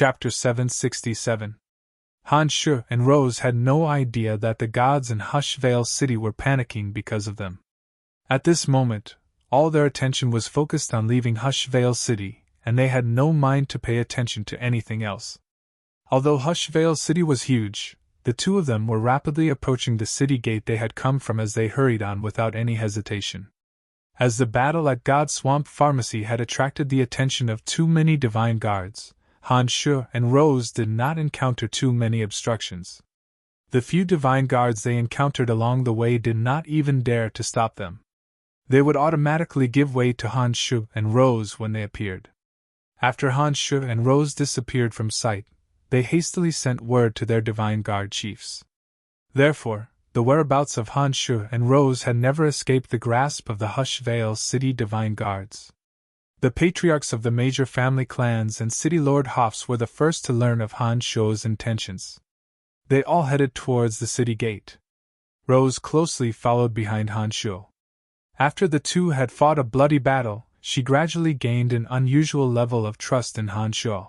Chapter 767. Han Shu and Rose had no idea that the gods in Hushvale City were panicking because of them. At this moment, all their attention was focused on leaving Hushvale City, and they had no mind to pay attention to anything else. Although Hushvale City was huge, the two of them were rapidly approaching the city gate they had come from as they hurried on without any hesitation. As the battle at God Swamp Pharmacy had attracted the attention of too many divine guards, Han Shu and Rose did not encounter too many obstructions. The few divine guards they encountered along the way did not even dare to stop them. They would automatically give way to Han Shu and Rose when they appeared. After Han Shu and Rose disappeared from sight, they hastily sent word to their divine guard chiefs. Therefore, the whereabouts of Han Shu and Rose had never escaped the grasp of the Hushvale City divine guards. The patriarchs of the major family clans and city lord Hoffs were the first to learn of Han Shu's intentions. They all headed towards the city gate. Rose closely followed behind Han Shu. After the two had fought a bloody battle, she gradually gained an unusual level of trust in Han Shu.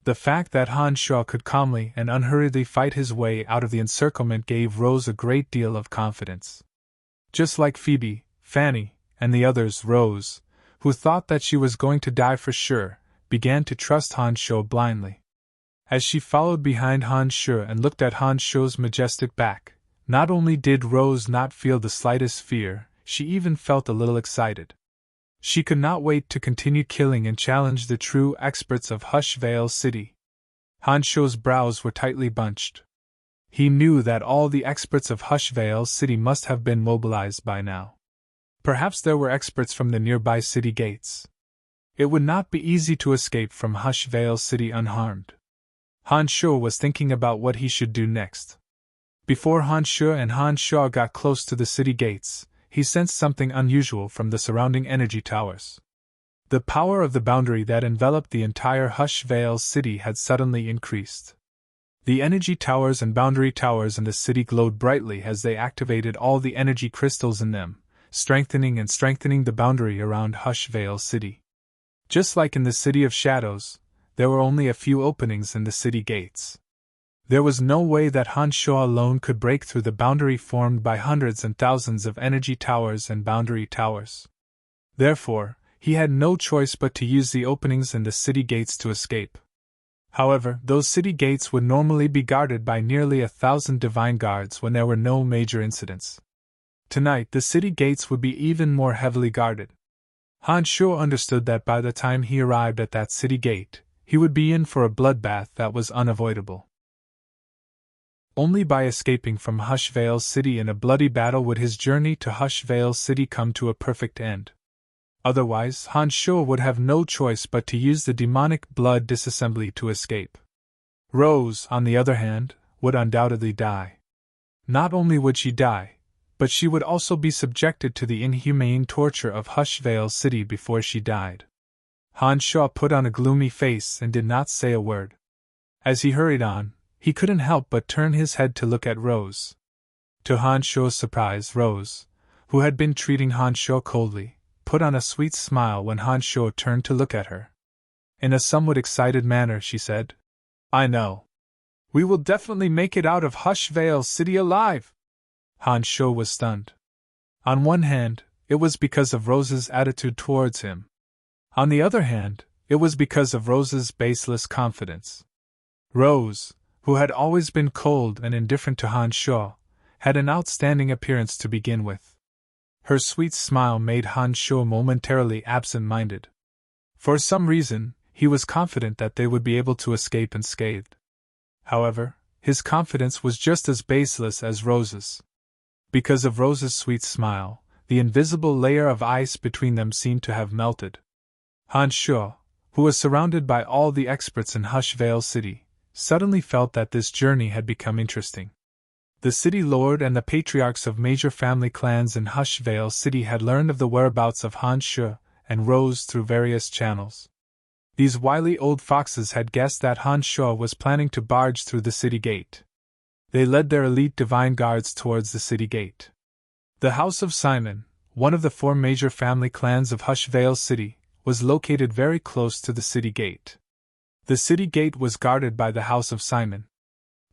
The fact that Han Shu could calmly and unhurriedly fight his way out of the encirclement gave Rose a great deal of confidence. Just like Phoebe, Fanny, and the others, Rose, who thought that she was going to die for sure, began to trust Han Shu blindly. As she followed behind Han Shu and looked at Han Shu's majestic back, not only did Rose not feel the slightest fear, she even felt a little excited. She could not wait to continue killing and challenge the true experts of Hushvale City. Han Shu's brows were tightly bunched. He knew that all the experts of Hushvale City must have been mobilized by now. Perhaps there were experts from the nearby city gates. It would not be easy to escape from Hushvale City unharmed. Han Shu was thinking about what he should do next. Before Han Shu and Han Shu got close to the city gates, he sensed something unusual from the surrounding energy towers. The power of the boundary that enveloped the entire Hushvale City had suddenly increased. The energy towers and boundary towers in the city glowed brightly as they activated all the energy crystals in them, strengthening the boundary around Hushvale City. Just like in the City of Shadows, there were only a few openings in the city gates. There was no way that Han Shu alone could break through the boundary formed by hundreds and thousands of energy towers and boundary towers. Therefore, he had no choice but to use the openings in the city gates to escape. However, those city gates would normally be guarded by nearly 1,000 divine guards when there were no major incidents. Tonight, the city gates would be even more heavily guarded. Han Shu understood that by the time he arrived at that city gate, he would be in for a bloodbath that was unavoidable. Only by escaping from Hushvale City in a bloody battle would his journey to Hushvale City come to a perfect end. Otherwise, Han Shu would have no choice but to use the demonic blood disassembly to escape. Rose, on the other hand, would undoubtedly die. Not only would she die, but she would also be subjected to the inhumane torture of Hushvale City before she died. Han Shu put on a gloomy face and did not say a word. As he hurried on, he couldn't help but turn his head to look at Rose. To Han Shu's surprise, Rose, who had been treating Han Shu coldly, put on a sweet smile when Han Shu turned to look at her. In a somewhat excited manner, she said, "I know. We will definitely make it out of Hushvale City alive." Han Shu was stunned. On one hand, it was because of Rose's attitude towards him. On the other hand, it was because of Rose's baseless confidence. Rose, who had always been cold and indifferent to Han Shu, had an outstanding appearance to begin with. Her sweet smile made Han Shu momentarily absent-minded. For some reason, he was confident that they would be able to escape unscathed. However, his confidence was just as baseless as Rose's. Because of Rose's sweet smile, the invisible layer of ice between them seemed to have melted. Han Shu, who was surrounded by all the experts in Hushvale City, suddenly felt that this journey had become interesting. The city lord and the patriarchs of major family clans in Hushvale City had learned of the whereabouts of Han Shu and Rose through various channels. These wily old foxes had guessed that Han Shu was planning to barge through the city gate. They led their elite divine guards towards the city gate. The House of Simon, one of the 4 major family clans of Hushvale City, was located very close to the city gate. The city gate was guarded by the House of Simon.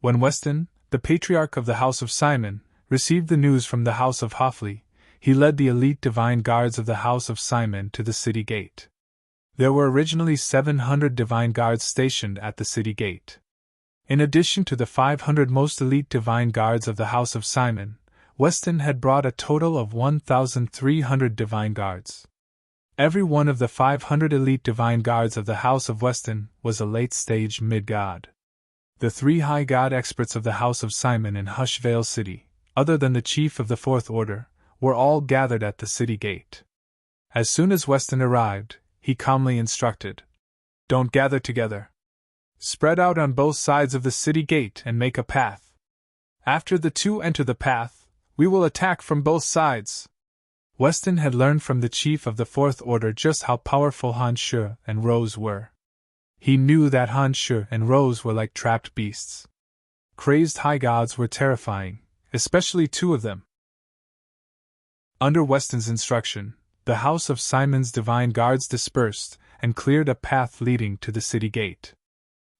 When Weston, the patriarch of the House of Simon, received the news from the House of Hoffley, he led the elite divine guards of the House of Simon to the city gate. There were originally 700 divine guards stationed at the city gate. In addition to the 500 most elite divine guards of the House of Simon, Weston had brought a total of 1,300 divine guards. Every one of the 500 elite divine guards of the House of Weston was a late-stage mid-god. The 3 high god experts of the House of Simon in Hushvale City, other than the chief of the Fourth Order, were all gathered at the city gate. As soon as Weston arrived, he calmly instructed, "Don't gather together. Spread out on both sides of the city gate and make a path. After the 2 enter the path, we will attack from both sides." Weston had learned from the chief of the Fourth Order just how powerful Han Shu and Rose were. He knew that Han Shu and Rose were like trapped beasts. Crazed high gods were terrifying, especially 2 of them. Under Weston's instruction, the House of Simon's divine guards dispersed and cleared a path leading to the city gate.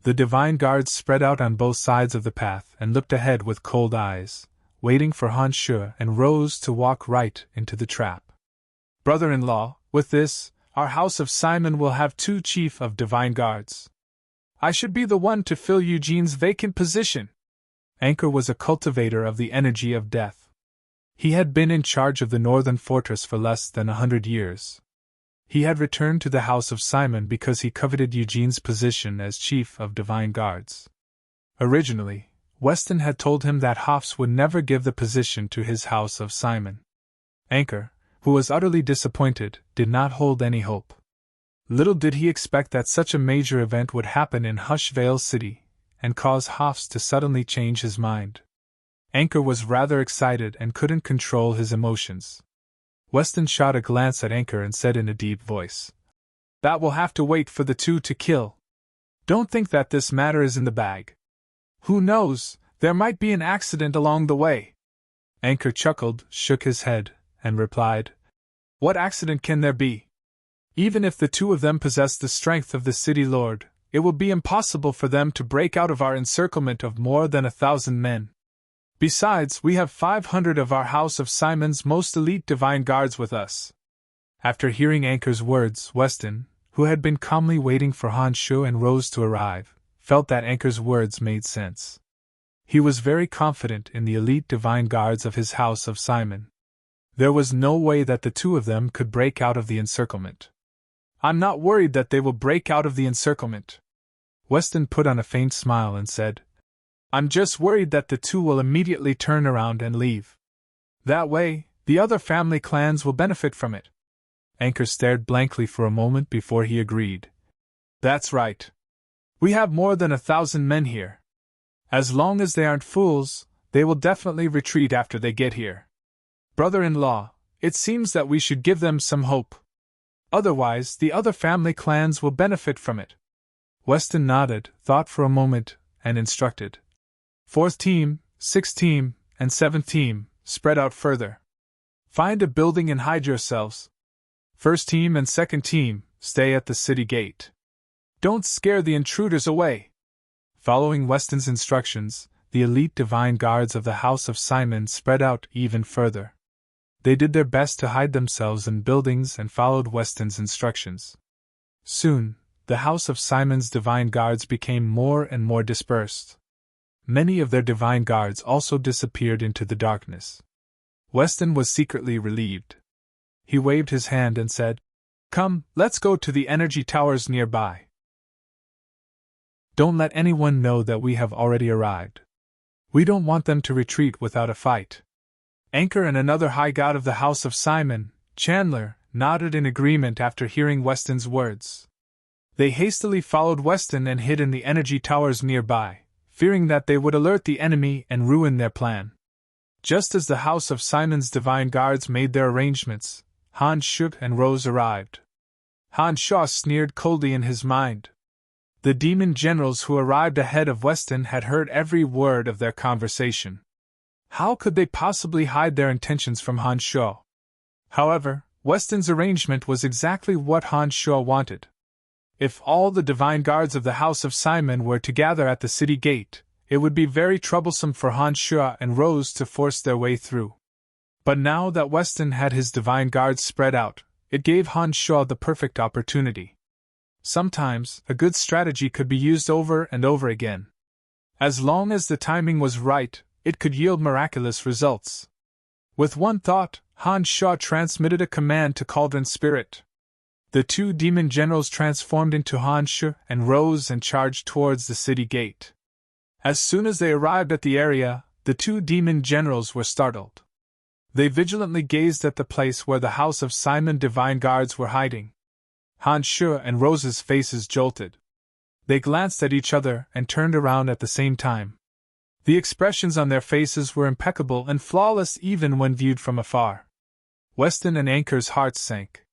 The divine guards spread out on both sides of the path and looked ahead with cold eyes, waiting for Han Shu and Rose to walk right into the trap. "Brother-in-law, with this, our House of Simon will have 2 chief of divine guards. I should be the one to fill Eugene's vacant position." Anchor was a cultivator of the energy of death. He had been in charge of the northern fortress for less than 100 years. He had returned to the House of Simon because he coveted Eugene's position as chief of divine guards. Originally, Weston had told him that Hoffs would never give the position to his House of Simon. Anchor, who was utterly disappointed, did not hold any hope. Little did he expect that such a major event would happen in Hushvale City, and cause Hoffs to suddenly change his mind. Anchor was rather excited and couldn't control his emotions. Weston shot a glance at Anchor and said in a deep voice, "That will have to wait for the 2 to kill. Don't think that this matter is in the bag. Who knows, there might be an accident along the way." Anchor chuckled, shook his head, and replied, "What accident can there be? Even if the 2 of them possess the strength of the city lord, it will be impossible for them to break out of our encirclement of more than 1,000 men. Besides, we have 500 of our House of Simon's most elite divine guards with us." After hearing Anchor's words, Weston, who had been calmly waiting for Han Shu and Rose to arrive, felt that Anchor's words made sense. He was very confident in the elite divine guards of his House of Simon. There was no way that the 2 of them could break out of the encirclement. "I'm not worried that they will break out of the encirclement." Weston put on a faint smile and said, "I'm just worried that the 2 will immediately turn around and leave. That way, the other family clans will benefit from it." Anchor stared blankly for a moment before he agreed. "That's right. We have more than 1,000 men here. As long as they aren't fools, they will definitely retreat after they get here. Brother-in-law, it seems that we should give them some hope. Otherwise, the other family clans will benefit from it." Weston nodded, thought for a moment, and instructed, "4th team, 6th team, and 7th team, spread out further. Find a building and hide yourselves. 1st team and 2nd team, stay at the city gate. Don't scare the intruders away." Following Weston's instructions, the elite divine guards of the House of Simon spread out even further. They did their best to hide themselves in buildings and followed Weston's instructions. Soon, the House of Simon's divine guards became more and more dispersed. Many of their divine guards also disappeared into the darkness. Weston was secretly relieved. He waved his hand and said, "Come, let's go to the energy towers nearby. Don't let anyone know that we have already arrived. We don't want them to retreat without a fight." Anchor and another high god of the House of Simon, Chandler, nodded in agreement after hearing Weston's words. They hastily followed Weston and hid in the energy towers nearby, fearing that they would alert the enemy and ruin their plan. Just as the House of Simon's divine guards made their arrangements, Han Shu and Rose arrived. Han Shu sneered coldly in his mind. The demon generals who arrived ahead of Weston had heard every word of their conversation. How could they possibly hide their intentions from Han Shu? However, Weston's arrangement was exactly what Han Shu wanted. If all the divine guards of the House of Simon were to gather at the city gate, it would be very troublesome for Han Shui and Rose to force their way through. But now that Weston had his divine guards spread out, it gave Han Shui the perfect opportunity. Sometimes, a good strategy could be used over and over again. As long as the timing was right, it could yield miraculous results. With one thought, Han Shui transmitted a command to Cauldron Spirit. The two demon generals transformed into Han Shui and Rose and charged towards the city gate. As soon as they arrived at the area, the two demon generals were startled. They vigilantly gazed at the place where the House of Simon divine guards were hiding. Han Shui and Rose's faces jolted. They glanced at each other and turned around at the same time. The expressions on their faces were impeccable and flawless even when viewed from afar. Weston and Anchor's hearts sank.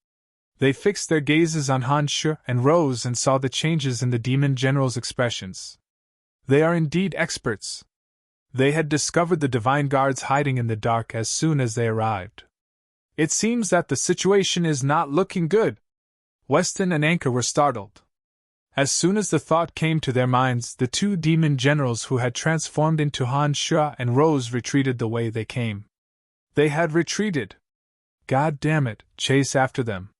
They fixed their gazes on Han Shui and Rose and saw the changes in the demon general's expressions. They are indeed experts. They had discovered the divine guards hiding in the dark as soon as they arrived. It seems that the situation is not looking good. Weston and Anchor were startled. As soon as the thought came to their minds, the two demon generals who had transformed into Han Shui and Rose retreated the way they came. They had retreated. God damn it, chase after them.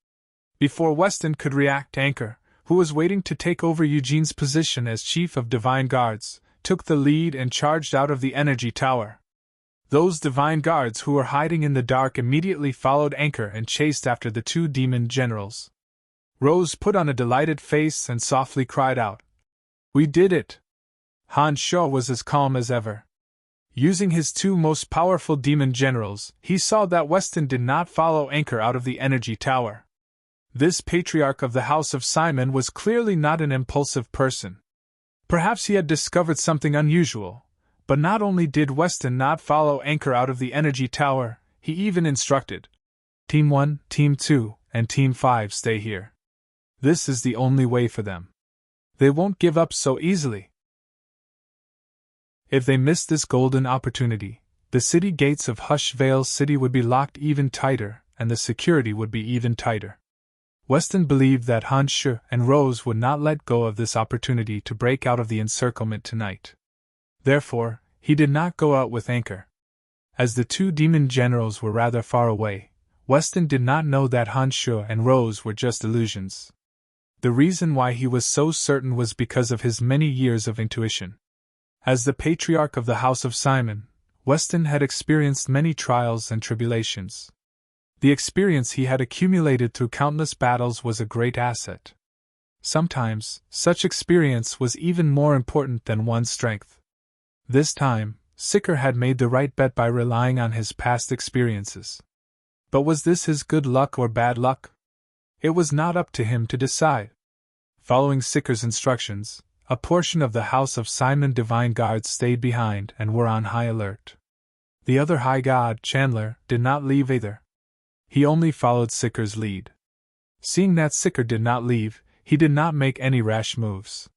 Before Weston could react, Anchor, who was waiting to take over Eugene's position as chief of divine guards, took the lead and charged out of the energy tower. Those divine guards who were hiding in the dark immediately followed Anchor and chased after the two demon generals. Rose put on a delighted face and softly cried out, "We did it!" Han Shui was as calm as ever. Using his two most powerful demon generals, he saw that Weston did not follow Anchor out of the energy tower. This patriarch of the House of Simon was clearly not an impulsive person. Perhaps he had discovered something unusual, but not only did Weston not follow Anchor out of the energy tower, he even instructed, Team 1, Team 2, and Team 5 stay here. This is the only way for them. They won't give up so easily. If they missed this golden opportunity, the city gates of Hushvale City would be locked even tighter, and the security would be even tighter. Weston believed that Han Shui and Rose would not let go of this opportunity to break out of the encirclement tonight. Therefore, he did not go out with Anchor. As the two demon generals were rather far away, Weston did not know that Han Shui and Rose were just illusions. The reason why he was so certain was because of his many years of intuition. As the patriarch of the House of Simon, Weston had experienced many trials and tribulations. The experience he had accumulated through countless battles was a great asset. Sometimes, such experience was even more important than one's strength. This time, Sicker had made the right bet by relying on his past experiences. But was this his good luck or bad luck? It was not up to him to decide. Following Sicker's instructions, a portion of the House of Simon divine guards stayed behind and were on high alert. The other high god, Chandler, did not leave either. He only followed Sicker's lead. Seeing that Sicker did not leave, he did not make any rash moves.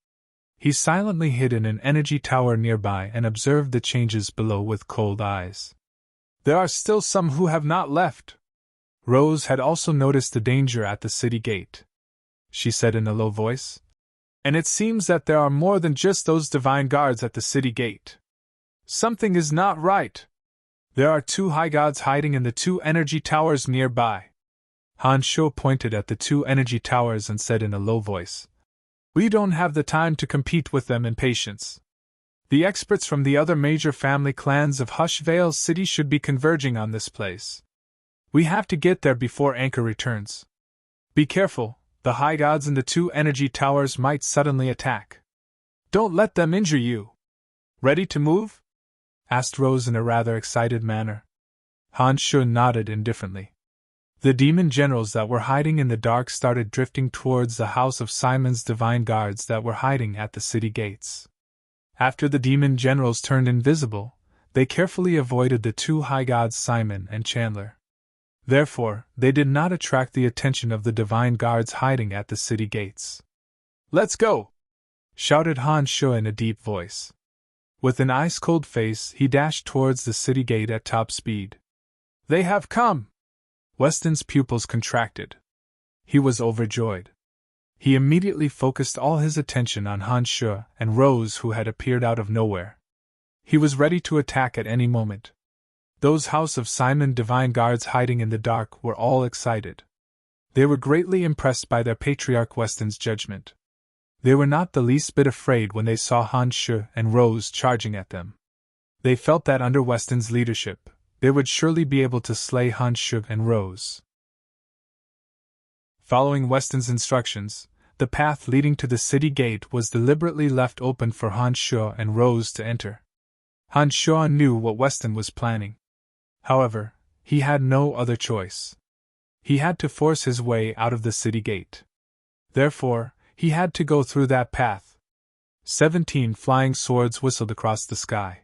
He silently hid in an energy tower nearby and observed the changes below with cold eyes. There are still some who have not left. Rose had also noticed the danger at the city gate. She said in a low voice, "And it seems that there are more than just those divine guards at the city gate. Something is not right. There are two high gods hiding in the two energy towers nearby." Han Shui pointed at the two energy towers and said in a low voice, "We don't have the time to compete with them in patience. The experts from the other major family clans of Hushvale City should be converging on this place. We have to get there before Anchor returns. Be careful, the high gods in the two energy towers might suddenly attack. Don't let them injure you." "Ready to move?" asked Rose in a rather excited manner. Han Shui nodded indifferently. The demon generals that were hiding in the dark started drifting towards the House of Simon's divine guards that were hiding at the city gates. After the demon generals turned invisible, they carefully avoided the two high gods Simon and Chandler. Therefore, they did not attract the attention of the divine guards hiding at the city gates. "Let's go!" shouted Han Shui in a deep voice. With an ice-cold face, he dashed towards the city gate at top speed. "They have come!" Weston's pupils contracted. He was overjoyed. He immediately focused all his attention on Han Shu and Rose, who had appeared out of nowhere. He was ready to attack at any moment. Those House of Simon divine guards hiding in the dark were all excited. They were greatly impressed by their patriarch Weston's judgment. They were not the least bit afraid when they saw Han Shu and Rose charging at them. They felt that under Weston's leadership, they would surely be able to slay Han Shu and Rose. Following Weston's instructions, the path leading to the city gate was deliberately left open for Han Shu and Rose to enter. Han Shu knew what Weston was planning. However, he had no other choice. He had to force his way out of the city gate. Therefore, he had to go through that path. 17 flying swords whistled across the sky.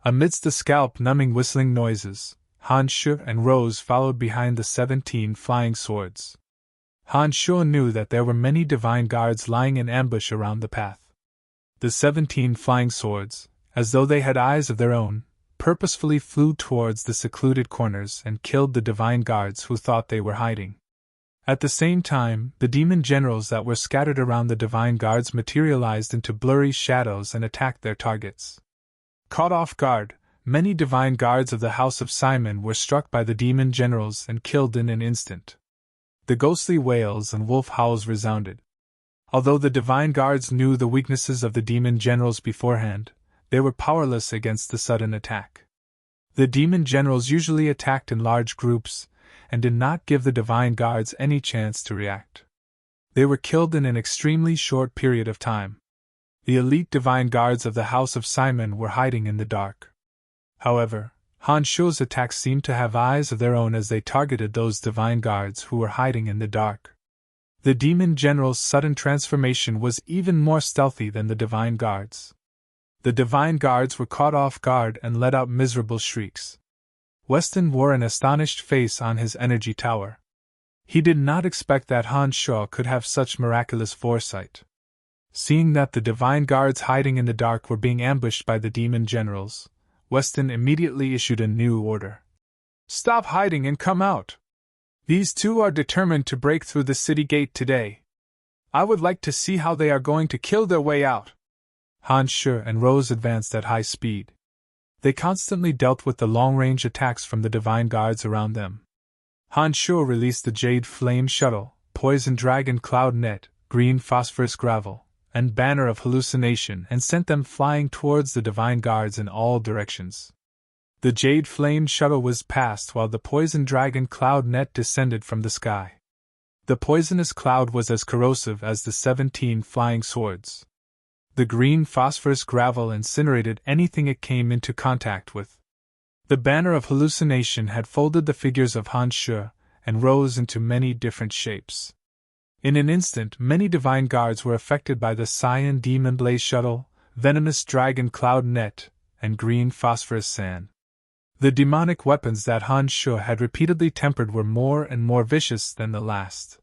Amidst the scalp-numbing whistling noises, Han Shu and Rose followed behind the 17 flying swords. Han Shu knew that there were many divine guards lying in ambush around the path. The 17 flying swords, as though they had eyes of their own, purposefully flew towards the secluded corners and killed the divine guards who thought they were hiding. At the same time, the demon generals that were scattered around the divine guards materialized into blurry shadows and attacked their targets. Caught off guard, many divine guards of the House of Simon were struck by the demon generals and killed in an instant. The ghostly wails and wolf howls resounded. Although the divine guards knew the weaknesses of the demon generals beforehand, they were powerless against the sudden attack. The demon generals usually attacked in large groups, and did not give the divine guards any chance to react. They were killed in an extremely short period of time. The elite divine guards of the House of Simon were hiding in the dark. However, Han Shu's attacks seemed to have eyes of their own as they targeted those divine guards who were hiding in the dark. The demon general's sudden transformation was even more stealthy than the divine guards. The divine guards were caught off guard and let out miserable shrieks. Weston wore an astonished face on his energy tower. He did not expect that Han Shu could have such miraculous foresight. Seeing that the divine guards hiding in the dark were being ambushed by the demon generals, Weston immediately issued a new order. "Stop hiding and come out! These two are determined to break through the city gate today. I would like to see how they are going to kill their way out." Han Shu and Rose advanced at high speed. They constantly dealt with the long-range attacks from the divine guards around them. Han Shu released the Jade Flame Shuttle, Poison Dragon Cloud Net, Green Phosphorus Gravel, and Banner of Hallucination and sent them flying towards the divine guards in all directions. The Jade Flame Shuttle was passed while the Poison Dragon Cloud Net descended from the sky. The poisonous cloud was as corrosive as the 17 flying swords. The green phosphorus gravel incinerated anything it came into contact with. The Banner of Hallucination had folded the figures of Han Shu and Rose into many different shapes. In an instant, many divine guards were affected by the Cyan Demon Blaze Shuttle, Venomous Dragon Cloud Net, and Green Phosphorus Sand. The demonic weapons that Han Shu had repeatedly tempered were more and more vicious than the last.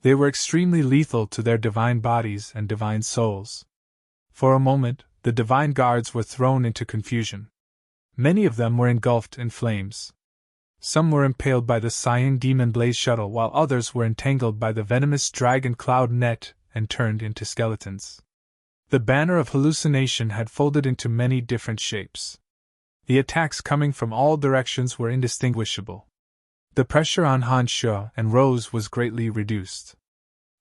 They were extremely lethal to their divine bodies and divine souls. For a moment, the divine guards were thrown into confusion. Many of them were engulfed in flames. Some were impaled by the Cyan Demon Blaze Shuttle, while others were entangled by the Venomous Dragon Cloud Net and turned into skeletons. The Banner of Hallucination had folded into many different shapes. The attacks coming from all directions were indistinguishable. The pressure on Han Shu and Rose was greatly reduced.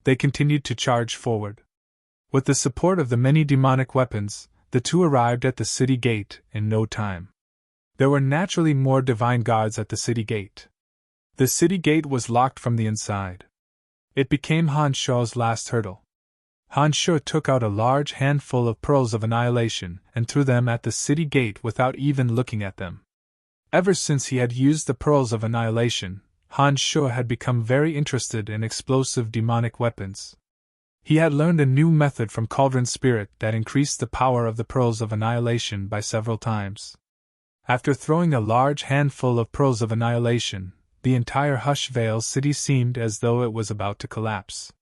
They continued to charge forward. With the support of the many demonic weapons, the two arrived at the city gate in no time. There were naturally more divine guards at the city gate. The city gate was locked from the inside. It became Han Shu's last hurdle. Han Shu took out a large handful of pearls of annihilation and threw them at the city gate without even looking at them. Ever since he had used the pearls of annihilation, Han Shu had become very interested in explosive demonic weapons. He had learned a new method from Cauldron Spirit that increased the power of the pearls of annihilation by several times. After throwing a large handful of pearls of annihilation, the entire Hushvale city seemed as though it was about to collapse.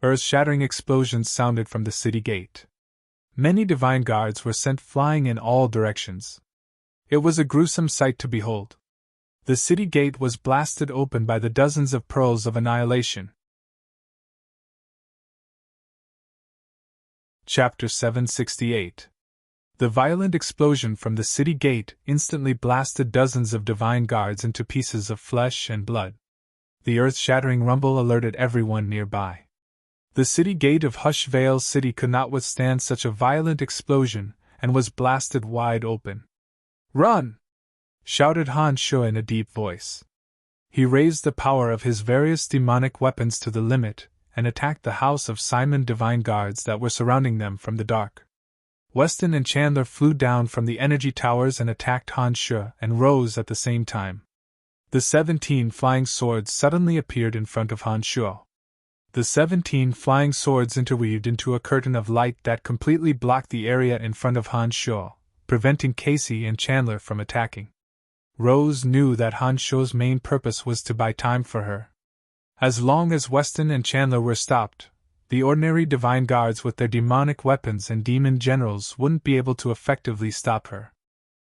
Earth-shattering explosions sounded from the city gate. Many divine guards were sent flying in all directions. It was a gruesome sight to behold. The city gate was blasted open by the dozens of pearls of annihilation. Chapter 768. The violent explosion from the city gate instantly blasted dozens of divine guards into pieces of flesh and blood. The earth-shattering rumble alerted everyone nearby. The city gate of Hushvale City could not withstand such a violent explosion, and was blasted wide open. "Run!" shouted Han Shu in a deep voice. He raised the power of his various demonic weapons to the limit, and attacked the house of Simon divine guards that were surrounding them from the dark. Weston and Chandler flew down from the energy towers and attacked Han Shu and Rose at the same time. The 17 flying swords suddenly appeared in front of Han Shu. The 17 flying swords interweaved into a curtain of light that completely blocked the area in front of Han Shu, preventing Casey and Chandler from attacking. Rose knew that Han Shu's main purpose was to buy time for her. As long as Weston and Chandler were stopped, the ordinary divine guards with their demonic weapons and demon generals wouldn't be able to effectively stop her.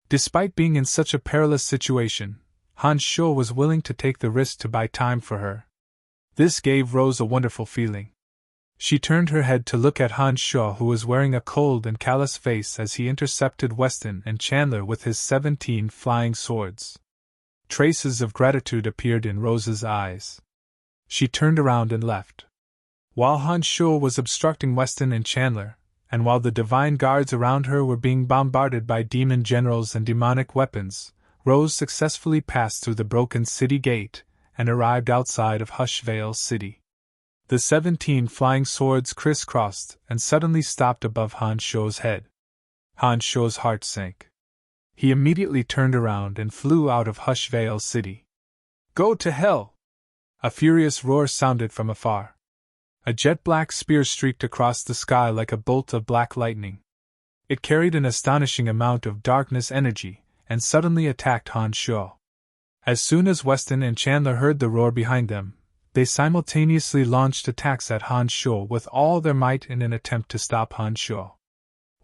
Despite being in such a perilous situation, Han Shu was willing to take the risk to buy time for her. This gave Rose a wonderful feeling. She turned her head to look at Han Shu, who was wearing a cold and callous face as he intercepted Weston and Chandler with his 17 flying swords. Traces of gratitude appeared in Rose's eyes. She turned around and left. While Han Shu was obstructing Weston and Chandler, and while the divine guards around her were being bombarded by demon generals and demonic weapons, Rose successfully passed through the broken city gate and arrived outside of Hushvale City. The 17 flying swords crisscrossed and suddenly stopped above Han Shu's head. Han Shu's heart sank. He immediately turned around and flew out of Hushvale City. "Go to hell!" A furious roar sounded from afar. A jet-black spear streaked across the sky like a bolt of black lightning. It carried an astonishing amount of darkness energy, and suddenly attacked Han Shu. As soon as Weston and Chandler heard the roar behind them, they simultaneously launched attacks at Han Shu with all their might in an attempt to stop Han Shu.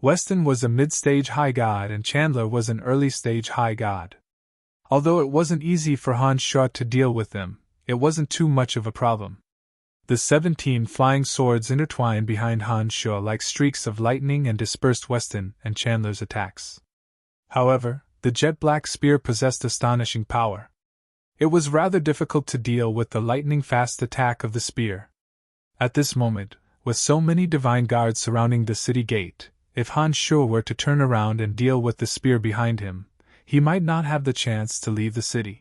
Weston was a mid-stage high god and Chandler was an early-stage high god. Although it wasn't easy for Han Shu to deal with them, it wasn't too much of a problem. The 17 flying swords intertwined behind Han Shu like streaks of lightning and dispersed Weston and Chandler's attacks. However, the jet-black spear possessed astonishing power. It was rather difficult to deal with the lightning-fast attack of the spear. At this moment, with so many divine guards surrounding the city gate, if Han Shu were to turn around and deal with the spear behind him, he might not have the chance to leave the city.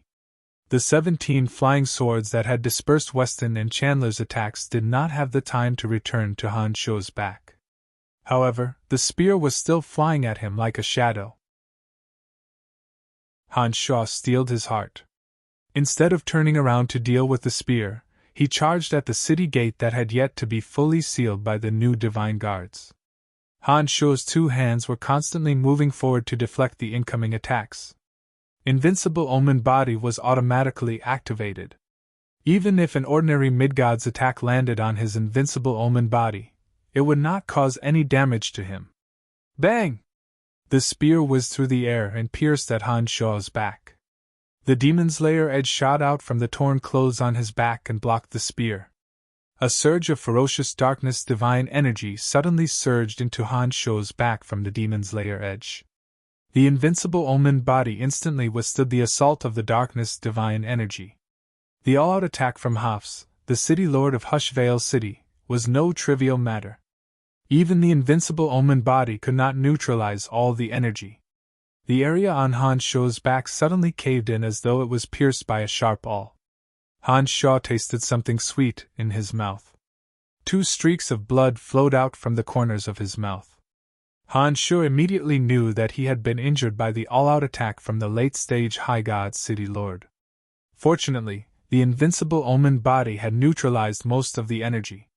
The 17 flying swords that had dispersed Weston and Chandler's attacks did not have the time to return to Han Shu's back. However, the spear was still flying at him like a shadow. Han Shu steeled his heart. Instead of turning around to deal with the spear, he charged at the city gate that had yet to be fully sealed by the new divine guards. Han Shu's 2 hands were constantly moving forward to deflect the incoming attacks. Invincible Omen Body was automatically activated. Even if an ordinary mid-god's attack landed on his Invincible Omen Body, it would not cause any damage to him. Bang! The spear whizzed through the air and pierced at Han Shu's back. The demon's lair edge shot out from the torn clothes on his back and blocked the spear. A surge of ferocious darkness divine energy suddenly surged into Han Shu's back from the demon's lair edge. The Invincible Omen Body instantly withstood the assault of the darkness divine energy. The all-out attack from Hafs, the city lord of Hushvale City, was no trivial matter. Even the Invincible Omen Body could not neutralize all the energy. The area on Han Shu's back suddenly caved in as though it was pierced by a sharp awl. Han Shu tasted something sweet in his mouth. 2 streaks of blood flowed out from the corners of his mouth. Han Shu immediately knew that he had been injured by the all-out attack from the late-stage High God City Lord. Fortunately, the Invincible Omen Body had neutralized most of the energy.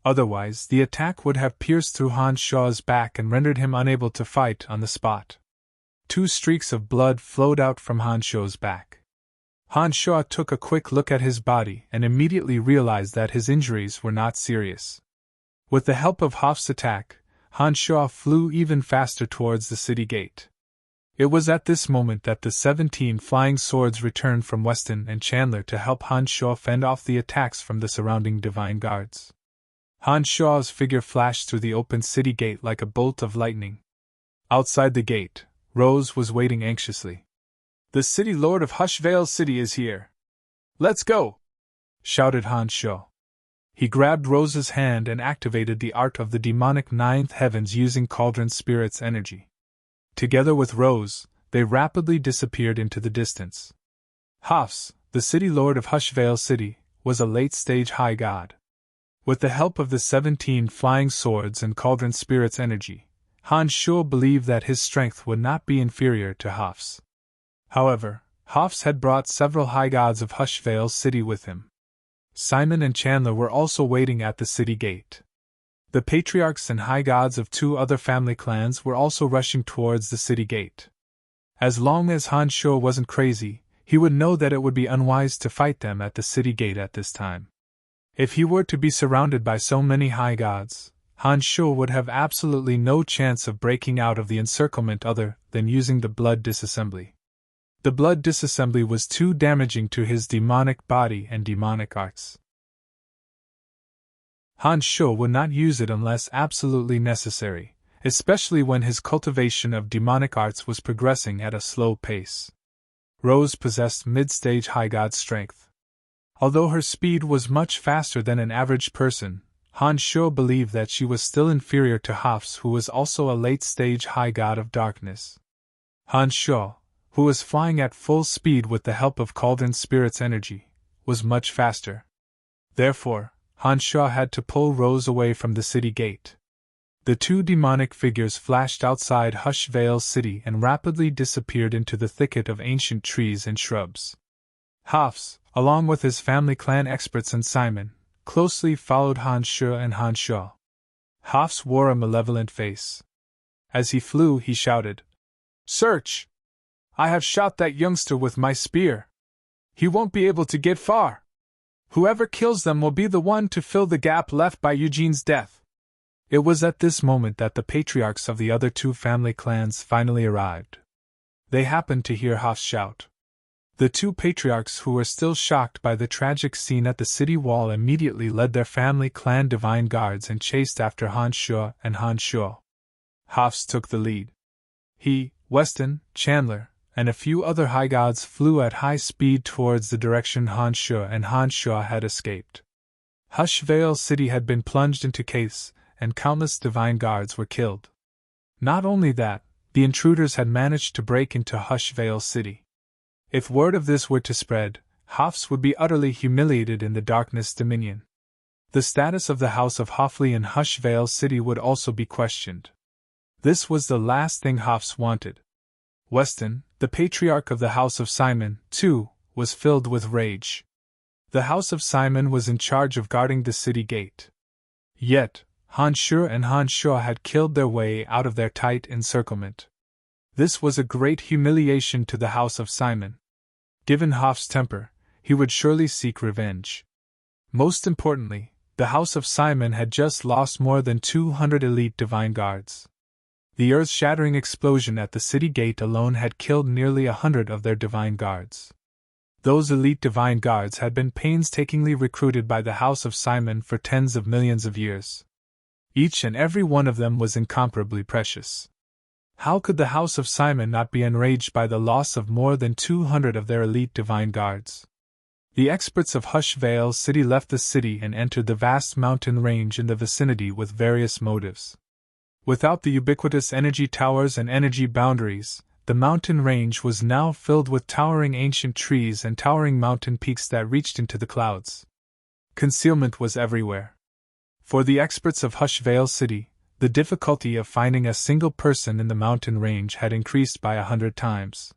Otherwise, the attack would have pierced through Han Shu's back and rendered him unable to fight on the spot. 2 streaks of blood flowed out from Han Shu's back. Han Shu took a quick look at his body and immediately realized that his injuries were not serious. With the help of Haf's attack, Han Shu flew even faster towards the city gate. It was at this moment that the 17 flying swords returned from Weston and Chandler to help Han Shu fend off the attacks from the surrounding divine guards. Han Shuo's figure flashed through the open city gate like a bolt of lightning. Outside the gate, Rose was waiting anxiously. "The city lord of Hushvale City is here. Let's go!" shouted Han Shuo. He grabbed Rose's hand and activated the art of the demonic ninth heavens using Cauldron Spirit's energy. Together with Rose, they rapidly disappeared into the distance. Hafs, the city lord of Hushvale City, was a late-stage high god. With the help of the 17 flying swords and Cauldron Spirit's energy, Han Shuo believed that his strength would not be inferior to Hafs. However, Hafs had brought several high gods of Hushvale City with him. Simon and Chandler were also waiting at the city gate. The patriarchs and high gods of 2 other family clans were also rushing towards the city gate. As long as Han Shuo wasn't crazy, he would know that it would be unwise to fight them at the city gate at this time. If he were to be surrounded by so many high gods, Han Shuo would have absolutely no chance of breaking out of the encirclement other than using the blood disassembly. The blood disassembly was too damaging to his demonic body and demonic arts. Han Shuo would not use it unless absolutely necessary, especially when his cultivation of demonic arts was progressing at a slow pace. Rose possessed mid-stage high god strength. Although her speed was much faster than an average person, Han Shuo believed that she was still inferior to Hafs, who was also a late-stage high god of darkness. Han Shuo, who was flying at full speed with the help of Cauldron Spirit's energy, was much faster. Therefore, Han Shuo had to pull Rose away from the city gate. The 2 demonic figures flashed outside Hushvale City and rapidly disappeared into the thicket of ancient trees and shrubs. Hafs, along with his family clan experts and Simon, closely followed Han Shuo and Han Shuo. Hafs wore a malevolent face. As he flew, he shouted, "Search! I have shot that youngster with my spear. He won't be able to get far. Whoever kills them will be the one to fill the gap left by Eugene's death." It was at this moment that the patriarchs of the other 2 family clans finally arrived. They happened to hear Hafs shout. The 2 patriarchs, who were still shocked by the tragic scene at the city wall, immediately led their family clan divine guards and chased after Han Shuo and Han Shuo. Hafs took the lead. He, Weston, Chandler, and a few other high gods flew at high speed towards the direction Han Shuo and Han Shuo had escaped. Hushvale City had been plunged into chaos, and countless divine guards were killed. Not only that, the intruders had managed to break into Hushvale City. If word of this were to spread, Hafs would be utterly humiliated in the Darkness Dominion. The status of the House of Hoffley in Hushvale City would also be questioned. This was the last thing Hafs wanted. Weston, the patriarch of the House of Simon, too, was filled with rage. The House of Simon was in charge of guarding the city gate. Yet, Han Shuo and Han Shuo had killed their way out of their tight encirclement. This was a great humiliation to the House of Simon. Given Haf's temper, he would surely seek revenge. Most importantly, the House of Simon had just lost more than 200 elite divine guards. The earth-shattering explosion at the city gate alone had killed nearly 100 of their divine guards. Those elite divine guards had been painstakingly recruited by the House of Simon for tens of millions of years. Each and every one of them was incomparably precious. How could the House of Simon not be enraged by the loss of more than 200 of their elite divine guards? The experts of Hushvale City left the city and entered the vast mountain range in the vicinity with various motives. Without the ubiquitous energy towers and energy boundaries, the mountain range was now filled with towering ancient trees and towering mountain peaks that reached into the clouds. Concealment was everywhere. For the experts of Hushvale City, the difficulty of finding a single person in the mountain range had increased by 100 times.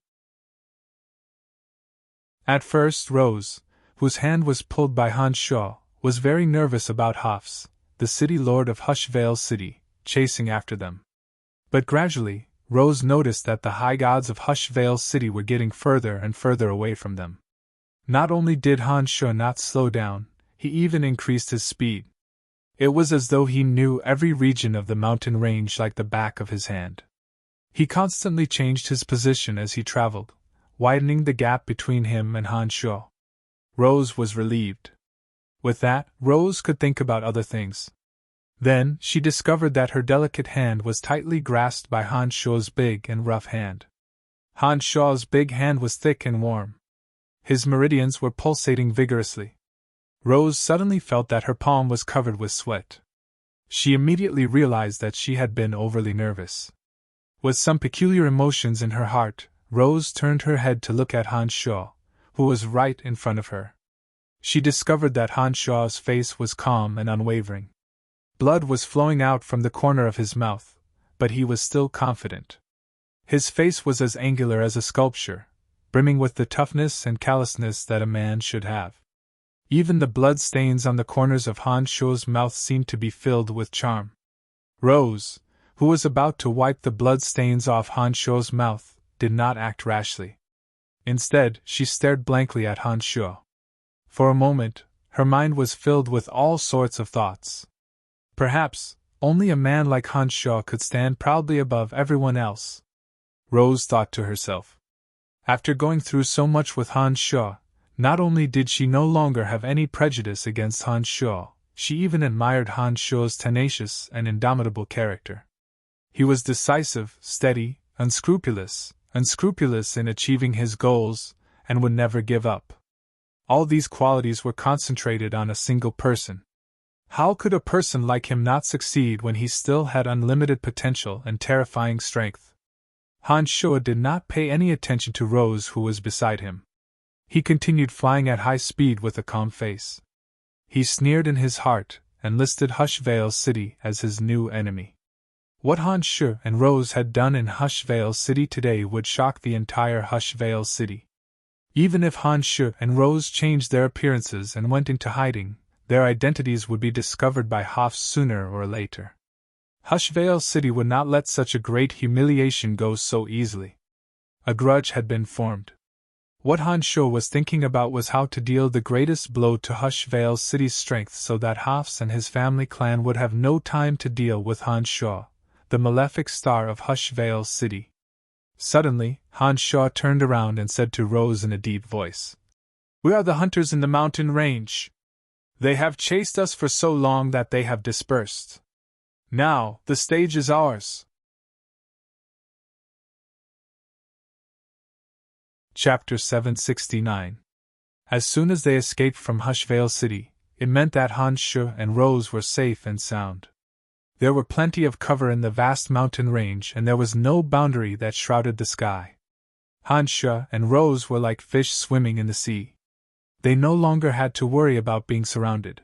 At first, Rose, whose hand was pulled by Han Shuo, was very nervous about Hafs, the city lord of Hushvale City, chasing after them. But gradually, Rose noticed that the high gods of Hushvale City were getting further and further away from them. Not only did Han Shuo not slow down, he even increased his speed. It was as though he knew every region of the mountain range like the back of his hand. He constantly changed his position as he traveled, widening the gap between him and Han Shuo. Rose was relieved. With that, Rose could think about other things. Then, she discovered that her delicate hand was tightly grasped by Han Shuo's big and rough hand. Han Shuo's big hand was thick and warm. His meridians were pulsating vigorously. Rose suddenly felt that her palm was covered with sweat. She immediately realized that she had been overly nervous. With some peculiar emotions in her heart, Rose turned her head to look at Han Shuo, who was right in front of her. She discovered that Han Shuo's face was calm and unwavering. Blood was flowing out from the corner of his mouth, but he was still confident. His face was as angular as a sculpture, brimming with the toughness and callousness that a man should have. Even the blood stains on the corners of Han Shuo's mouth seemed to be filled with charm. Rose, who was about to wipe the blood stains off Han Shuo's mouth, did not act rashly. Instead, she stared blankly at Han Shuo. For a moment, her mind was filled with all sorts of thoughts. Perhaps, only a man like Han Shuo could stand proudly above everyone else, Rose thought to herself. After going through so much with Han Shuo, not only did she no longer have any prejudice against Han Shuo, she even admired Han Shuo's tenacious and indomitable character. He was decisive, steady, unscrupulous in achieving his goals, and would never give up. All these qualities were concentrated on a single person. How could a person like him not succeed when he still had unlimited potential and terrifying strength? Han Shuo did not pay any attention to Rose, who was beside him. He continued flying at high speed with a calm face. He sneered in his heart and listed Hush Vale City as his new enemy. What Han Shuo and Rose had done in Hush Vale City today would shock the entire Hush Vale City. Even if Han Shuo and Rose changed their appearances and went into hiding, their identities would be discovered by Hoffs sooner or later. Hush Vale City would not let such a great humiliation go so easily. A grudge had been formed. What Han Shuo was thinking about was how to deal the greatest blow to Hush Vale City's strength so that Hoffs and his family clan would have no time to deal with Han Shuo, the malefic star of Hush Vale City. Suddenly, Han Shuo turned around and said to Rose in a deep voice, "We are the hunters in the mountain range. They have chased us for so long that they have dispersed. Now, the stage is ours." Chapter 769. As soon as they escaped from Hush Vale City, it meant that Han Shuo and Rose were safe and sound. There were plenty of cover in the vast mountain range, and there was no boundary that shrouded the sky. Han Shuo and Rose were like fish swimming in the sea. They no longer had to worry about being surrounded.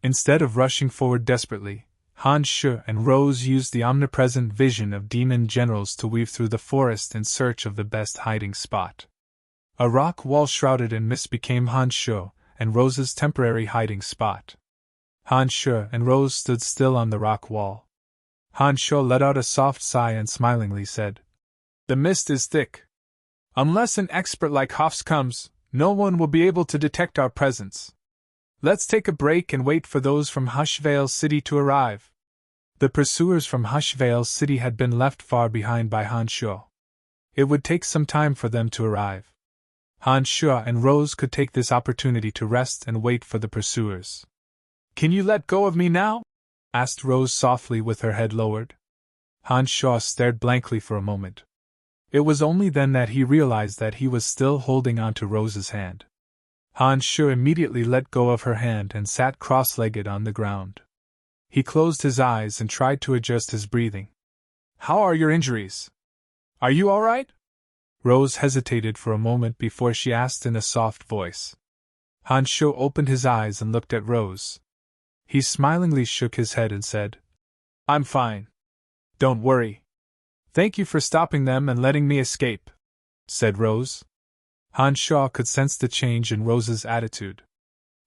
Instead of rushing forward desperately, Han Shuo and Rose used the omnipresent vision of demon generals to weave through the forest in search of the best hiding spot. A rock wall shrouded in mist became Han Shuo and Rose's temporary hiding spot. Han Shuo and Rose stood still on the rock wall. Han Shuo let out a soft sigh and smilingly said, "The mist is thick. Unless an expert like Hoffs comes, no one will be able to detect our presence. Let's take a break and wait for those from Hush Vale City to arrive." The pursuers from Hush Vale City had been left far behind by Han Shuo. It would take some time for them to arrive. Han Shuo and Rose could take this opportunity to rest and wait for the pursuers. "Can you let go of me now?" asked Rose softly with her head lowered. Han Shuo stared blankly for a moment. It was only then that he realized that he was still holding onto Rose's hand. Han Shuo immediately let go of her hand and sat cross-legged on the ground. He closed his eyes and tried to adjust his breathing. "How are your injuries? Are you all right?" Rose hesitated for a moment before she asked in a soft voice. Han Shuo opened his eyes and looked at Rose. He smilingly shook his head and said, "I'm fine. Don't worry. Thank you for stopping them and letting me escape," said Rose. Han Shuo could sense the change in Rose's attitude.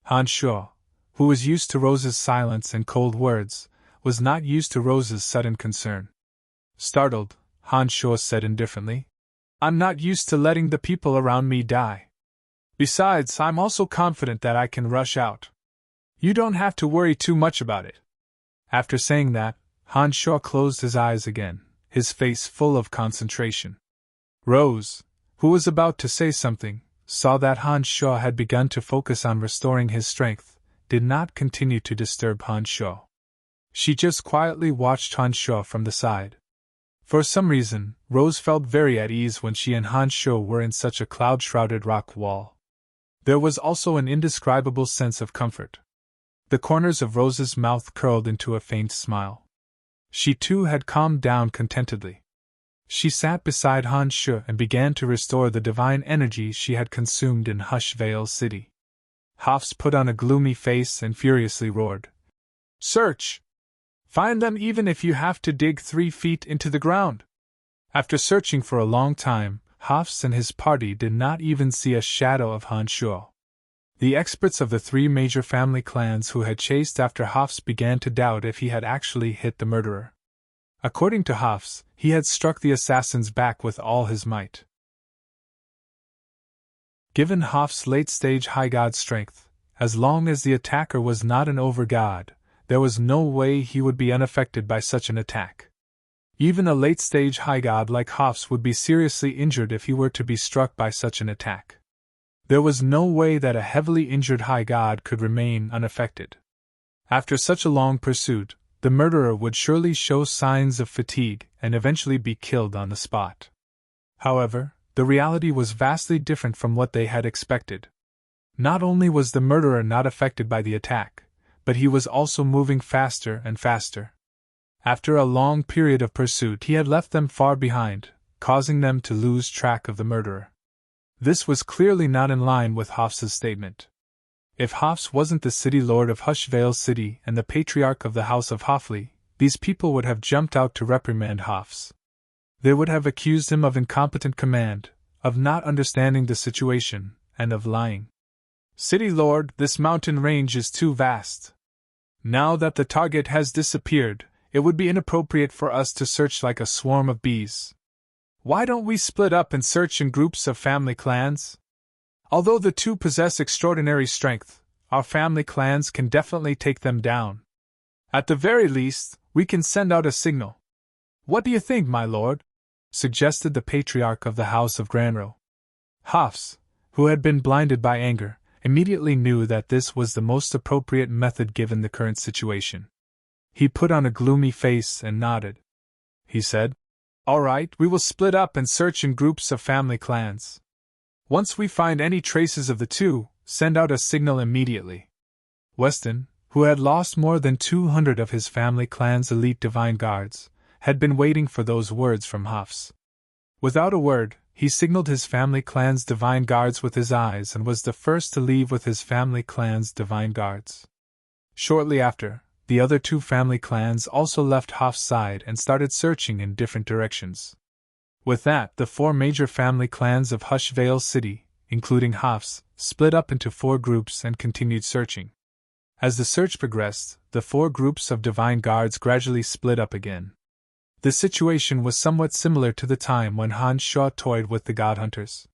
Han Shuo, who was used to Rose's silence and cold words, was not used to Rose's sudden concern. Startled, Han Shuo said indifferently, "I'm not used to letting the people around me die. Besides, I'm also confident that I can rush out. You don't have to worry too much about it." After saying that, Han Shuo closed his eyes again, his face full of concentration. Rose, who was about to say something, saw that Han Shuo had begun to focus on restoring his strength, did not continue to disturb Han Shuo. She just quietly watched Han Shuo from the side. For some reason, Rose felt very at ease when she and Han Shuo were in such a cloud-shrouded rock wall. There was also an indescribable sense of comfort. The corners of Rose's mouth curled into a faint smile. She too had calmed down contentedly. She sat beside Han Shuo and began to restore the divine energy she had consumed in Hush Vale City. Hafs put on a gloomy face and furiously roared, "Search! Find them even if you have to dig 3 feet into the ground!" After searching for a long time, Hafs and his party did not even see a shadow of Han Shuo. The experts of the 3 major family clans who had chased after Hafs began to doubt if he had actually hit the murderer. According to Hafs, he had struck the assassin's back with all his might. Given Hafs' late-stage high god strength, as long as the attacker was not an over-god, there was no way he would be unaffected by such an attack. Even a late-stage high god like Hafs would be seriously injured if he were to be struck by such an attack. There was no way that a heavily injured high god could remain unaffected. After such a long pursuit, the murderer would surely show signs of fatigue and eventually be killed on the spot. However, the reality was vastly different from what they had expected. Not only was the murderer not affected by the attack, but he was also moving faster and faster. After a long period of pursuit, he had left them far behind, causing them to lose track of the murderer. This was clearly not in line with Hafs's statement. If Hafs wasn't the city lord of Hush Vale City and the patriarch of the House of Hoffley, these people would have jumped out to reprimand Hafs. They would have accused him of incompetent command, of not understanding the situation, and of lying. "City Lord, this mountain range is too vast. Now that the target has disappeared, it would be inappropriate for us to search like a swarm of bees. Why don't we split up and search in groups of family clans? Although the 2 possess extraordinary strength, our family clans can definitely take them down. At the very least, we can send out a signal. What do you think, my lord?" suggested the patriarch of the House of Granro. Hafs, who had been blinded by anger, immediately knew that this was the most appropriate method given the current situation. He put on a gloomy face and nodded. He said, "All right, we will split up and search in groups of family clans. Once we find any traces of the 2, send out a signal immediately." Weston, who had lost more than 200 of his family clan's elite divine guards, had been waiting for those words from Hafs. Without a word, he signaled his family clan's divine guards with his eyes and was the first to leave with his family clan's divine guards. Shortly after, the other 2 family clans also left Hafs' side and started searching in different directions. With that, the 4 major family clans of Hush Vale City, including Hafs, split up into 4 groups and continued searching. As the search progressed, the 4 groups of divine guards gradually split up again. The situation was somewhat similar to the time when Han Shuo toyed with the god hunters.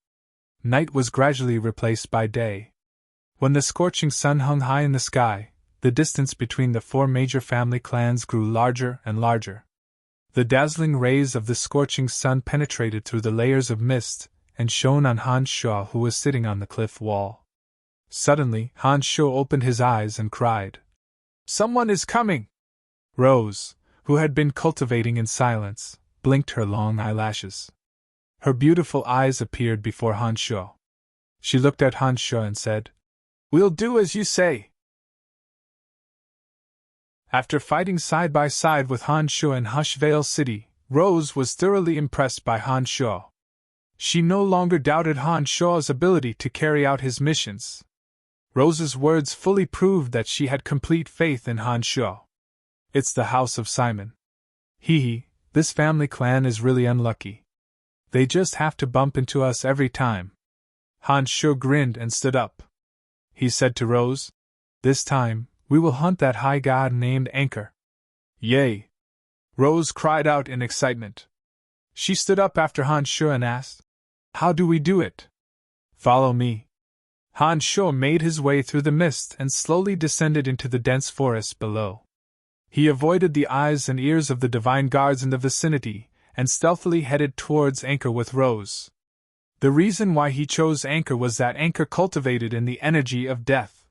Night was gradually replaced by day. When the scorching sun hung high in the sky, the distance between the 4 major family clans grew larger and larger. The dazzling rays of the scorching sun penetrated through the layers of mist and shone on Han Shuo, who was sitting on the cliff wall. Suddenly, Han Shuo opened his eyes and cried, "Someone is coming!" Rose, who had been cultivating in silence, blinked her long eyelashes. Her beautiful eyes appeared before Han Shuo. She looked at Han Shuo and said, "We'll do as you say." After fighting side by side with Han Shuo in Hush Vale City, Rose was thoroughly impressed by Han Shuo. She no longer doubted Han Shuo's ability to carry out his missions. Rose's words fully proved that she had complete faith in Han Shuo. "It's the House of Simon. This family clan is really unlucky. They just have to bump into us every time." Han Shuo grinned and stood up. He said to Rose, "This time, we will hunt that high god named Anchor." "Yay!" Rose cried out in excitement. She stood up after Han Shuo and asked, "How do we do it?" "Follow me." Han Shuo made his way through the mist and slowly descended into the dense forest below. He avoided the eyes and ears of the divine guards in the vicinity, and stealthily headed towards Anchor with Rose. The reason why he chose Anchor was that Anchor cultivated in the energy of death.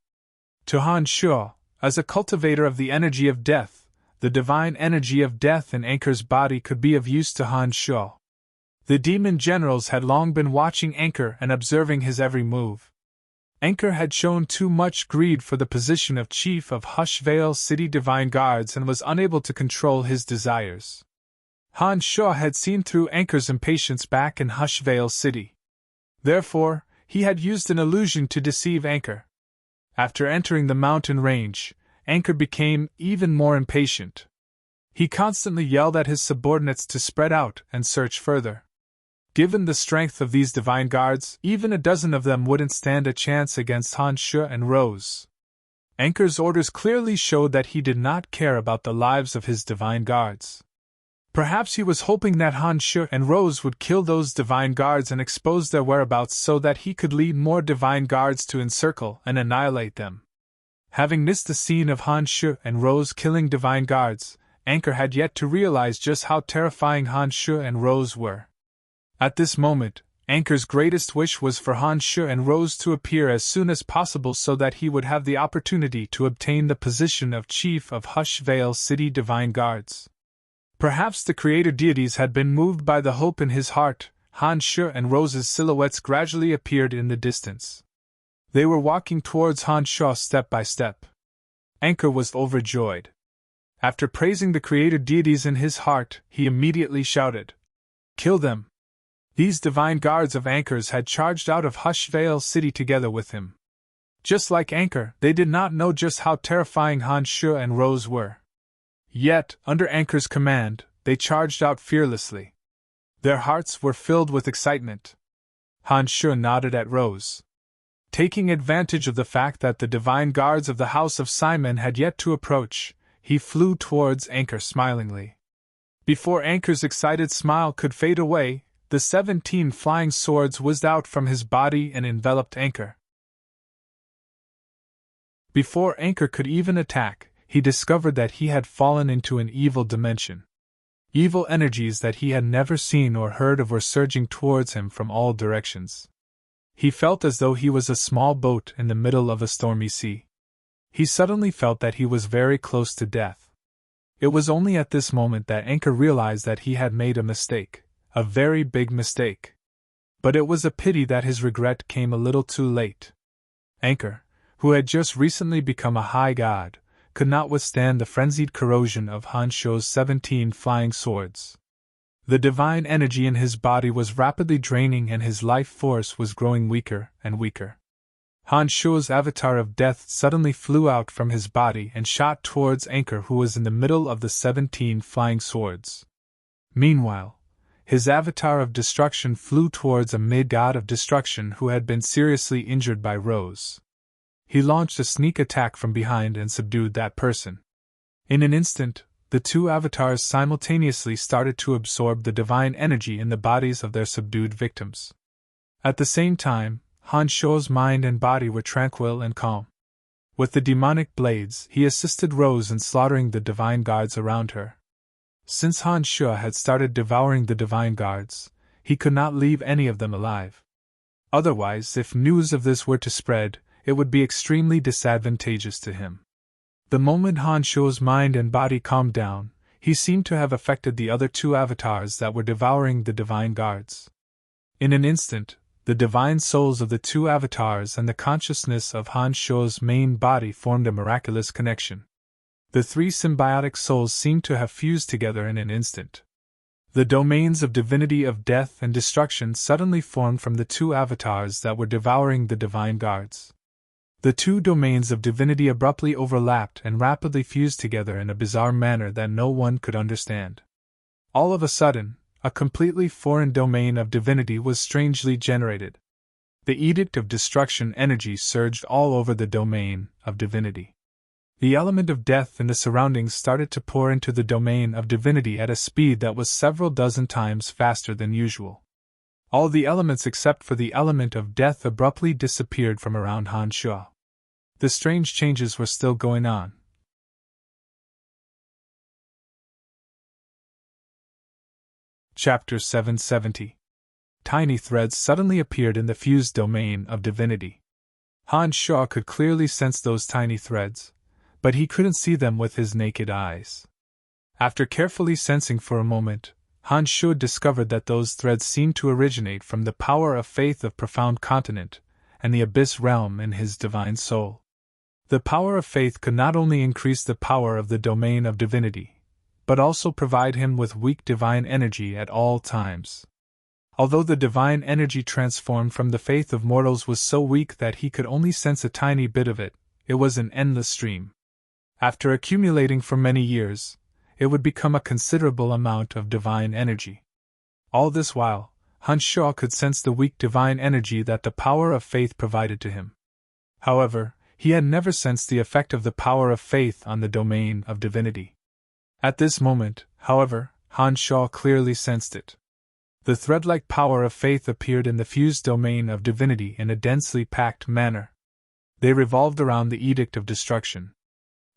To Han Shuo, as a cultivator of the energy of death, The divine energy of death in Anchor's body could be of use to Han Sho. The demon generals had long been watching Anchor and observing his every move. Anchor had shown too much greed for the position of chief of Hushvale City Divine Guards and was unable to control his desires. Han Sho had seen through Anchor's impatience back in Hushvale City. Therefore, he had used an illusion to deceive Anchor. After entering the mountain range, Anchor became even more impatient. He constantly yelled at his subordinates to spread out and search further. Given the strength of these divine guards, even a dozen of them wouldn't stand a chance against Han Sho and Rose. Anchor's orders clearly showed that he did not care about the lives of his divine guards. Perhaps he was hoping that Han Sho and Rose would kill those divine guards and expose their whereabouts so that he could lead more divine guards to encircle and annihilate them. Having missed the scene of Han Sho and Rose killing divine guards, Anchor had yet to realize just how terrifying Han Sho and Rose were. At this moment, Anchor's greatest wish was for Han Sho and Rose to appear as soon as possible so that he would have the opportunity to obtain the position of Chief of Hushvale City Divine Guards. Perhaps the creator deities had been moved by the hope in his heart. Han Sho and Rose's silhouettes gradually appeared in the distance. They were walking towards Han Sho step by step. Anchor was overjoyed. After praising the creator deities in his heart, he immediately shouted, "Kill them!" These divine guards of Anchor's had charged out of Hushvale City together with him. Just like Anchor, they did not know just how terrifying Han Sho and Rose were. Yet, under Anchor's command, they charged out fearlessly. Their hearts were filled with excitement. Han Sho nodded at Rose. Taking advantage of the fact that the divine guards of the House of Simon had yet to approach, he flew towards Anchor smilingly. Before Anchor's excited smile could fade away, the 17 flying swords whizzed out from his body and enveloped Anchor. Before Anchor could even attack, he discovered that he had fallen into an evil dimension. Evil energies that he had never seen or heard of were surging towards him from all directions. He felt as though he was a small boat in the middle of a stormy sea. He suddenly felt that he was very close to death. It was only at this moment that Anchor realized that he had made a mistake, a very big mistake. But it was a pity that his regret came a little too late. Anchor, who had just recently become a high god, could not withstand the frenzied corrosion of Han Sho's 17 flying swords. The divine energy in his body was rapidly draining and his life force was growing weaker and weaker. Han Sho's avatar of death suddenly flew out from his body and shot towards Anchor, who was in the middle of the 17 flying swords. Meanwhile, his avatar of destruction flew towards a mid-god of destruction who had been seriously injured by Rose. He launched a sneak attack from behind and subdued that person. In an instant, the two avatars simultaneously started to absorb the divine energy in the bodies of their subdued victims. At the same time, Han Sho's mind and body were tranquil and calm. With the demonic blades, he assisted Rose in slaughtering the divine guards around her. Since Han Sho had started devouring the divine guards, he could not leave any of them alive. Otherwise, if news of this were to spread, it would be extremely disadvantageous to him. The moment Han Sho's mind and body calmed down, he seemed to have affected the other two avatars that were devouring the divine guards. In an instant, the divine souls of the two avatars and the consciousness of Han Sho's main body formed a miraculous connection. The three symbiotic souls seemed to have fused together in an instant. The domains of divinity of death and destruction suddenly formed from the two avatars that were devouring the divine guards. The two domains of divinity abruptly overlapped and rapidly fused together in a bizarre manner that no one could understand. All of a sudden, a completely foreign domain of divinity was strangely generated. The edict of destruction energy surged all over the domain of divinity. The element of death in the surroundings started to pour into the domain of divinity at a speed that was several dozen times faster than usual. All the elements except for the element of death abruptly disappeared from around Han Sho. The strange changes were still going on. Chapter 770. Tiny threads suddenly appeared in the fused domain of divinity. Han Sho could clearly sense those tiny threads, but he couldn't see them with his naked eyes. After carefully sensing for a moment, Han Shu discovered that those threads seemed to originate from the power of faith of profound continent, and the abyss realm in his divine soul. The power of faith could not only increase the power of the domain of divinity, but also provide him with weak divine energy at all times. Although the divine energy transformed from the faith of mortals was so weak that he could only sense a tiny bit of it, it was an endless stream. After accumulating for many years, it would become a considerable amount of divine energy. All this while, Han Shu could sense the weak divine energy that the power of faith provided to him. However, he had never sensed the effect of the power of faith on the domain of divinity. At this moment, however, Han Shu clearly sensed it. The thread-like power of faith appeared in the fused domain of divinity in a densely packed manner. They revolved around the edict of destruction.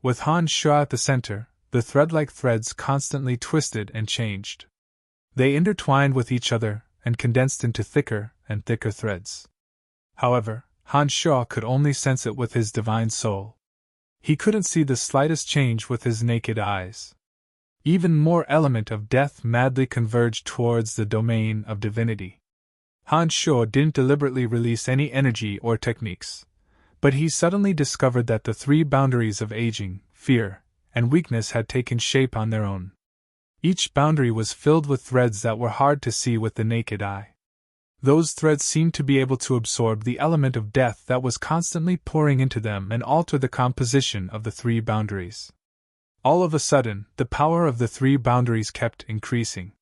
With Han Shu at the center, the thread-like threads constantly twisted and changed. They intertwined with each other and condensed into thicker and thicker threads. However, Han Shu could only sense it with his divine soul. He couldn't see the slightest change with his naked eyes. Even more element of death madly converged towards the domain of divinity. Han Shu didn't deliberately release any energy or techniques, but he suddenly discovered that the three boundaries of aging, fear, and weakness had taken shape on their own. Each boundary was filled with threads that were hard to see with the naked eye. Those threads seemed to be able to absorb the element of death that was constantly pouring into them and alter the composition of the three boundaries. All of a sudden, the power of the three boundaries kept increasing.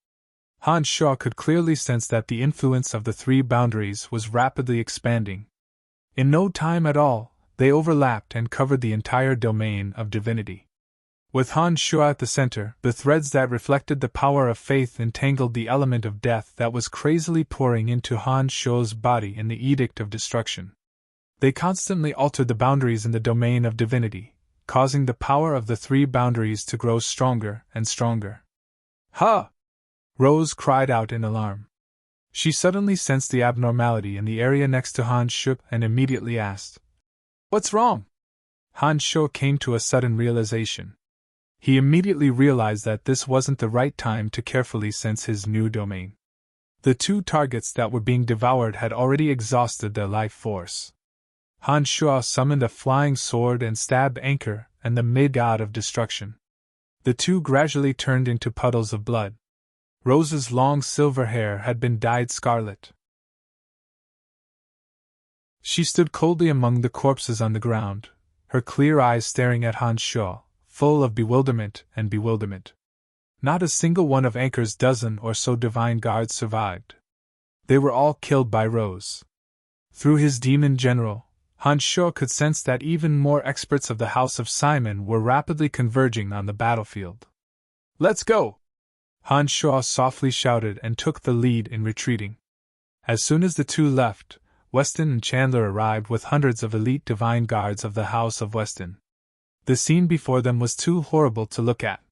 Han Shu could clearly sense that the influence of the three boundaries was rapidly expanding. In no time at all, they overlapped and covered the entire domain of divinity. With Han Shu at the center, the threads that reflected the power of faith entangled the element of death that was crazily pouring into Han Shu's body in the edict of destruction. They constantly altered the boundaries in the domain of divinity, causing the power of the three boundaries to grow stronger and stronger. Ha! Rose cried out in alarm. She suddenly sensed the abnormality in the area next to Han Shu and immediately asked, "What's wrong?" Han Shu came to a sudden realization. He immediately realized that this wasn't the right time to carefully sense his new domain. The two targets that were being devoured had already exhausted their life force. Han Shu summoned a flying sword and stabbed Anchor and the mid-god of destruction. The two gradually turned into puddles of blood. Rose's long silver hair had been dyed scarlet. She stood coldly among the corpses on the ground, her clear eyes staring at Han Shu, full of bewilderment and bewilderment. Not a single one of Anchor's dozen or so divine guards survived. They were all killed by Rose. Through his demon general, Han Shu could sense that even more experts of the House of Simon were rapidly converging on the battlefield. "Let's go!" Han Shu softly shouted and took the lead in retreating. As soon as the two left, Weston and Chandler arrived with hundreds of elite divine guards of the House of Weston. The scene before them was too horrible to look at.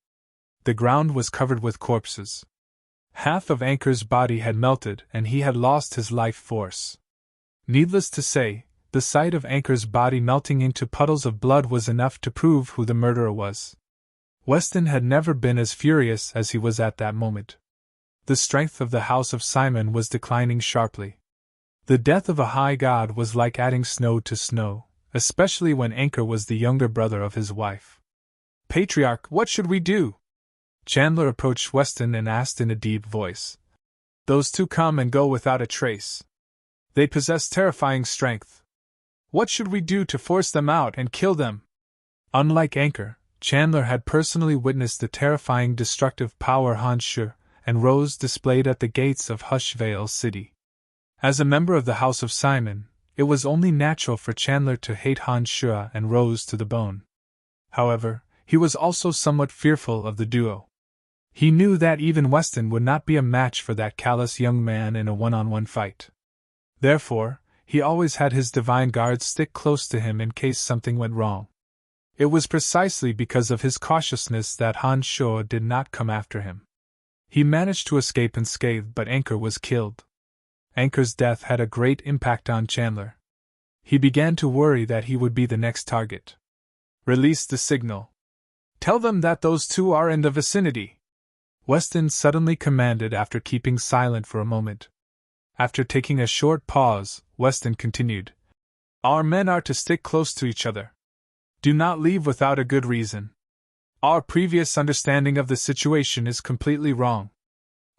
The ground was covered with corpses. Half of Anchor's body had melted and he had lost his life force. Needless to say, the sight of Anchor's body melting into puddles of blood was enough to prove who the murderer was. Weston had never been as furious as he was at that moment. The strength of the House of Simon was declining sharply. The death of a high god was like adding snow to snow, especially when Anchor was the younger brother of his wife. "Patriarch, what should we do?" Chandler approached Weston and asked in a deep voice. "Those two come and go without a trace. They possess terrifying strength. What should we do to force them out and kill them?" Unlike Anchor, Chandler had personally witnessed the terrifying destructive power Han Shu and Rose displayed at the gates of Hushvale City. As a member of the House of Simon, it was only natural for Chandler to hate Han Shu and Rose to the bone. However, he was also somewhat fearful of the duo. He knew that even Weston would not be a match for that callous young man in a one-on-one fight. Therefore, he always had his divine guards stick close to him in case something went wrong. It was precisely because of his cautiousness that Han Shu did not come after him. He managed to escape unscathed, but Anchor was killed. Anchor's death had a great impact on Chandler. He began to worry that he would be the next target. "Release the signal," Tell them that those two are in the vicinity," Weston suddenly commanded after keeping silent for a moment. After taking a short pause, Weston continued, "Our men are to stick close to each other. Do not leave without a good reason. Our previous understanding of the situation is completely wrong.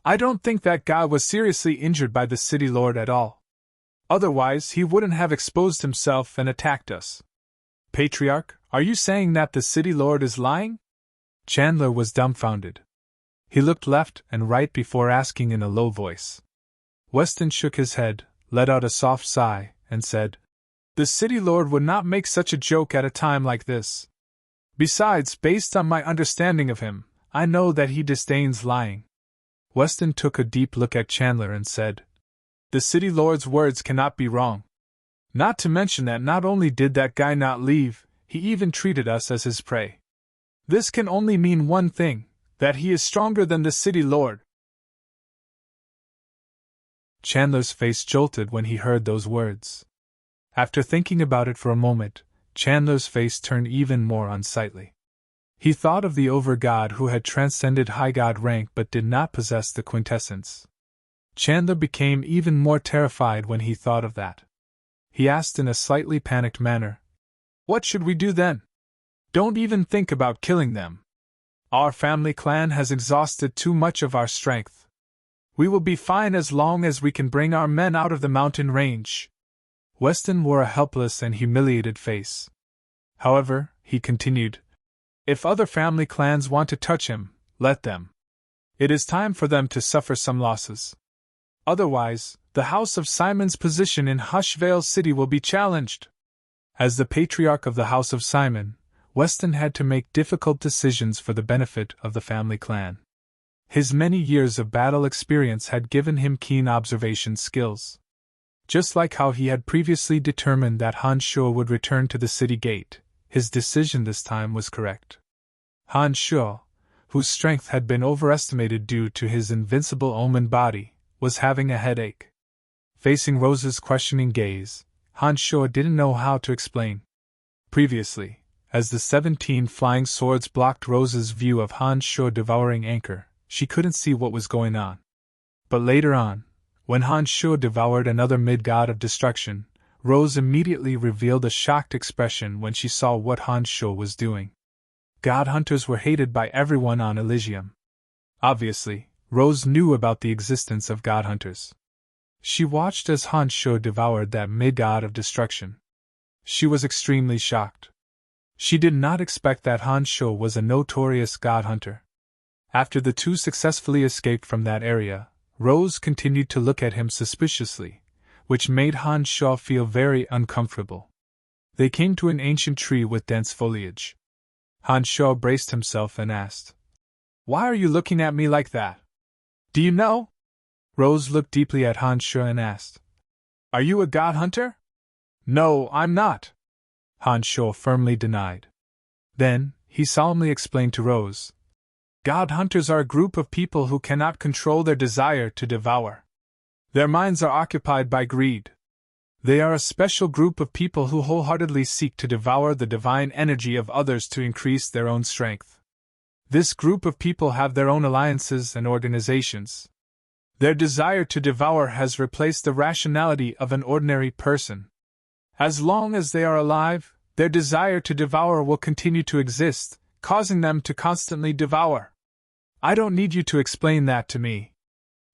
I don't think that God was seriously injured by the City Lord at all. Otherwise, he wouldn't have exposed himself and attacked us. Patriarch, are you saying that the City Lord is lying?" Chandler was dumbfounded. He looked left and right before asking in a low voice. Weston shook his head, let out a soft sigh, and said, "The City Lord would not make such a joke at a time like this. Besides, based on my understanding of him, I know that he disdains lying." Weston took a deep look at Chandler and said, "The City Lord's words cannot be wrong. Not to mention that not only did that guy not leave, he even treated us as his prey. This can only mean one thing, that he is stronger than the City Lord." Chandler's face jolted when he heard those words. After thinking about it for a moment, Chandler's face turned even more unsightly. He thought of the over-god who had transcended high-god rank but did not possess the quintessence. Chandler became even more terrified when he thought of that. He asked in a slightly panicked manner, "What should we do then?" "Don't even think about killing them. Our family clan has exhausted too much of our strength. We will be fine as long as we can bring our men out of the mountain range." Weston wore a helpless and humiliated face. "However," he continued, "if other family clans want to touch him, let them. It is time for them to suffer some losses. Otherwise, the House of Simon's position in Hushvale City will be challenged." As the patriarch of the House of Simon, Weston had to make difficult decisions for the benefit of the family clan. His many years of battle experience had given him keen observation skills. Just like how he had previously determined that Han Shuo would return to the city gate, his decision this time was correct. Han Shuo, whose strength had been overestimated due to his invincible omen body, was having a headache. Facing Rose's questioning gaze, Han Shuo didn't know how to explain. Previously, as the 17 flying swords blocked Rose's view of Han Shuo devouring Anchor, she couldn't see what was going on. But later on, when Han Shuo devoured another mid-god of destruction, Rose immediately revealed a shocked expression when she saw what Han Shuo was doing. God hunters were hated by everyone on Elysium. Obviously, Rose knew about the existence of god hunters. She watched as Han Shuo devoured that mid-god of destruction. She was extremely shocked. She did not expect that Han Shuo was a notorious god hunter. After the two successfully escaped from that area, Rose continued to look at him suspiciously, which made Han Shuo feel very uncomfortable. They came to an ancient tree with dense foliage. Han Shuo braced himself and asked, "Why are you looking at me like that? Do you know?" Rose looked deeply at Han Shuo and asked, "Are you a god hunter?" "No, I'm not," Han Shuo firmly denied. Then, he solemnly explained to Rose, "God hunters are a group of people who cannot control their desire to devour. Their minds are occupied by greed. They are a special group of people who wholeheartedly seek to devour the divine energy of others to increase their own strength. This group of people have their own alliances and organizations. Their desire to devour has replaced the rationality of an ordinary person. As long as they are alive, their desire to devour will continue to exist, causing them to constantly devour. I don't need you to explain that to me.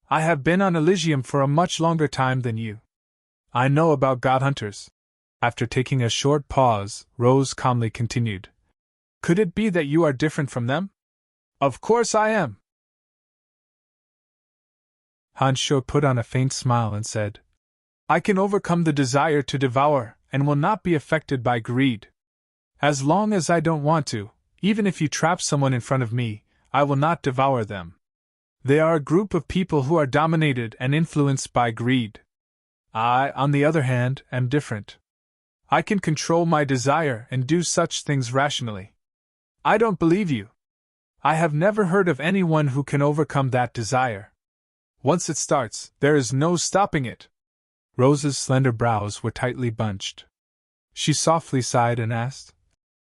I have been on Elysium for a much longer time than you. I know about god hunters." After taking a short pause, Rose calmly continued, "Could it be that you are different from them?" "Of course I am." Han Shuo put on a faint smile and said, "I can overcome the desire to devour and will not be affected by greed. As long as I don't want to, even if you trap someone in front of me, I will not devour them. They are a group of people who are dominated and influenced by greed. I, on the other hand, am different. I can control my desire and do such things rationally." "I don't believe you. I have never heard of anyone who can overcome that desire. Once it starts, there is no stopping it." Rose's slender brows were tightly bunched. She softly sighed and asked,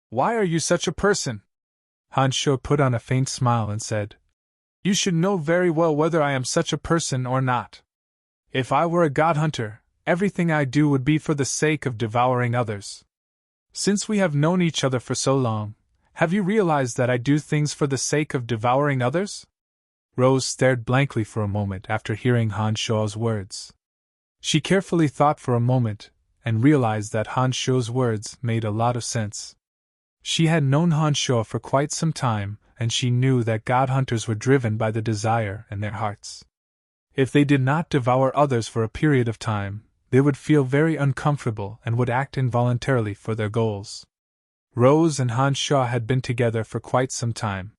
"Why are you such a person?" Hansho put on a faint smile and said, "You should know very well whether I am such a person or not. If I were a god hunter, everything I do would be for the sake of devouring others. Since we have known each other for so long, have you realized that I do things for the sake of devouring others?" Rose stared blankly for a moment after hearing Hansho's words. She carefully thought for a moment, and realized that Hansho's words made a lot of sense. She had known Hansho for quite some time, and she knew that god hunters were driven by the desire in their hearts. If they did not devour others for a period of time, they would feel very uncomfortable and would act involuntarily for their goals. Rose and Hansho had been together for quite some time.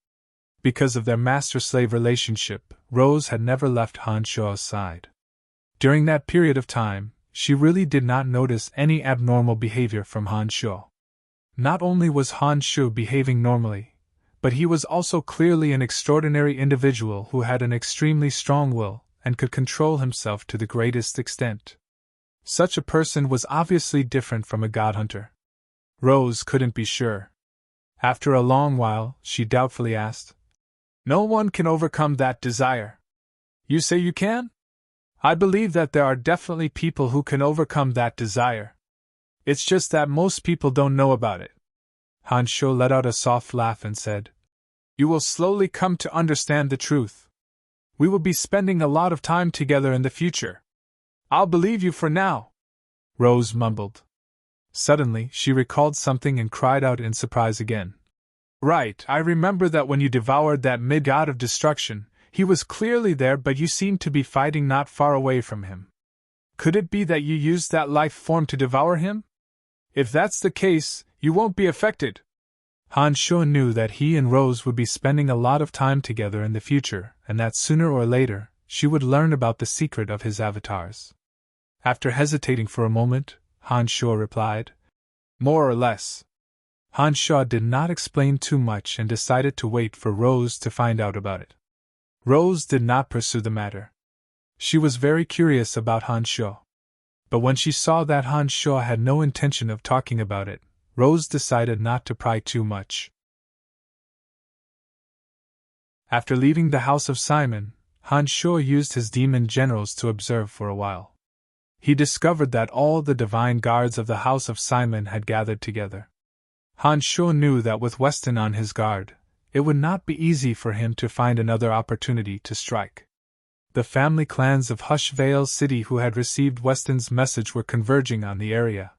Because of their master-slave relationship, Rose had never left Hansho's side. During that period of time, she really did not notice any abnormal behavior from Hansho. Not only was Hansho behaving normally, but he was also clearly an extraordinary individual who had an extremely strong will and could control himself to the greatest extent. Such a person was obviously different from a god hunter. Rose couldn't be sure. After a long while, she doubtfully asked, "No one can overcome that desire. You say you can?" "I believe that there are definitely people who can overcome that desire. It's just that most people don't know about it." Hansho let out a soft laugh and said, "You will slowly come to understand the truth. We will be spending a lot of time together in the future. I'll believe you for now," Rose mumbled. Suddenly, she recalled something and cried out in surprise again. "Right, I remember that when you devoured that mid-god of destruction, he was clearly there, but you seemed to be fighting not far away from him. Could it be that you used that life form to devour him? If that's the case, you won't be affected." Hansho knew that he and Rose would be spending a lot of time together in the future, and that sooner or later, she would learn about the secret of his avatars. After hesitating for a moment, Hansho replied, "More or less." Hansho did not explain too much and decided to wait for Rose to find out about it. Rose did not pursue the matter. She was very curious about Hansho. But when she saw that Hansho had no intention of talking about it, Rose decided not to pry too much. After leaving the house of Simon, Hansho used his demon generals to observe for a while. He discovered that all the divine guards of the house of Simon had gathered together. Hansho knew that with Weston on his guard, it would not be easy for him to find another opportunity to strike. The family clans of Hushvale City who had received Weston's message were converging on the area.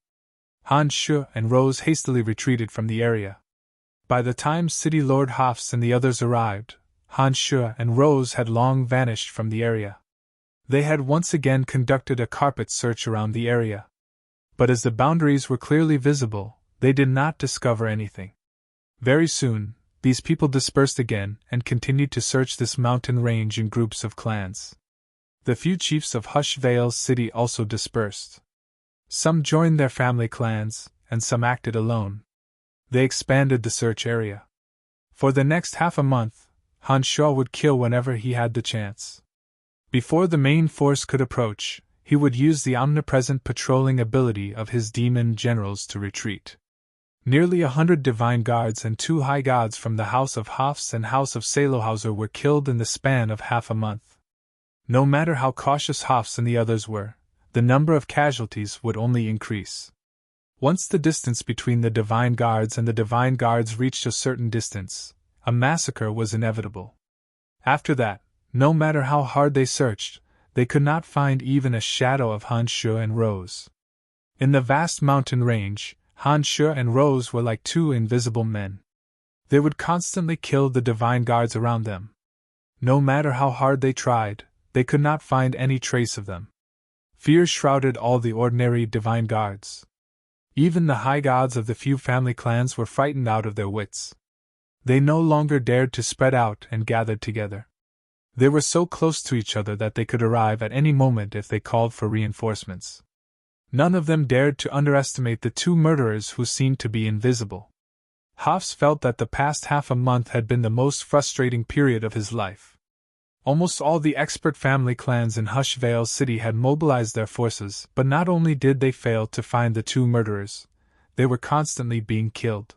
Hansho and Rose hastily retreated from the area. By the time City Lord Hafs and the others arrived, Hansho and Rose had long vanished from the area. They had once again conducted a carpet search around the area. But as the boundaries were clearly visible, they did not discover anything. Very soon, these people dispersed again and continued to search this mountain range in groups of clans. The few chiefs of Hushvale City also dispersed. Some joined their family clans, and some acted alone. They expanded the search area. For the next half a month, Hansho would kill whenever he had the chance. Before the main force could approach, he would use the omnipresent patrolling ability of his demon generals to retreat. Nearly 100 divine guards and 2 high gods from the House of Hafs and House of Salohauser were killed in the span of half a month. No matter how cautious Hafs and the others were, the number of casualties would only increase. Once the distance between the divine guards and the divine guards reached a certain distance, a massacre was inevitable. After that, no matter how hard they searched, they could not find even a shadow of Hansho and Rose. In the vast mountain range, Hansho and Rose were like 2 invisible men. They would constantly kill the divine guards around them. No matter how hard they tried, they could not find any trace of them. Fear shrouded all the ordinary divine guards. Even the high gods of the few family clans were frightened out of their wits. They no longer dared to spread out and gathered together. They were so close to each other that they could arrive at any moment if they called for reinforcements. None of them dared to underestimate the 2 murderers who seemed to be invisible. Hafs felt that the past half a month had been the most frustrating period of his life. Almost all the expert family clans in Hushvale City had mobilized their forces, but not only did they fail to find the 2 murderers, they were constantly being killed.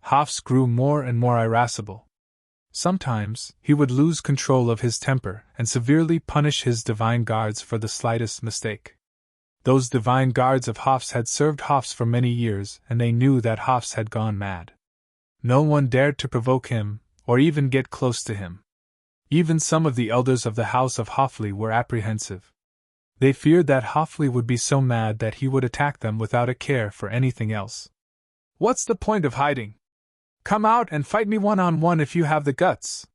Hafs grew more and more irascible. Sometimes, he would lose control of his temper and severely punish his divine guards for the slightest mistake. Those divine guards of Hafs had served Hafs for many years, and they knew that Hafs had gone mad. No one dared to provoke him, or even get close to him. Even some of the elders of the house of Hafli were apprehensive. They feared that Hafli would be so mad that he would attack them without a care for anything else. "What's the point of hiding? Come out and fight me one-on-one if you have the guts."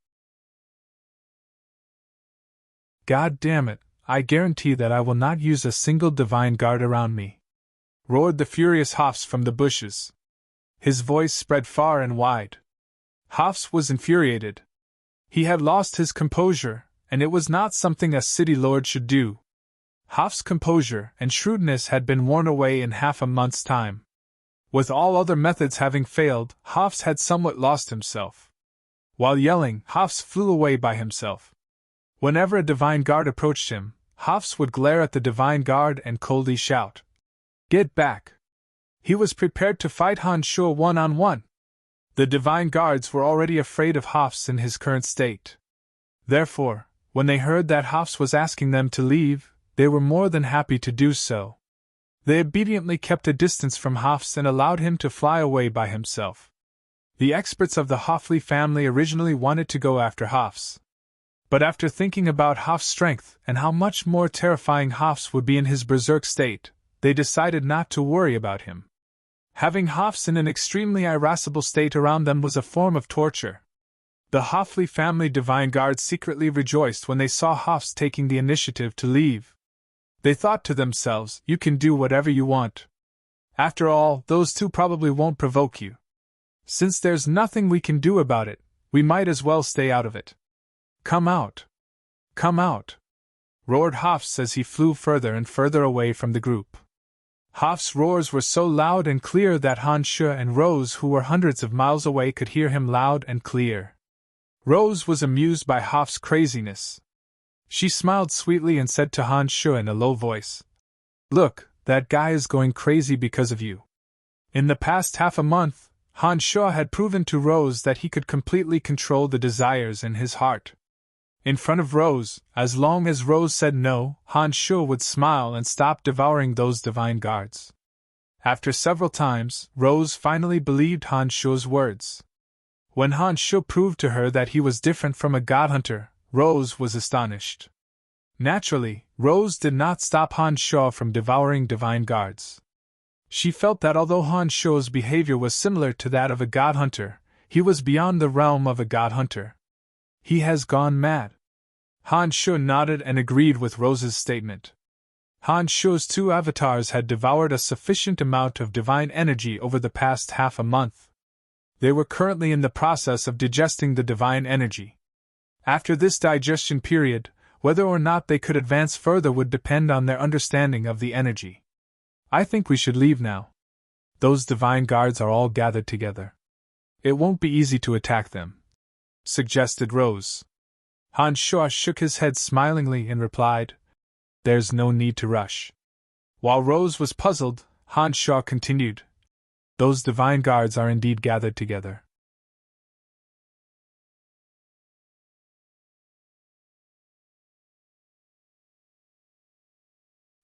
"God damn it, I guarantee that I will not use a single divine guard around me," roared the furious Hafs from the bushes. His voice spread far and wide. Hafs was infuriated. He had lost his composure, and it was not something a city lord should do. Hafs' composure and shrewdness had been worn away in half a month's time. With all other methods having failed, Hafs had somewhat lost himself. While yelling, Hafs flew away by himself. Whenever a divine guard approached him, Hafs would glare at the divine guard and coldly shout, "Get back!" He was prepared to fight Han Shuo one-on-one. The divine guards were already afraid of Hafs in his current state. Therefore, when they heard that Hafs was asking them to leave, they were more than happy to do so. They obediently kept a distance from Hafs and allowed him to fly away by himself. The experts of the Hafli family originally wanted to go after Hafs. But after thinking about Hafs' strength and how much more terrifying Hafs would be in his berserk state, they decided not to worry about him. Having Hafs in an extremely irascible state around them was a form of torture. The Hafli family divine guards secretly rejoiced when they saw Hafs taking the initiative to leave. They thought to themselves, "You can do whatever you want. After all, those two probably won't provoke you. Since there's nothing we can do about it, we might as well stay out of it. Come out! Come out!" roared Hafs as he flew further and further away from the group. Hafs' roars were so loud and clear that Han Shuo and Rose, who were hundreds of miles away, could hear him loud and clear. Rose was amused by Hafs' craziness. She smiled sweetly and said to Han Shuo in a low voice, "Look, that guy is going crazy because of you." In the past half a month, Han Shuo had proven to Rose that he could completely control the desires in his heart. In front of Rose, as long as Rose said no, Han Shuo would smile and stop devouring those divine guards. After several times, Rose finally believed Han Shuo's words. When Han Shuo proved to her that he was different from a god hunter, Rose was astonished. Naturally, Rose did not stop Han Shuo from devouring divine guards. She felt that although Han Shuo's behavior was similar to that of a god hunter, he was beyond the realm of a god hunter. "He has gone mad." Han Shuo nodded and agreed with Rose's statement. Han Shuo's two avatars had devoured a sufficient amount of divine energy over the past half a month. They were currently in the process of digesting the divine energy. After this digestion period, whether or not they could advance further would depend on their understanding of the energy. "I think we should leave now. Those divine guards are all gathered together. It won't be easy to attack them," suggested Rose. Han Shuo shook his head smilingly and replied, "There's no need to rush." While Rose was puzzled, Han Shuo continued, "Those divine guards are indeed gathered together.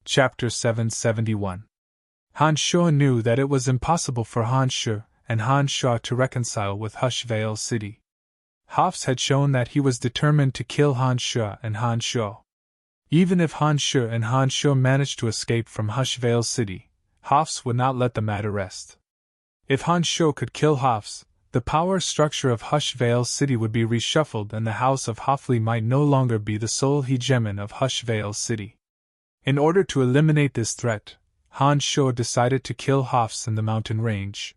Chapter 771. Han Shuo knew that it was impossible for Han Shuo and Han Shuo to reconcile with Hushvale City. Hafs had shown that he was determined to kill Han Shuo and Han Shuo. Even if Han Shuo and Han Shuo managed to escape from Hushvale City, Hafs would not let the matter rest. If Han Shuo could kill Hafs, the power structure of Hushvale City would be reshuffled and the House of Hafli might no longer be the sole hegemon of Hushvale City. In order to eliminate this threat, Han Shuo decided to kill Hafs in the mountain range.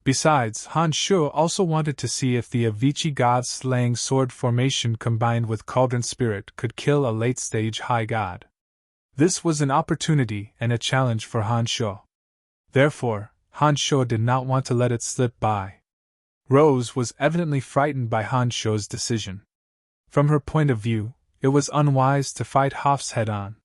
Besides, Han Shuo also wanted to see if the Avicii god-slaying sword formation combined with Cauldron Spirit could kill a late-stage high god. This was an opportunity and a challenge for Han Shuo. Therefore, Han Shuo did not want to let it slip by. Rose was evidently frightened by Han Shuo's decision. From her point of view, it was unwise to fight Hafs head-on.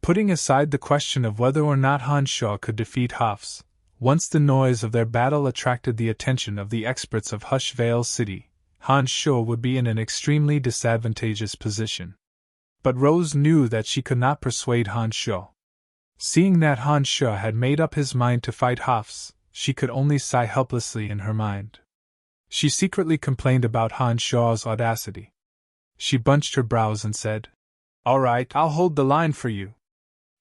Putting aside the question of whether or not Han Shuo could defeat Hafs, once the noise of their battle attracted the attention of the experts of Hushvale City, Han Sho would be in an extremely disadvantageous position. But Rose knew that she could not persuade Han Sho. Seeing that Han Sho had made up his mind to fight Hafs, she could only sigh helplessly in her mind. She secretly complained about Han Sho's audacity. She bunched her brows and said, "All right, I'll hold the line for you."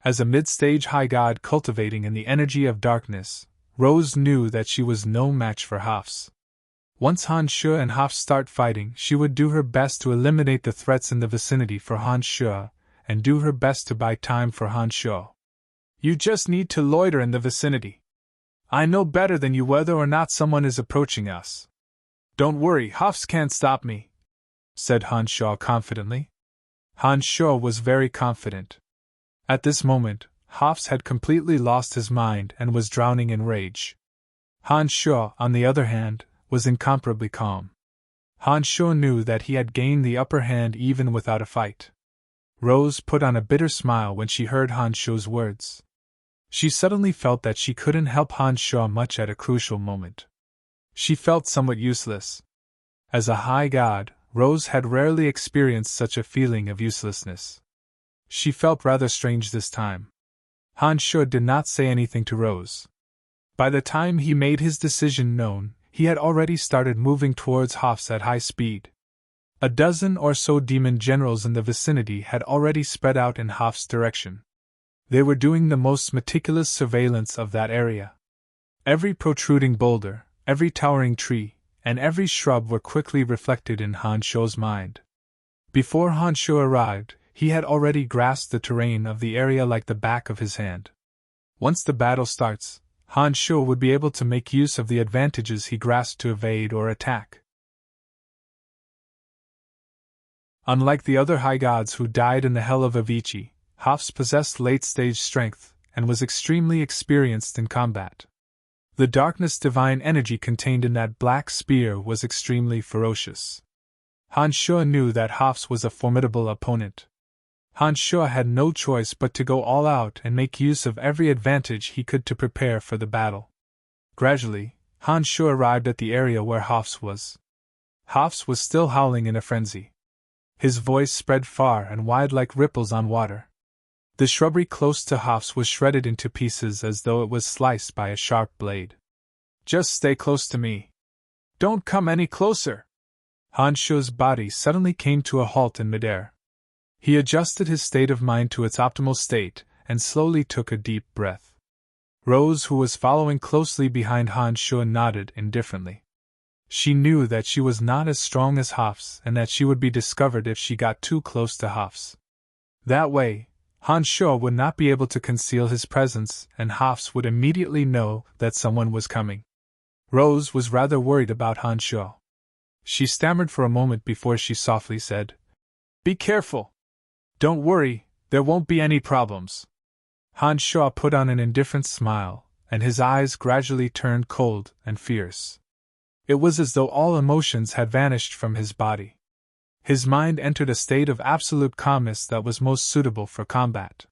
As a mid-stage high god cultivating in the energy of darkness, Rose knew that she was no match for Hafs. Once Han Sho and Hafs start fighting, she would do her best to eliminate the threats in the vicinity for Han Sho, and do her best to buy time for Han Sho. "You just need to loiter in the vicinity. I know better than you whether or not someone is approaching us. Don't worry, Hafs can't stop me," said Han Sho confidently. Han Sho was very confident. At this moment, Hafs had completely lost his mind and was drowning in rage. Han Sho, on the other hand, was incomparably calm. Han Sho knew that he had gained the upper hand even without a fight. Rose put on a bitter smile when she heard Han Sho's words. She suddenly felt that she couldn't help Han Sho much at a crucial moment. She felt somewhat useless. As a high god, Rose had rarely experienced such a feeling of uselessness. She felt rather strange this time. Han Sho did not say anything to Rose. By the time he made his decision known, he had already started moving towards Hafs at high speed. A dozen or so demon generals in the vicinity had already spread out in Hafs' direction. They were doing the most meticulous surveillance of that area. Every protruding boulder, every towering tree, and every shrub were quickly reflected in Han Sho's mind. Before Han Sho arrived, he had already grasped the terrain of the area like the back of his hand. Once the battle starts, Han Sho would be able to make use of the advantages he grasped to evade or attack. Unlike the other high gods who died in the Hell of Avicii, Hafs possessed late-stage strength and was extremely experienced in combat. The darkness divine energy contained in that black spear was extremely ferocious. Han Sho knew that Hafs was a formidable opponent. Han Sho had no choice but to go all out and make use of every advantage he could to prepare for the battle. Gradually, Han Sho arrived at the area where Hafs was. Hafs was still howling in a frenzy. His voice spread far and wide like ripples on water. The shrubbery close to Hafs was shredded into pieces as though it was sliced by a sharp blade. "Just stay close to me. Don't come any closer." Han Sho's body suddenly came to a halt in midair. He adjusted his state of mind to its optimal state, and slowly took a deep breath. Rose, who was following closely behind Han Sho, nodded indifferently. She knew that she was not as strong as Hafs and that she would be discovered if she got too close to Hafs. That way, Han Sho would not be able to conceal his presence and Hafs would immediately know that someone was coming. Rose was rather worried about Han Sho. She stammered for a moment before she softly said, "Be careful. Don't worry, there won't be any problems." Han Sho put on an indifferent smile, and his eyes gradually turned cold and fierce. It was as though all emotions had vanished from his body. His mind entered a state of absolute calmness that was most suitable for combat.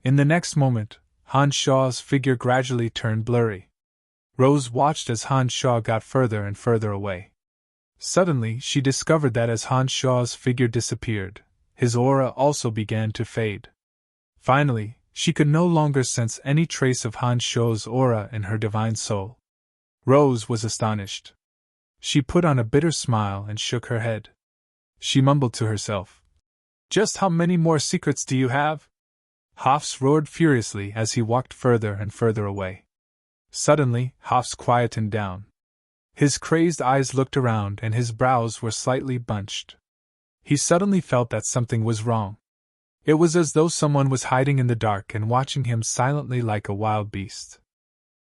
In the next moment, Han Sho's figure gradually turned blurry. Rose watched as Han Sho got further and further away. Suddenly, she discovered that as Han Sho's figure disappeared, his aura also began to fade. Finally, she could no longer sense any trace of Han Sho's aura in her divine soul. Rose was astonished. She put on a bitter smile and shook her head. She mumbled to herself, "Just how many more secrets do you have?" Hafs roared furiously as he walked further and further away. Suddenly, Hafs quietened down. His crazed eyes looked around and his brows were slightly bunched. He suddenly felt that something was wrong. It was as though someone was hiding in the dark and watching him silently like a wild beast.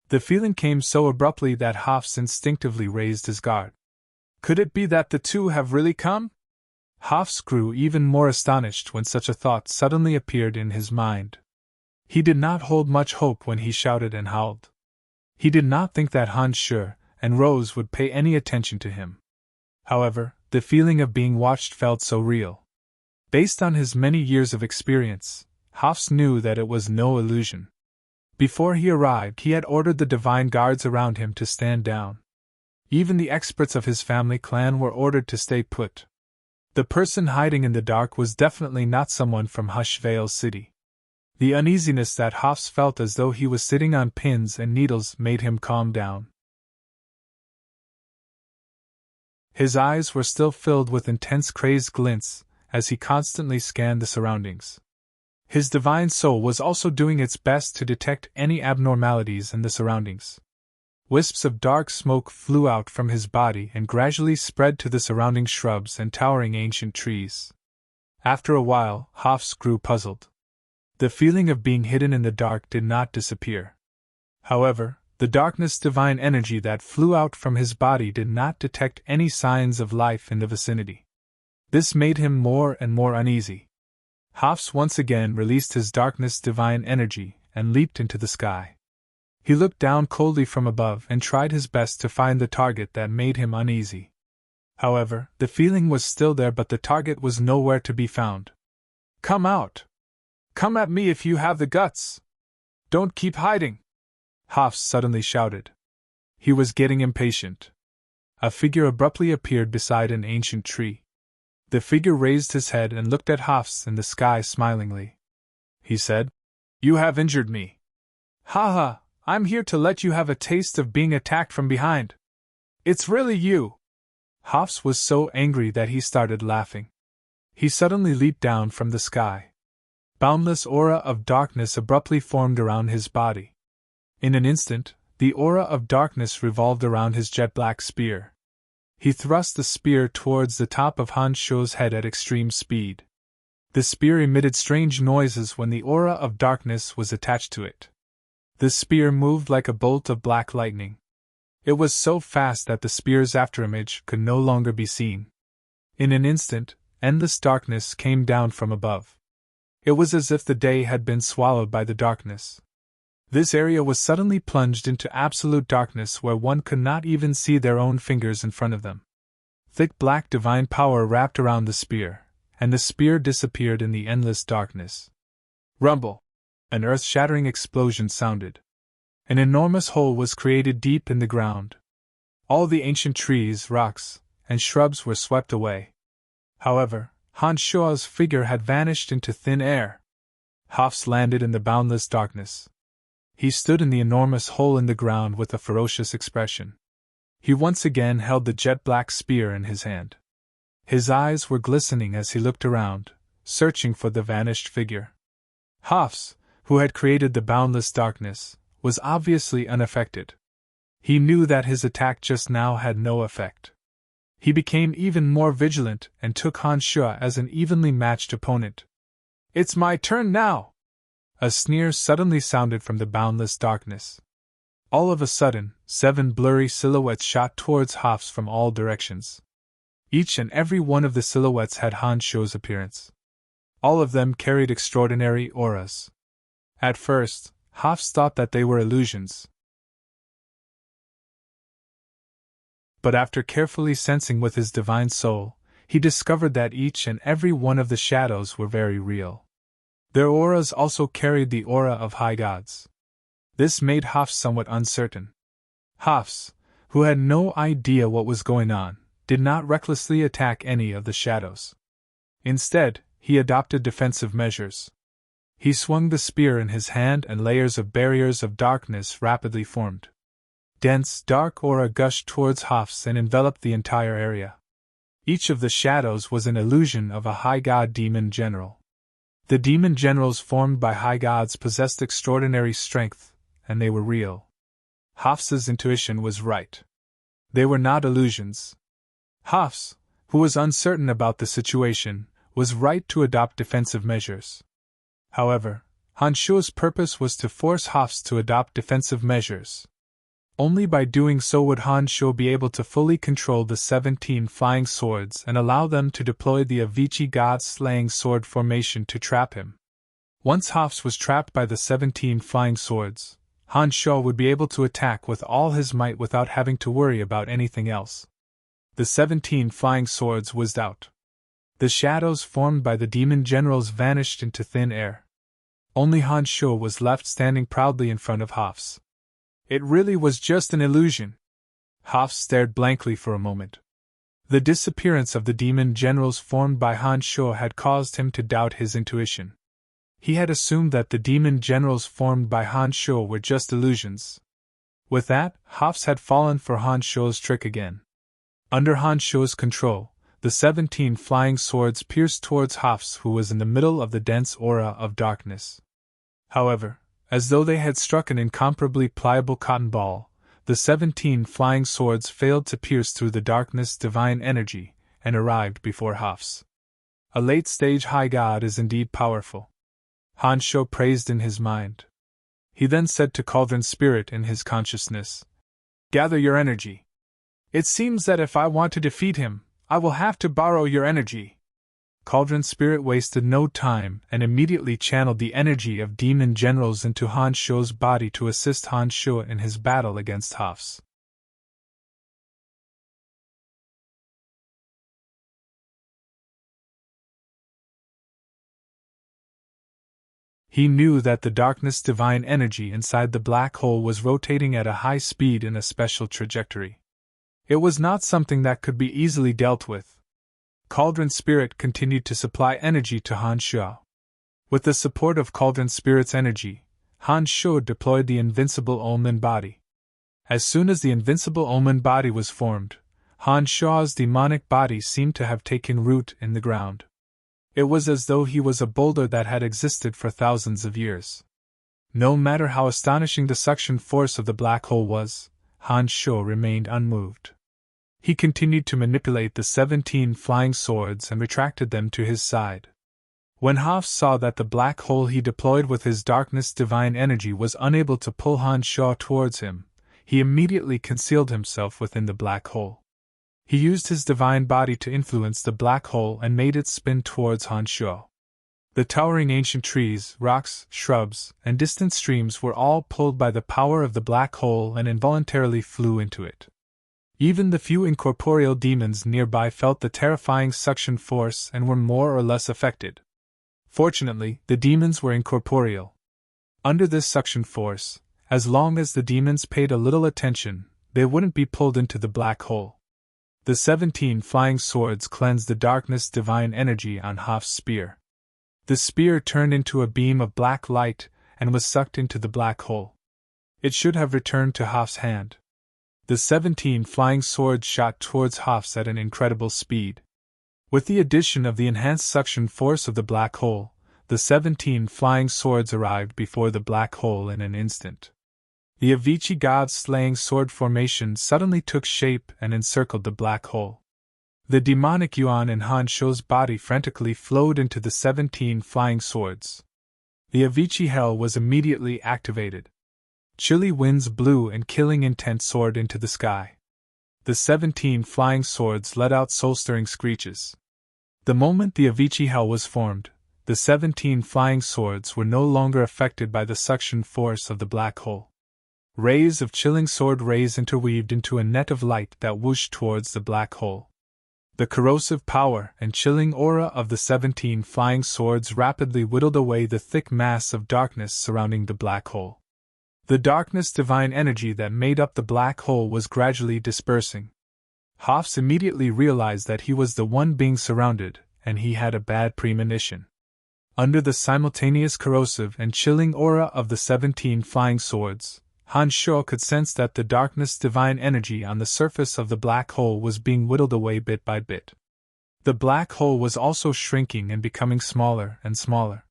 The feeling came so abruptly that Hafs instinctively raised his guard. Could it be that the two have really come? Hafs grew even more astonished when such a thought suddenly appeared in his mind. He did not hold much hope when he shouted and howled. He did not think that Han Sho and Rose would pay any attention to him. However, the feeling of being watched felt so real. Based on his many years of experience, Hafs knew that it was no illusion. Before he arrived, he had ordered the divine guards around him to stand down. Even the experts of his family clan were ordered to stay put. The person hiding in the dark was definitely not someone from Hushvale City. The uneasiness that Hafs felt as though he was sitting on pins and needles made him calm down. His eyes were still filled with intense crazed glints as he constantly scanned the surroundings. His divine soul was also doing its best to detect any abnormalities in the surroundings. Wisps of dark smoke flew out from his body and gradually spread to the surrounding shrubs and towering ancient trees. After a while, Hafs grew puzzled. The feeling of being hidden in the dark did not disappear. However, the darkness divine energy that flew out from his body did not detect any signs of life in the vicinity. This made him more and more uneasy. Hafs once again released his darkness divine energy and leaped into the sky. He looked down coldly from above and tried his best to find the target that made him uneasy. However, the feeling was still there, but the target was nowhere to be found. "Come out! Come at me if you have the guts! Don't keep hiding!" Hafs suddenly shouted. He was getting impatient. A figure abruptly appeared beside an ancient tree. The figure raised his head and looked at Hafs in the sky smilingly. He said, "You have injured me. Ha ha, I'm here to let you have a taste of being attacked from behind. It's really you!" Hafs was so angry that he started laughing. He suddenly leaped down from the sky. Boundless aura of darkness abruptly formed around his body. In an instant, the aura of darkness revolved around his jet-black spear. He thrust the spear towards the top of Han Shuo's head at extreme speed. The spear emitted strange noises when the aura of darkness was attached to it. The spear moved like a bolt of black lightning. It was so fast that the spear's afterimage could no longer be seen. In an instant, endless darkness came down from above. It was as if the day had been swallowed by the darkness. This area was suddenly plunged into absolute darkness where one could not even see their own fingers in front of them. Thick black divine power wrapped around the spear, and the spear disappeared in the endless darkness. Rumble! An earth-shattering explosion sounded. An enormous hole was created deep in the ground. All the ancient trees, rocks, and shrubs were swept away. However, Han Shuo's figure had vanished into thin air. Hafs landed in the boundless darkness. He stood in the enormous hole in the ground with a ferocious expression. He once again held the jet-black spear in his hand. His eyes were glistening as he looked around, searching for the vanished figure. Hafs, who had created the boundless darkness, was obviously unaffected. He knew that his attack just now had no effect. He became even more vigilant and took Han Shuo as an evenly matched opponent. "It's my turn now!" A sneer suddenly sounded from the boundless darkness. All of a sudden, 7 blurry silhouettes shot towards Hafs from all directions. Each and every one of the silhouettes had Han Shuo's appearance. All of them carried extraordinary auras. At first, Hafs thought that they were illusions. But after carefully sensing with his divine soul, he discovered that each and every one of the shadows were very real. Their auras also carried the aura of high gods. This made Hafs somewhat uncertain. Hafs, who had no idea what was going on, did not recklessly attack any of the shadows. Instead, he adopted defensive measures. He swung the spear in his hand and layers of barriers of darkness rapidly formed. Dense, dark aura gushed towards Hafs and enveloped the entire area. Each of the shadows was an illusion of a high god demon general. The demon generals formed by high gods possessed extraordinary strength, and they were real. Hafs's intuition was right. They were not illusions. Hafs, who was uncertain about the situation, was right to adopt defensive measures. However, Han Shuo's purpose was to force Hafs to adopt defensive measures. Only by doing so would Han Shuo be able to fully control the 17 flying swords and allow them to deploy the Avicii god-slaying sword formation to trap him. Once Hafs was trapped by the 17 flying swords, Han Shuo would be able to attack with all his might without having to worry about anything else. The 17 flying swords whizzed out. The shadows formed by the demon generals vanished into thin air. Only Han Sho was left standing proudly in front of Hafs. It really was just an illusion. Hafs stared blankly for a moment. The disappearance of the demon generals formed by Han Sho had caused him to doubt his intuition. He had assumed that the demon generals formed by Han Sho were just illusions. With that, Hafs had fallen for Han Sho's trick again. Under Han Sho's control, the 17 flying swords pierced towards Hafs, who was in the middle of the dense aura of darkness. However, as though they had struck an incomparably pliable cotton ball, the 17 flying swords failed to pierce through the darkness' divine energy, and arrived before Hafs. A late-stage high god is indeed powerful. Han Sho praised in his mind. He then said to Cauldron Spirit in his consciousness, "Gather your energy. It seems that if I want to defeat him, I will have to borrow your energy." Cauldron Spirit wasted no time and immediately channeled the energy of demon generals into Han Sho's body to assist Han Sho in his battle against Hafs. He knew that the darkness divine energy inside the black hole was rotating at a high speed in a special trajectory. It was not something that could be easily dealt with. Cauldron Spirit continued to supply energy to Han Sho. With the support of Cauldron Spirit's energy, Han Sho deployed the invincible Omen body. As soon as the invincible Omen body was formed, Han Sho's demonic body seemed to have taken root in the ground. It was as though he was a boulder that had existed for thousands of years. No matter how astonishing the suction force of the black hole was, Han Sho remained unmoved. He continued to manipulate the 17 flying swords and retracted them to his side. When Hafs saw that the black hole he deployed with his darkness divine energy was unable to pull Han Sho towards him, he immediately concealed himself within the black hole. He used his divine body to influence the black hole and made it spin towards Han Sho. The towering ancient trees, rocks, shrubs, and distant streams were all pulled by the power of the black hole and involuntarily flew into it. Even the few incorporeal demons nearby felt the terrifying suction force and were more or less affected. Fortunately, the demons were incorporeal. Under this suction force, as long as the demons paid a little attention, they wouldn't be pulled into the black hole. The 17 flying swords cleansed the darkness divine energy on Haf's spear. The spear turned into a beam of black light and was sucked into the black hole. It should have returned to Haf's hand. The 17 flying swords shot towards Hafs at an incredible speed. With the addition of the enhanced suction force of the black hole, the 17 flying swords arrived before the black hole in an instant. The Avicii god's slaying sword formation suddenly took shape and encircled the black hole. The demonic yuan in Han Sho's body frantically flowed into the 17 flying swords. The Avicii hell was immediately activated. Chilly winds blew and killing intent soared into the sky. The 17 flying swords let out soul-stirring screeches. The moment the Avicii hell was formed, the 17 flying swords were no longer affected by the suction force of the black hole. Rays of chilling sword rays interweaved into a net of light that whooshed towards the black hole. The corrosive power and chilling aura of the 17 flying swords rapidly whittled away the thick mass of darkness surrounding the black hole. The darkness divine energy that made up the black hole was gradually dispersing. Hafs immediately realized that he was the one being surrounded, and he had a bad premonition. Under the simultaneous corrosive and chilling aura of the 17 flying swords, Han Sho could sense that the darkness divine energy on the surface of the black hole was being whittled away bit by bit. The black hole was also shrinking and becoming smaller and smaller.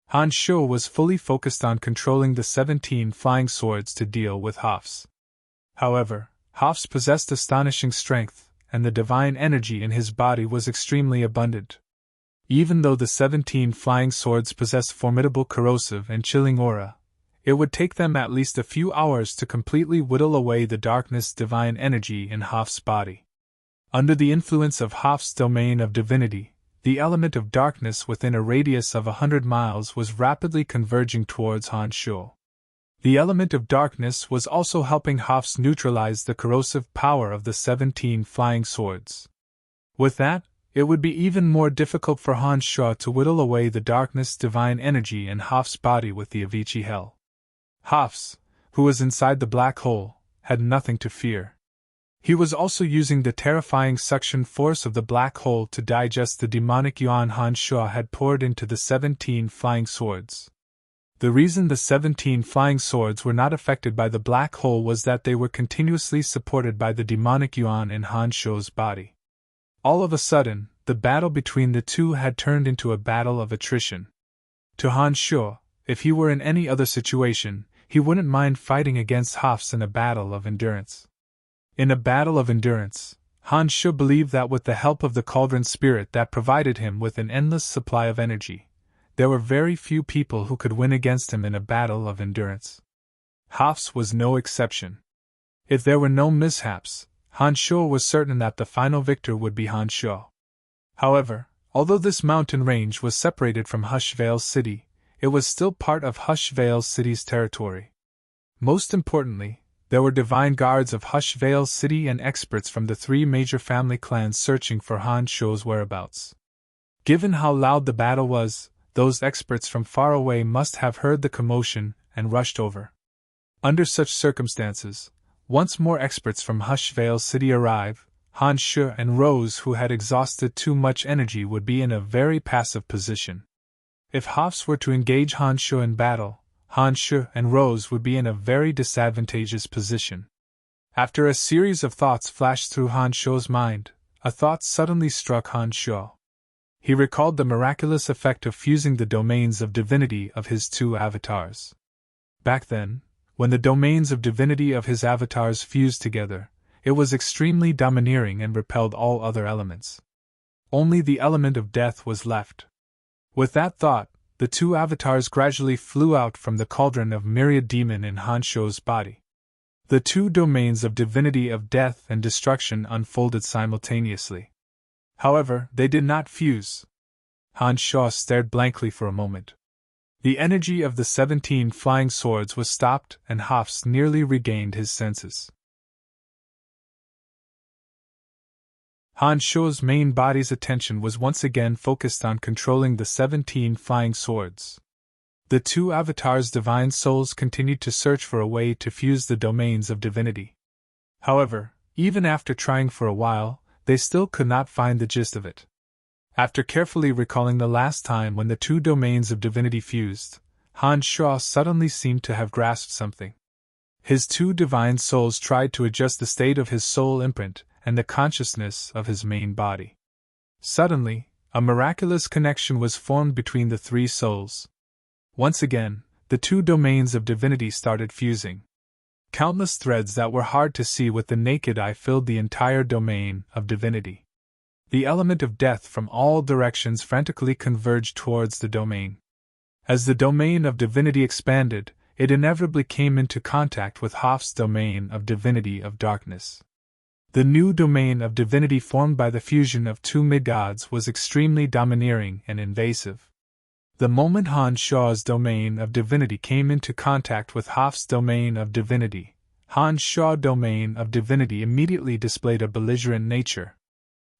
Han Sho was fully focused on controlling the 17 flying swords to deal with Hafs. However, Hafs possessed astonishing strength, and the divine energy in his body was extremely abundant. Even though the 17 flying swords possessed formidable corrosive and chilling aura, it would take them at least a few hours to completely whittle away the darkness divine energy in Haf's body. Under the influence of Haf's domain of divinity, the element of darkness within a radius of 100 miles was rapidly converging towards Han Sho. The element of darkness was also helping Hafs neutralize the corrosive power of the 17 flying swords. With that, it would be even more difficult for Han Sho to whittle away the darkness divine energy in Hoff's body with the Avicii Hell. Hoff's, who was inside the black hole, had nothing to fear. He was also using the terrifying suction force of the black hole to digest the demonic yuan Han Sho had poured into the 17 flying swords. The reason the 17 flying swords were not affected by the black hole was that they were continuously supported by the demonic yuan in Han Sho's body. All of a sudden, the battle between the two had turned into a battle of attrition. To Han Sho, if he were in any other situation, he wouldn't mind fighting against Hoffs in a battle of endurance. In a battle of endurance, Han Sho believed that with the help of the cauldron spirit that provided him with an endless supply of energy, there were very few people who could win against him in a battle of endurance. Hoff's was no exception. If there were no mishaps, Han Sho was certain that the final victor would be Han Sho. However, although this mountain range was separated from Hush Vale City, it was still part of Hush Vale City's territory. Most importantly, there were divine guards of Hush Vale City and experts from the 3 major family clans searching for Han Sho's whereabouts. Given how loud the battle was, those experts from far away must have heard the commotion and rushed over. Under such circumstances, once more experts from Hush Vale City arrive, Han Sho and Rose, who had exhausted too much energy, would be in a very passive position. If Hoffs were to engage Han Sho in battle, Han Sho and Rose would be in a very disadvantageous position. After a series of thoughts flashed through Han Sho's mind, a thought suddenly struck Han Sho. He recalled the miraculous effect of fusing the domains of divinity of his 2 avatars. Back then, when the domains of divinity of his avatars fused together, it was extremely domineering and repelled all other elements. Only the element of death was left. With that thought, the 2 avatars gradually flew out from the cauldron of myriad demon in Han Sho's body. The 2 domains of divinity of death and destruction unfolded simultaneously. However, they did not fuse. Han Sho stared blankly for a moment. The energy of the 17 flying swords was stopped, and Hoffs nearly regained his senses. Han Sho's main body's attention was once again focused on controlling the 17 flying swords. The 2 avatars' divine souls continued to search for a way to fuse the domains of divinity. However, even after trying for a while, they still could not find the gist of it. After carefully recalling the last time when the 2 domains of divinity fused, Han Sho suddenly seemed to have grasped something. His 2 divine souls tried to adjust the state of his soul imprint and the consciousness of his main body. Suddenly, a miraculous connection was formed between the 3 souls. Once again, the 2 domains of divinity started fusing. Countless threads that were hard to see with the naked eye filled the entire domain of divinity. The element of death from all directions frantically converged towards the domain. As the domain of divinity expanded, it inevitably came into contact with Hoff's domain of divinity of darkness. The new domain of divinity formed by the fusion of 2 mid-gods was extremely domineering and invasive. The moment Han Sho's domain of divinity came into contact with Hoff's domain of divinity, Han Sho's domain of divinity immediately displayed a belligerent nature.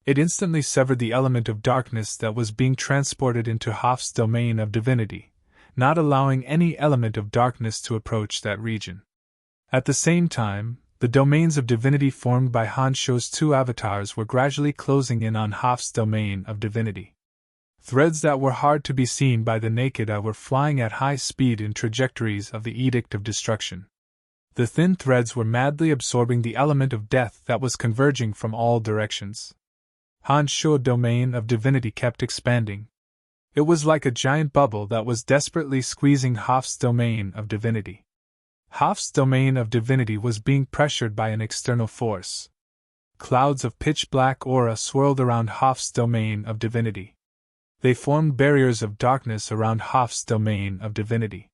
It instantly severed the element of darkness that was being transported into Hoff's domain of divinity, not allowing any element of darkness to approach that region. At the same time, the domains of divinity formed by Han Sho's 2 avatars were gradually closing in on Hoff's domain of divinity. Threads that were hard to be seen by the naked eye were flying at high speed in trajectories of the Edict of Destruction. The thin threads were madly absorbing the element of death that was converging from all directions. Han Sho's domain of divinity kept expanding. It was like a giant bubble that was desperately squeezing Hoff's domain of divinity. Hoff's domain of divinity was being pressured by an external force. Clouds of pitch-black aura swirled around Hoff's domain of divinity. They formed barriers of darkness around Hoff's domain of divinity.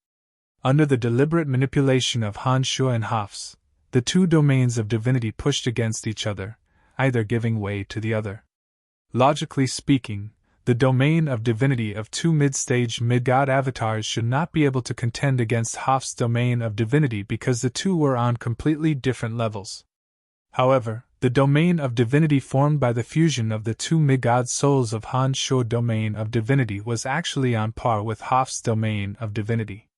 Under the deliberate manipulation of Han Sho and Hoff's, the 2 domains of divinity pushed against each other, either giving way to the other. Logically speaking, the domain of divinity of 2 mid-stage mid-god avatars should not be able to contend against Hoff's domain of divinity because the 2 were on completely different levels. However, The domain of divinity formed by the fusion of the two mid-god souls of Han Shuo's domain of divinity was actually on par with Hoff's domain of divinity.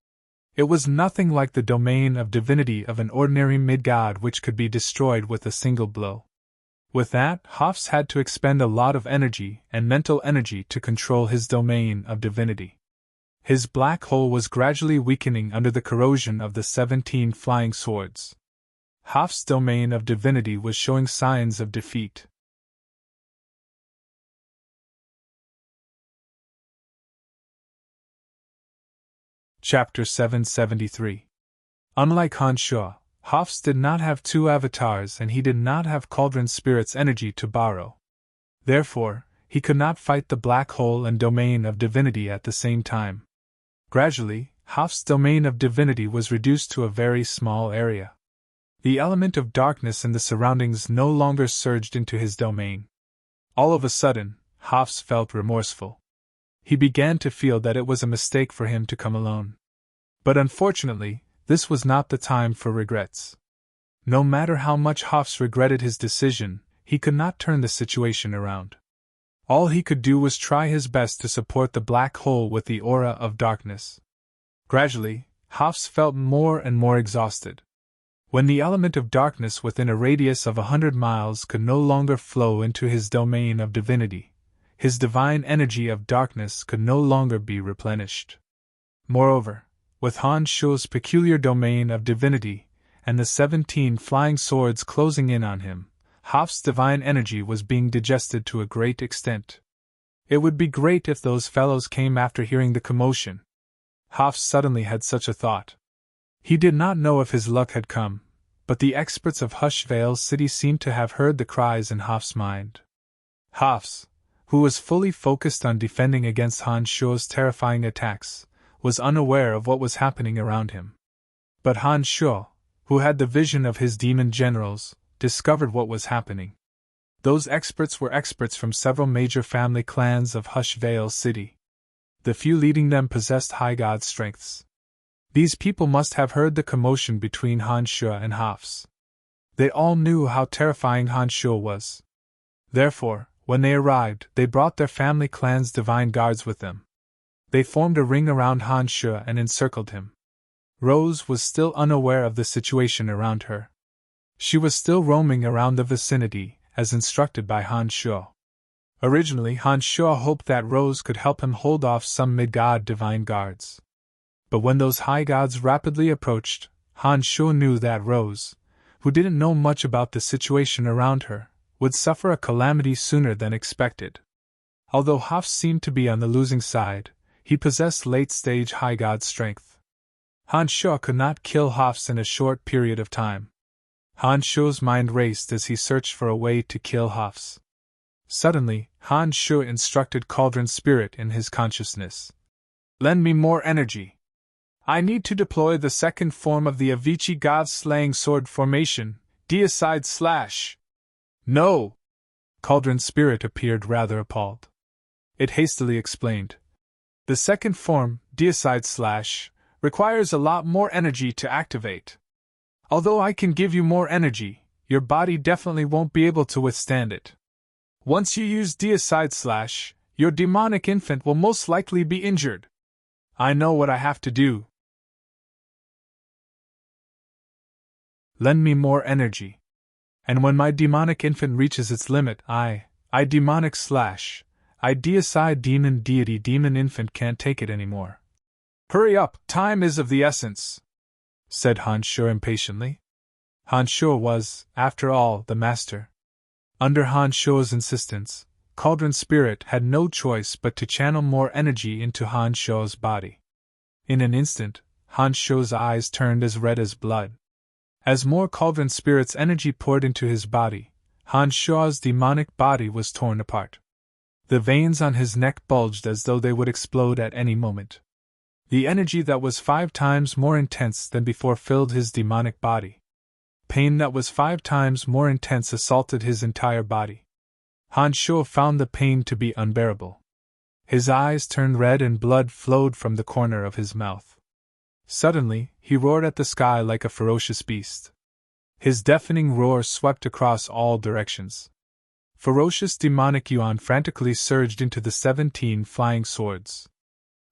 It was nothing like the domain of divinity of an ordinary mid-god which could be destroyed with a single blow. With that, Hoff's had to expend a lot of energy and mental energy to control his domain of divinity. His black hole was gradually weakening under the corrosion of the 17 flying swords. Hoff's domain of divinity was showing signs of defeat. Chapter 773. Unlike Han Shuo, Hoff's did not have two avatars and he did not have Cauldron Spirit's energy to borrow. Therefore, he could not fight the black hole and domain of divinity at the same time. Gradually, Hoff's domain of divinity was reduced to a very small area. The element of darkness in the surroundings no longer surged into his domain. All of a sudden, Hoff's felt remorseful. He began to feel that it was a mistake for him to come alone. But unfortunately, this was not the time for regrets. No matter how much Hoff's regretted his decision, he could not turn the situation around. All he could do was try his best to support the black hole with the aura of darkness. Gradually, Hoff's felt more and more exhausted. When the element of darkness within a radius of 100 miles could no longer flow into his domain of divinity, his divine energy of darkness could no longer be replenished. Moreover, with Han Shuo's peculiar domain of divinity, and the 17 flying swords closing in on him, Hoff's divine energy was being digested to a great extent. It would be great if those fellows came after hearing the commotion. Hoff suddenly had such a thought. He did not know if his luck had come, but the experts of Hushvale City seemed to have heard the cries in Hoff's mind. Hoff's, who was fully focused on defending against Han Shuo's terrifying attacks, was unaware of what was happening around him. But Han Shuo, who had the vision of his demon generals, discovered what was happening. Those experts were experts from several major family clans of Hushvale City. The few leading them possessed high god strengths. These people must have heard the commotion between Han Shuo and Hoff's. They all knew how terrifying Han Shuo was. Therefore, when they arrived, they brought their family clan's divine guards with them. They formed a ring around Han Shuo and encircled him. Rose was still unaware of the situation around her. She was still roaming around the vicinity, as instructed by Han Shuo. Originally, Han Shuo hoped that Rose could help him hold off some mid-god divine guards. But when those high gods rapidly approached, Han Shuo knew that Rose, who didn't know much about the situation around her, would suffer a calamity sooner than expected. Although Hoff seemed to be on the losing side, he possessed late-stage high god strength. Han Shuo could not kill Hoff's in a short period of time. Han Shuo's mind raced as he searched for a way to kill Hoff's. Suddenly, Han Shuo instructed Cauldron Spirit in his consciousness. "Lend me more energy. I need to deploy the second form of the Avicii God-slaying sword formation, deicide slash." "No!" Cauldron Spirit appeared rather appalled. It hastily explained. "The second form, deicide slash, requires a lot more energy to activate. Although I can give you more energy, your body definitely won't be able to withstand it. Once you use deicide slash, your demonic infant will most likely be injured. I know what I have to do. Lend me more energy. And when my demonic infant reaches its limit, I demonic slash, I deicide demon deity demon infant can't take it anymore. Hurry up, time is of the essence," said Han Shuo impatiently. Han Shuo was, after all, the master. Under Han Shuo's insistence, Cauldron Spirit had no choice but to channel more energy into Han Shuo's body. In an instant, Han Shuo's eyes turned as red as blood. As more Cauldron Spirit's energy poured into his body, Han Shuo's demonic body was torn apart. The veins on his neck bulged as though they would explode at any moment. The energy that was 5 times more intense than before filled his demonic body. Pain that was 5 times more intense assaulted his entire body. Han Shuo found the pain to be unbearable. His eyes turned red and blood flowed from the corner of his mouth. Suddenly, he roared at the sky like a ferocious beast. His deafening roar swept across all directions. Ferocious demonic yuan frantically surged into the 17 flying swords.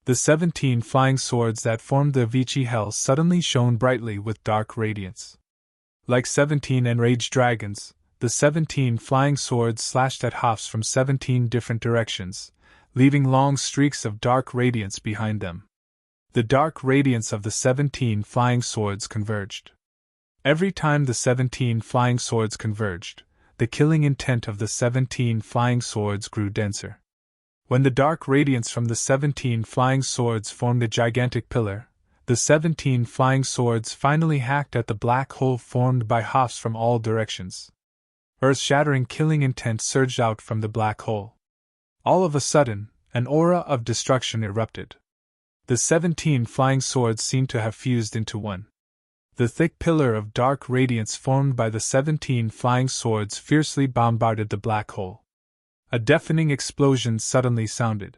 The 17 flying swords that formed the Vici Hell suddenly shone brightly with dark radiance. Like 17 enraged dragons, the 17 flying swords slashed at Hoffs from 17 different directions, leaving long streaks of dark radiance behind them. The dark radiance of the 17 flying swords converged. Every time the 17 flying swords converged, the killing intent of the 17 flying swords grew denser. When the dark radiance from the 17 flying swords formed a gigantic pillar, the 17 flying swords finally hacked at the black hole formed by Hoffs from all directions. Earth-shattering killing intent surged out from the black hole. All of a sudden, an aura of destruction erupted. The 17 flying swords seemed to have fused into one. The thick pillar of dark radiance formed by the 17 flying swords fiercely bombarded the black hole. A deafening explosion suddenly sounded.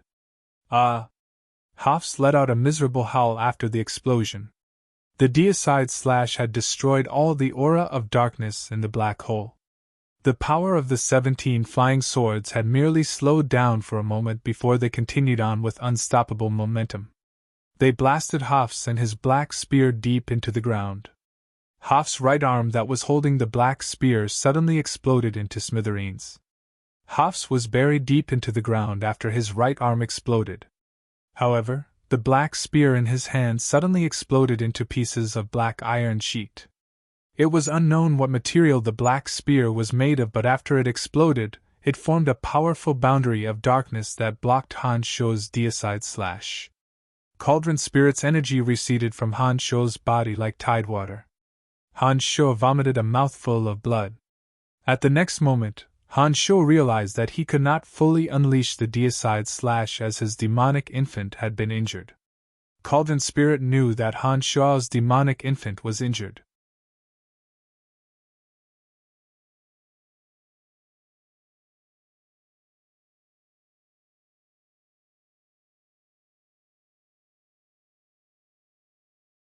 Hoffs let out a miserable howl after the explosion. The deicide slash had destroyed all the aura of darkness in the black hole. The power of the 17 flying swords had merely slowed down for a moment before they continued on with unstoppable momentum. They blasted Hoffs and his black spear deep into the ground. Hoffs' right arm that was holding the black spear suddenly exploded into smithereens. Hoffs was buried deep into the ground after his right arm exploded. However, the black spear in his hand suddenly exploded into pieces of black iron sheet. It was unknown what material the black spear was made of, but after it exploded, it formed a powerful boundary of darkness that blocked Han Shuo's deicide slash. Cauldron Spirit's energy receded from Han Shuo's body like tidewater. Han Shuo vomited a mouthful of blood. At the next moment, Han Shuo realized that he could not fully unleash the deicide slash as his demonic infant had been injured. Cauldron Spirit knew that Han Shuo's demonic infant was injured.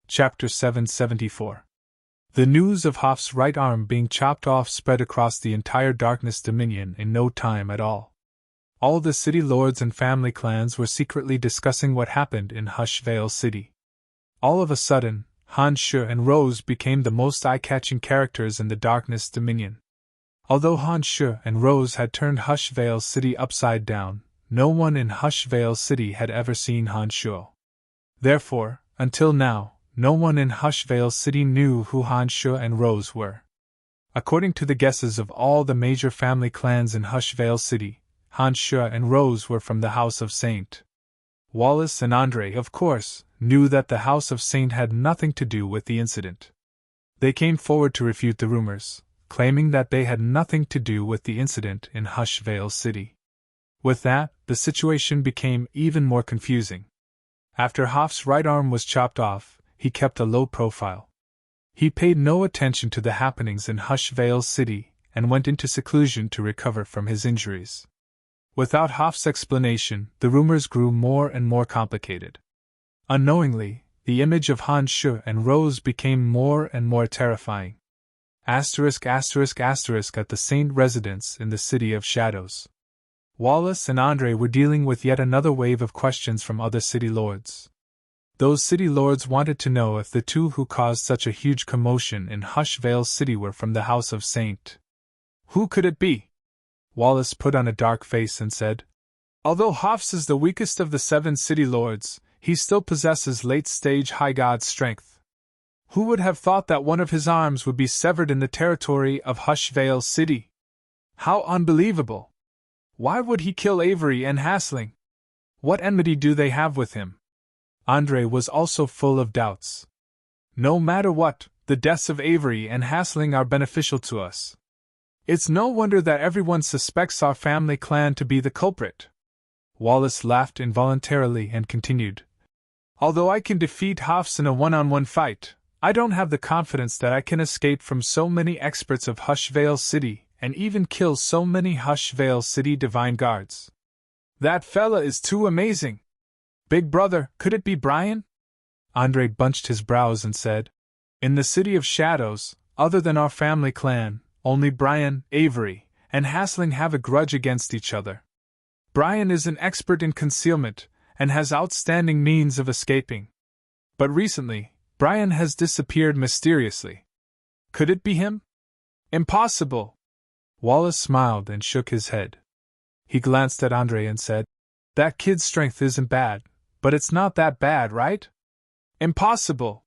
Chapter 774. The news of Hoff's right arm being chopped off spread across the entire Darkness Dominion in no time at all. All the city lords and family clans were secretly discussing what happened in Hushvale City. All of a sudden, Han Shu and Rose became the most eye-catching characters in the Darkness Dominion. Although Han Shu and Rose had turned Hushvale City upside down, no one in Hushvale City had ever seen Han Shu. Therefore, until now, no one in Hushvale City knew who Han Shu and Rose were. According to the guesses of all the major family clans in Hushvale City, Han Shu and Rose were from the House of Saint. Wallace and Andre, of course, knew that the House of Saint had nothing to do with the incident. They came forward to refute the rumors, claiming that they had nothing to do with the incident in Hushvale City. With that, the situation became even more confusing. After Hoff's right arm was chopped off, he kept a low profile. He paid no attention to the happenings in Hushvale City and went into seclusion to recover from his injuries. Without Hoff's explanation, the rumors grew more and more complicated. Unknowingly, the image of Han Shu and Rose became more and more terrifying. ***** at the Saint residence in the City of Shadows. Wallace and Andre were dealing with yet another wave of questions from other city lords. Those city lords wanted to know if the two who caused such a huge commotion in Hushvale City were from the House of Saint. Who could it be? Wallace put on a dark face and said, "Although Hoffs is the weakest of the 7 city lords, he still possesses late-stage high god strength. Who would have thought that one of his arms would be severed in the territory of Hushvale City? How unbelievable! Why would he kill Avery and Hassling? What enmity do they have with him?" Andre was also full of doubts. "No matter what, the deaths of Avery and Hassling are beneficial to us. It's no wonder that everyone suspects our family clan to be the culprit." Wallace laughed involuntarily and continued, "Although I can defeat Hoffs in a one-on-one fight, I don't have the confidence that I can escape from so many experts of Hushvale City and even kill so many Hushvale City Divine Guards. That fella is too amazing. Big brother, could it be Brian?" Andre bunched his brows and said, "In the City of Shadows, Other than our family clan, only Brian, Avery, and Hasling have a grudge against each other. Brian is an expert in concealment, and has outstanding means of escaping. But recently, Brian has disappeared mysteriously. Could it be him? Impossible! Wallace smiled and shook his head. He glanced at Andre and said, "That kid's strength isn't bad, but it's not that bad, right?" "Impossible!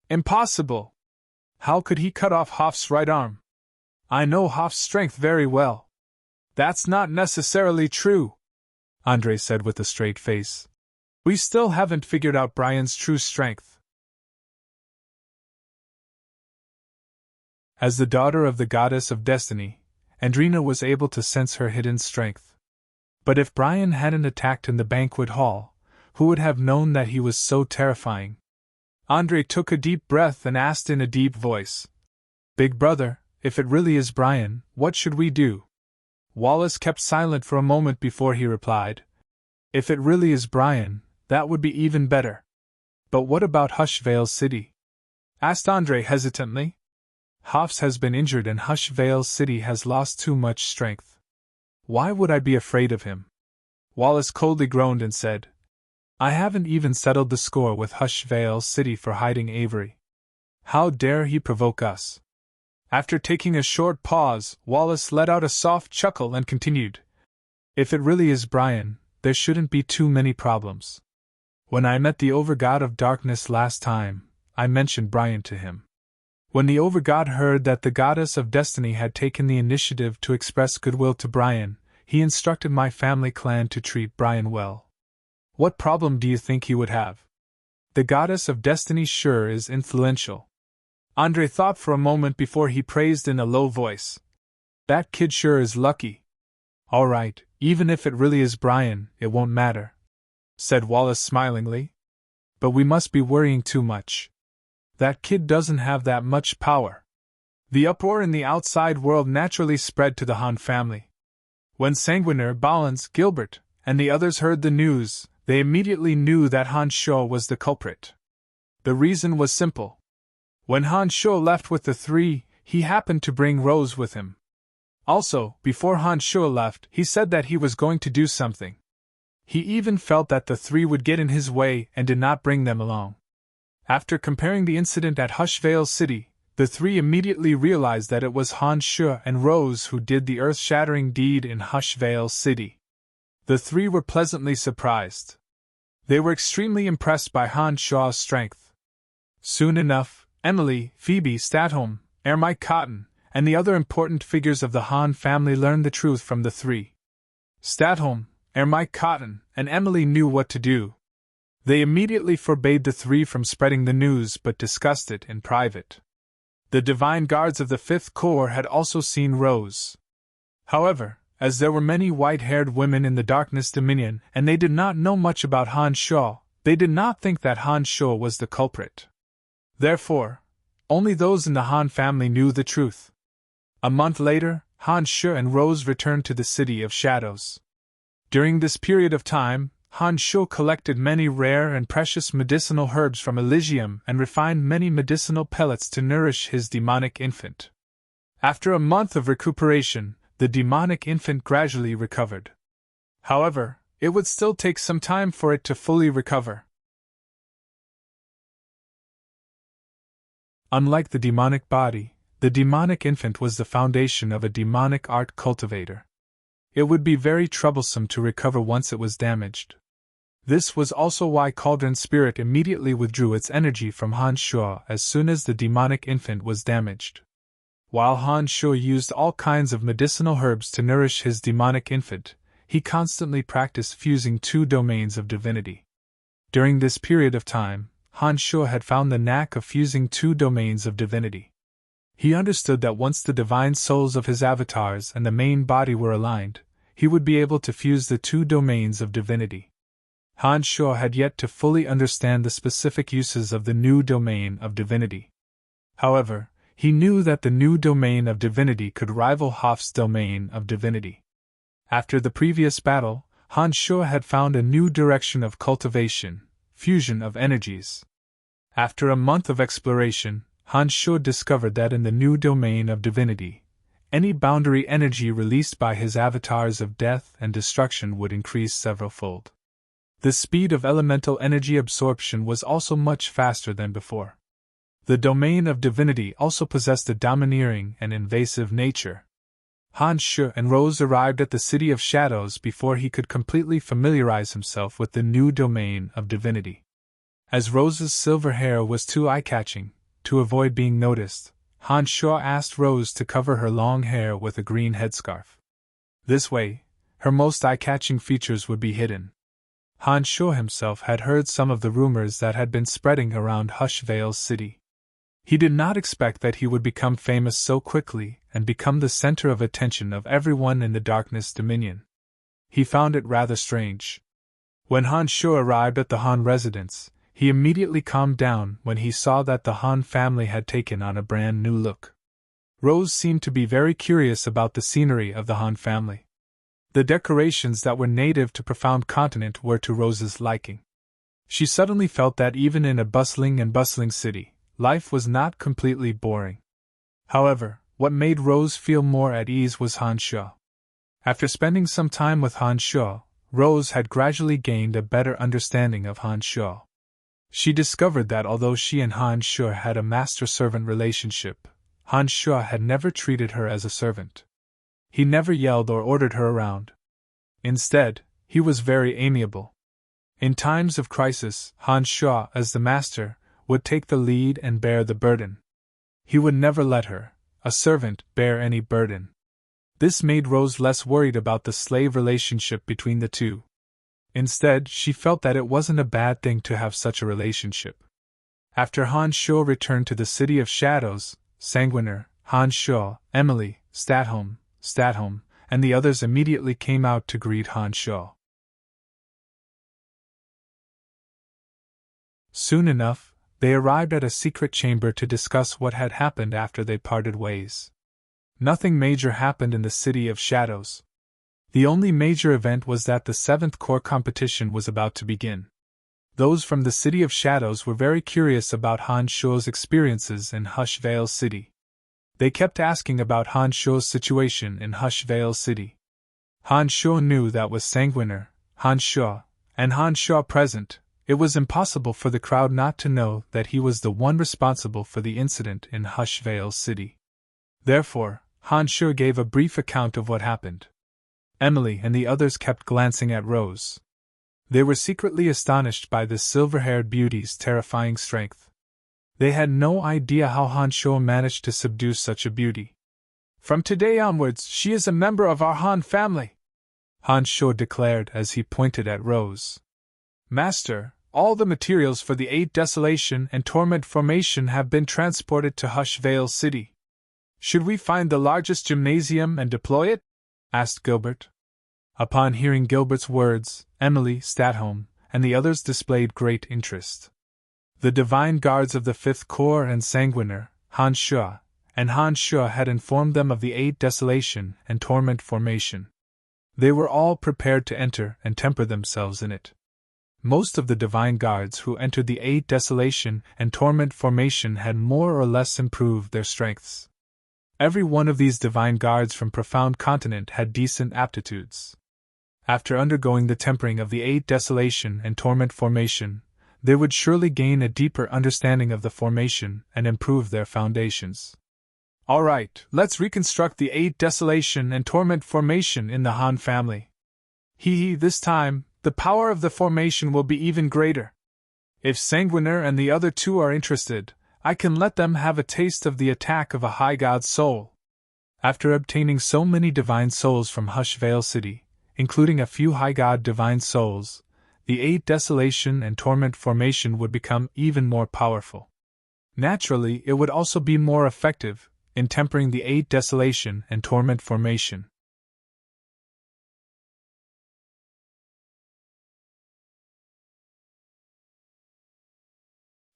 Impossible! How could he cut off Hoff's right arm?" "I know Hoff's strength very well." "That's not necessarily true," Andre said with a straight face. "We still haven't figured out Brian's true strength." As the daughter of the goddess of destiny, Andrina was able to sense her hidden strength. But if Brian hadn't attacked in the banquet hall, who would have known that he was so terrifying? Andre took a deep breath and asked in a deep voice, "Big brother, if it really is Brian, what should we do?" Wallace kept silent for a moment before he replied, "If it really is Brian, that would be even better." "But what about Hushvale City?" asked Andre hesitantly. "Hoffs has been injured and Hushvale City has lost too much strength. Why would I be afraid of him?" Wallace coldly groaned and said, "I haven't even settled the score with Hushvale City for hiding Avery. How dare he provoke us?" After taking a short pause, Wallace let out a soft chuckle and continued, "If it really is Brian, there shouldn't be too many problems. When I met the Overgod of Darkness last time, I mentioned Brian to him. When the Overgod heard that the Goddess of Destiny had taken the initiative to express goodwill to Brian, he instructed my family clan to treat Brian well. What problem do you think he would have? The Goddess of Destiny sure is influential." Andre thought for a moment before he praised in a low voice, "That kid sure is lucky." "All right, even if it really is Brian, it won't matter," said Wallace smilingly. "But we must be worrying too much. That kid doesn't have that much power." The uproar in the outside world naturally spread to the Han family. When Sanguiner, Ballins, Gilbert, and the others heard the news, they immediately knew that Han Sho was the culprit. The reason was simple. When Han Sho left with the three, he happened to bring Rose with him. Also, before Han Sho left, he said that he was going to do something. He even felt that the three would get in his way and did not bring them along. After comparing the incident at Hushvale City, the three immediately realized that it was Han Sho and Rose who did the earth-shattering deed in Hushvale City. The three were pleasantly surprised. They were extremely impressed by Han Sho's strength. Soon enough, Emily, Phoebe Statholm, Mike Cotton, and the other important figures of the Han family learned the truth from the three. Statholm, Mike Cotton, and Emily knew what to do. They immediately forbade the three from spreading the news but discussed it in private. The Divine Guards of the Fifth Corps had also seen Rose. However, as there were many white-haired women in the Darkness Dominion and they did not know much about Han Sho, they did not think that Han Sho was the culprit. Therefore, only those in the Han family knew the truth. A month later, Han Sho and Rose returned to the City of Shadows. During this period of time, Han Sho collected many rare and precious medicinal herbs from Elysium and refined many medicinal pellets to nourish his demonic infant. After a month of recuperation, the demonic infant gradually recovered. However, it would still take some time for it to fully recover. Unlike the demonic body, the demonic infant was the foundation of a demonic art cultivator. It would be very troublesome to recover once it was damaged. This was also why Cauldron Spirit immediately withdrew its energy from Han Sho as soon as the demonic infant was damaged. While Han Sho used all kinds of medicinal herbs to nourish his demonic infant, he constantly practiced fusing two domains of divinity. During this period of time, Han Sho had found the knack of fusing two domains of divinity. He understood that once the divine souls of his avatars and the main body were aligned, he would be able to fuse the two domains of divinity. Han Sho had yet to fully understand the specific uses of the new domain of divinity. However, he knew that the new domain of divinity could rival Hoff's domain of divinity. After the previous battle, Han Sho had found a new direction of cultivation, fusion of energies. After a month of exploration, Han Shuo discovered that in the new domain of divinity, any boundary energy released by his avatars of death and destruction would increase several-fold. The speed of elemental energy absorption was also much faster than before. The domain of divinity also possessed a domineering and invasive nature. Han Shuo and Rose arrived at the City of Shadows before he could completely familiarize himself with the new domain of divinity. As Rose's silver hair was too eye-catching to avoid being noticed, Han Shuo asked Rose to cover her long hair with a green headscarf. This way, her most eye-catching features would be hidden. Han Shuo himself had heard some of the rumors that had been spreading around Hush Vale's city. He did not expect that he would become famous so quickly and become the center of attention of everyone in the Darkness Dominion. He found it rather strange. When Han Shuo arrived at the Han residence, he immediately calmed down when he saw that the Han family had taken on a brand new look. Rose seemed to be very curious about the scenery of the Han family. The decorations that were native to Profound Continent were to Rose's liking. She suddenly felt that even in a bustling city, life was not completely boring. However, what made Rose feel more at ease was Han Shuo. After spending some time with Han Shuo, Rose had gradually gained a better understanding of Han Shuo. She discovered that although she and Han Shuo had a master-servant relationship, Han Shuo had never treated her as a servant. He never yelled or ordered her around. Instead, he was very amiable. In times of crisis, Han Shuo, as the master, would take the lead and bear the burden. He would never let her, a servant, bear any burden. This made Rose less worried about the slave relationship between the two. Instead, she felt that it wasn't a bad thing to have such a relationship. After Han Shuo returned to the City of Shadows, Sanguiner, Han Shuo, Emily, Statholm, and the others immediately came out to greet Han Shuo. Soon enough, they arrived at a secret chamber to discuss what had happened after they parted ways. Nothing major happened in the City of Shadows. The only major event was that the 7th Core competition was about to begin. Those from the City of Shadows were very curious about Han Shuo's experiences in Hush Vale City. They kept asking about Han Shuo's situation in Hush Vale City. Han Shuo knew that with Sanguiner, Han Shuo, and Han Shuo present, it was impossible for the crowd not to know that he was the one responsible for the incident in Hush Vale City. Therefore, Han Shuo gave a brief account of what happened. Emily and the others kept glancing at Rose. They were secretly astonished by this silver-haired beauty's terrifying strength. They had no idea how Han Shuo managed to subdue such a beauty. "From today onwards, she is a member of our Han family," Han Shuo declared as he pointed at Rose. "Master, all the materials for the 8 Desolation and Torment formation have been transported to Hush Vale City. Should we find the largest gymnasium and deploy it?" asked Gilbert. Upon hearing Gilbert's words, Emily, Statholm, and the others displayed great interest. The divine guards of the 5th Corps and Sanguiner, Han Shuo, had informed them of the 8 Desolation and Torment formation. They were all prepared to enter and temper themselves in it. Most of the divine guards who entered the 8 Desolation and Torment formation had more or less improved their strengths. Every one of these divine guards from Profound Continent had decent aptitudes. After undergoing the tempering of the 8 Desolation and Torment formation, they would surely gain a deeper understanding of the formation and improve their foundations. "All right, let's reconstruct the 8 Desolation and Torment formation in the Han family. This time, the power of the formation will be even greater. If Sanguiner and the other 2 are interested, I can let them have a taste of the attack of a high god soul." After obtaining so many divine souls from Hush Vale City, including a few high god divine souls, the 8 Desolation and Torment formation would become even more powerful. Naturally, it would also be more effective in tempering the 8 Desolation and Torment formation.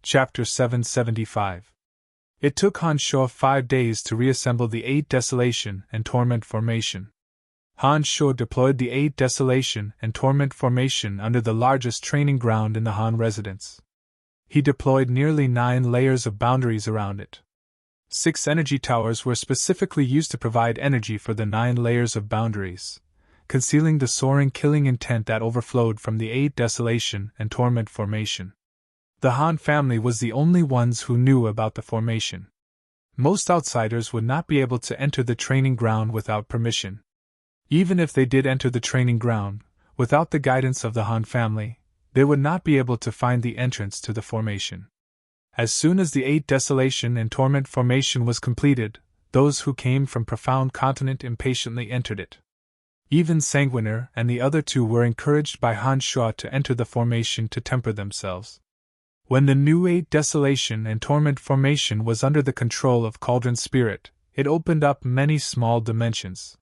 Chapter 775. It took Han Shuo 5 days to reassemble the 8 Desolation and Torment formation. Han Shuo deployed the 8 Desolation and Torment formation under the largest training ground in the Han residence. He deployed nearly 9 layers of boundaries around it. 6 energy towers were specifically used to provide energy for the 9 layers of boundaries, concealing the soaring killing intent that overflowed from the 8 desolation and torment formation. The Han family was the only ones who knew about the formation. Most outsiders would not be able to enter the training ground without permission. Even if they did enter the training ground, without the guidance of the Han family, they would not be able to find the entrance to the formation. As soon as the 8 desolation and torment formation was completed, those who came from profound continent impatiently entered it. Even Sanguiner and the other 2 were encouraged by Han Shuo to enter the formation to temper themselves. When the new 8 desolation and torment formation was under the control of Cauldron Spirit, it opened up many small dimensions.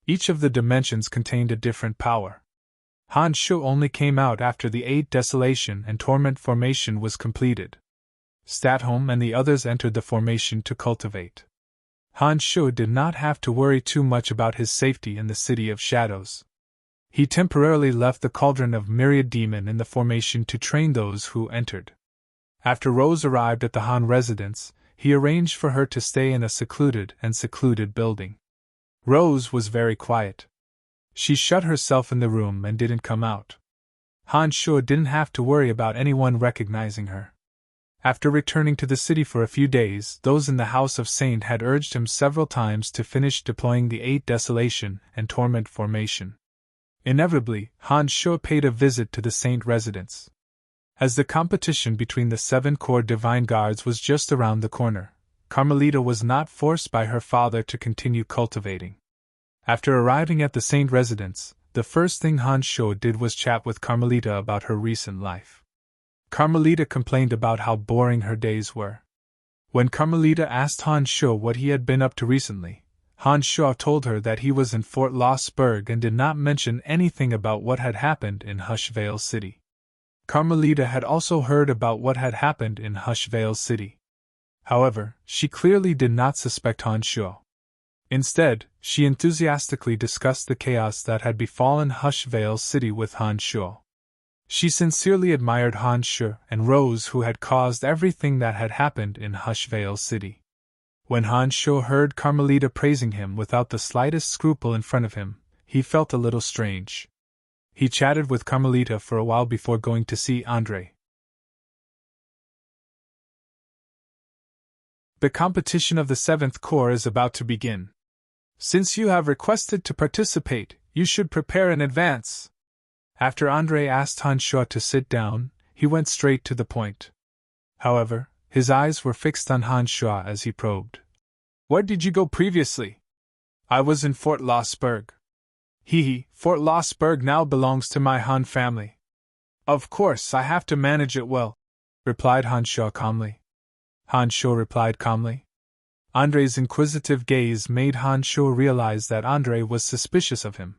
Each of the dimensions contained a different power. Han Shuo only came out after the 8 desolation and torment formation was completed. Statholm and the others entered the formation to cultivate. Han Shuo did not have to worry too much about his safety in the City of Shadows. He temporarily left the Cauldron of Myriad Demon in the formation to train those who entered. After Rose arrived at the Han residence, he arranged for her to stay in a secluded building. Rose was very quiet. She shut herself in the room and didn't come out. Han Shuo didn't have to worry about anyone recognizing her. After returning to the city for a few days, those in the House of Saint had urged him several times to finish deploying the 8 desolation and torment formation. Inevitably, Han Shuo paid a visit to the Saint residence. As the competition between the 7 core divine guards was just around the corner, Carmelita was not forced by her father to continue cultivating. After arriving at the Saint residence, the first thing Han Shuo did was chat with Carmelita about her recent life. Carmelita complained about how boring her days were. When Carmelita asked Han Shuo what he had been up to recently, Han Shuo told her that he was in Fort Lossberg and did not mention anything about what had happened in Hushvale City. Carmelita had also heard about what had happened in Hushvale City. However, she clearly did not suspect Han Shuo. Instead, she enthusiastically discussed the chaos that had befallen Hushvale City with Han Shuo. She sincerely admired Han Shuo and Rose, who had caused everything that had happened in Hushvale City. When Han Shuo heard Carmelita praising him without the slightest scruple in front of him, he felt a little strange. He chatted with Carmelita for a while before going to see Andre. The competition of the 7th Corps is about to begin. Since you have requested to participate, you should prepare in advance. After Andre asked Han Shuo to sit down, he went straight to the point. However, his eyes were fixed on Han Shuo as he probed. Where did you go previously? I was in Fort Lossberg. Fort Lossberg now belongs to my Han family. Of course, I have to manage it well, replied Han Shuo calmly. Han Shuo replied calmly. Andre's inquisitive gaze made Han Shuo realize that Andre was suspicious of him.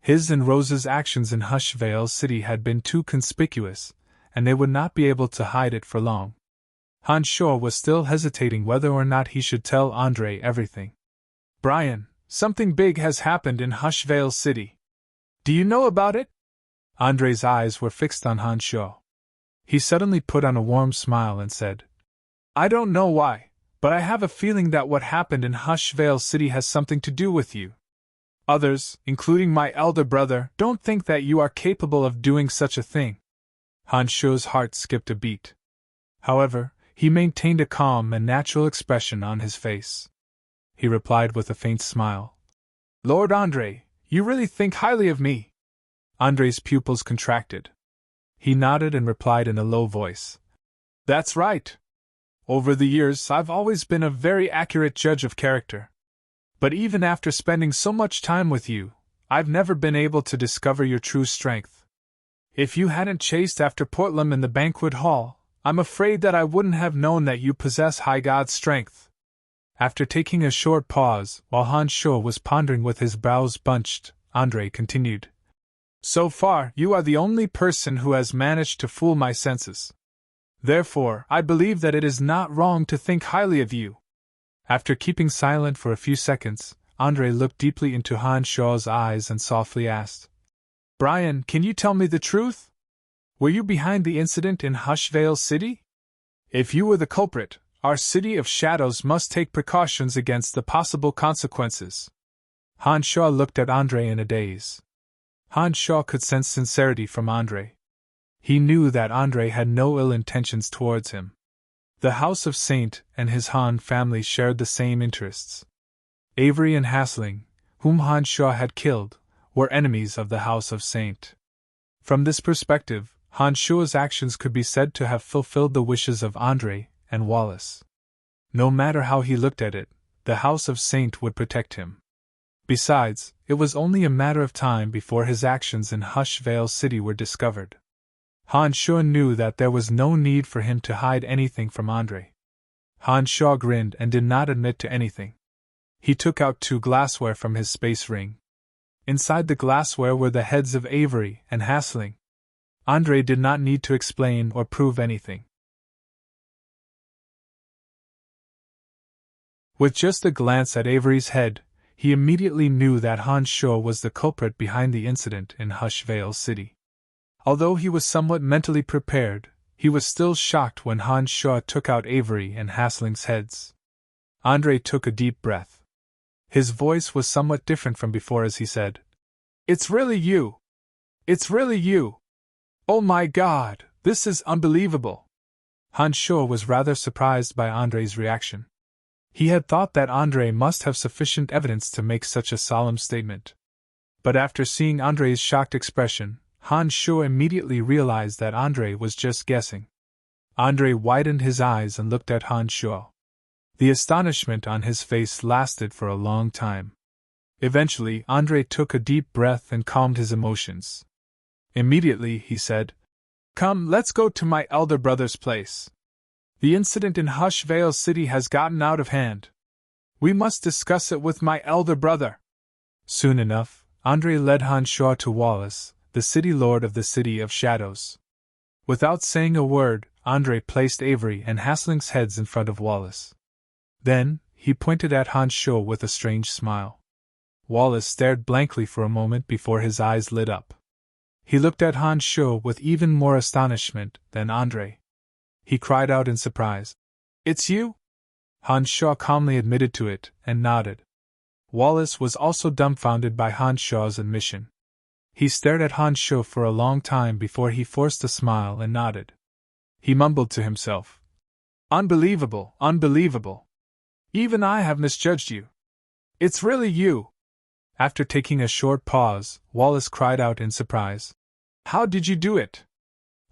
His and Rose's actions in Hushvale City had been too conspicuous, and they would not be able to hide it for long. Han Shuo was still hesitating whether or not he should tell Andre everything. Brian, something big has happened in Hushvale City. Do you know about it? Andre's eyes were fixed on Han Shuo. He suddenly put on a warm smile and said, I don't know why, but I have a feeling that what happened in Hushvale City has something to do with you. Others, including my elder brother, don't think that you are capable of doing such a thing. Han Shuo's heart skipped a beat. However, he maintained a calm and natural expression on his face. He replied with a faint smile. Lord Andre, you really think highly of me? Andre's pupils contracted. He nodded and replied in a low voice. That's right. Over the years, I've always been a very accurate judge of character. But even after spending so much time with you, I've never been able to discover your true strength. If you hadn't chased after Portlam in the banquet hall, I'm afraid that I wouldn't have known that you possess high god strength. After taking a short pause, while Han Shuo was pondering with his brows bunched, Andre continued. So far, you are the only person who has managed to fool my senses. Therefore, I believe that it is not wrong to think highly of you. After keeping silent for a few seconds, Andre looked deeply into Han Shuo's eyes and softly asked, Brian, can you tell me the truth? Were you behind the incident in Hushvale City? If you were the culprit, our City of Shadows must take precautions against the possible consequences. Han Shaw looked at Andre in a daze. Han Shaw could sense sincerity from Andre. He knew that Andre had no ill intentions towards him. The House of Saint and his Han family shared the same interests. Avery and Hasling, whom Han Shaw had killed, were enemies of the House of Saint. From this perspective, Han Shaw's actions could be said to have fulfilled the wishes of Andre and Wallace. No matter how he looked at it, the House of Saint would protect him. Besides, it was only a matter of time before his actions in Hushvale City were discovered. Han Shaw knew that there was no need for him to hide anything from Andre. Han Shaw grinned and did not admit to anything. He took out 2 glassware from his space ring. Inside the glassware were the heads of Avery and Hasling. Andre did not need to explain or prove anything. With just a glance at Avery's head, he immediately knew that Han Shaw was the culprit behind the incident in Hushvale City. Although he was somewhat mentally prepared, he was still shocked when Han Shaw took out Avery and Hasling's heads. Andre took a deep breath. His voice was somewhat different from before as he said, "It's really you! It's really you! Oh my God, this is unbelievable!" Han Shaw was rather surprised by Andre's reaction. He had thought that Andre must have sufficient evidence to make such a solemn statement. But after seeing Andre's shocked expression, Han Shaw immediately realized that Andre was just guessing. Andre widened his eyes and looked at Han Shaw. The astonishment on his face lasted for a long time. Eventually, Andre took a deep breath and calmed his emotions. Immediately, he said, "Come, let's go to my elder brother's place. The incident in Hushvale City has gotten out of hand. We must discuss it with my elder brother." Soon enough, Andre led Han Shaw to Wallace, the city lord of the City of Shadows. Without saying a word, Andre placed Avery and Hasling's heads in front of Wallace. Then, he pointed at Han Shaw with a strange smile. Wallace stared blankly for a moment before his eyes lit up. He looked at Han Shaw with even more astonishment than Andre. He cried out in surprise, "It's you?" Han Shaw calmly admitted to it and nodded. Wallace was also dumbfounded by Han Shaw's admission. He stared at Han Shaw for a long time before he forced a smile and nodded. He mumbled to himself, "Unbelievable, unbelievable. Even I have misjudged you. It's really you." After taking a short pause, Wallace cried out in surprise, "How did you do it?"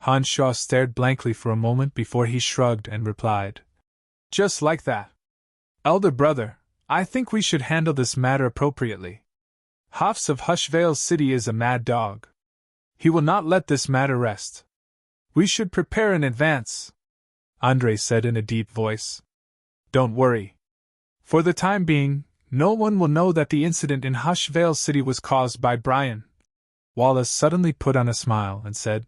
Han Shaw stared blankly for a moment before he shrugged and replied, "Just like that. Elder brother, I think we should handle this matter appropriately. Hafs of Hushvale City is a mad dog. He will not let this matter rest. We should prepare in advance," Andre said in a deep voice. "Don't worry. For the time being, no one will know that the incident in Hushvale City was caused by Brian." Wallace suddenly put on a smile and said,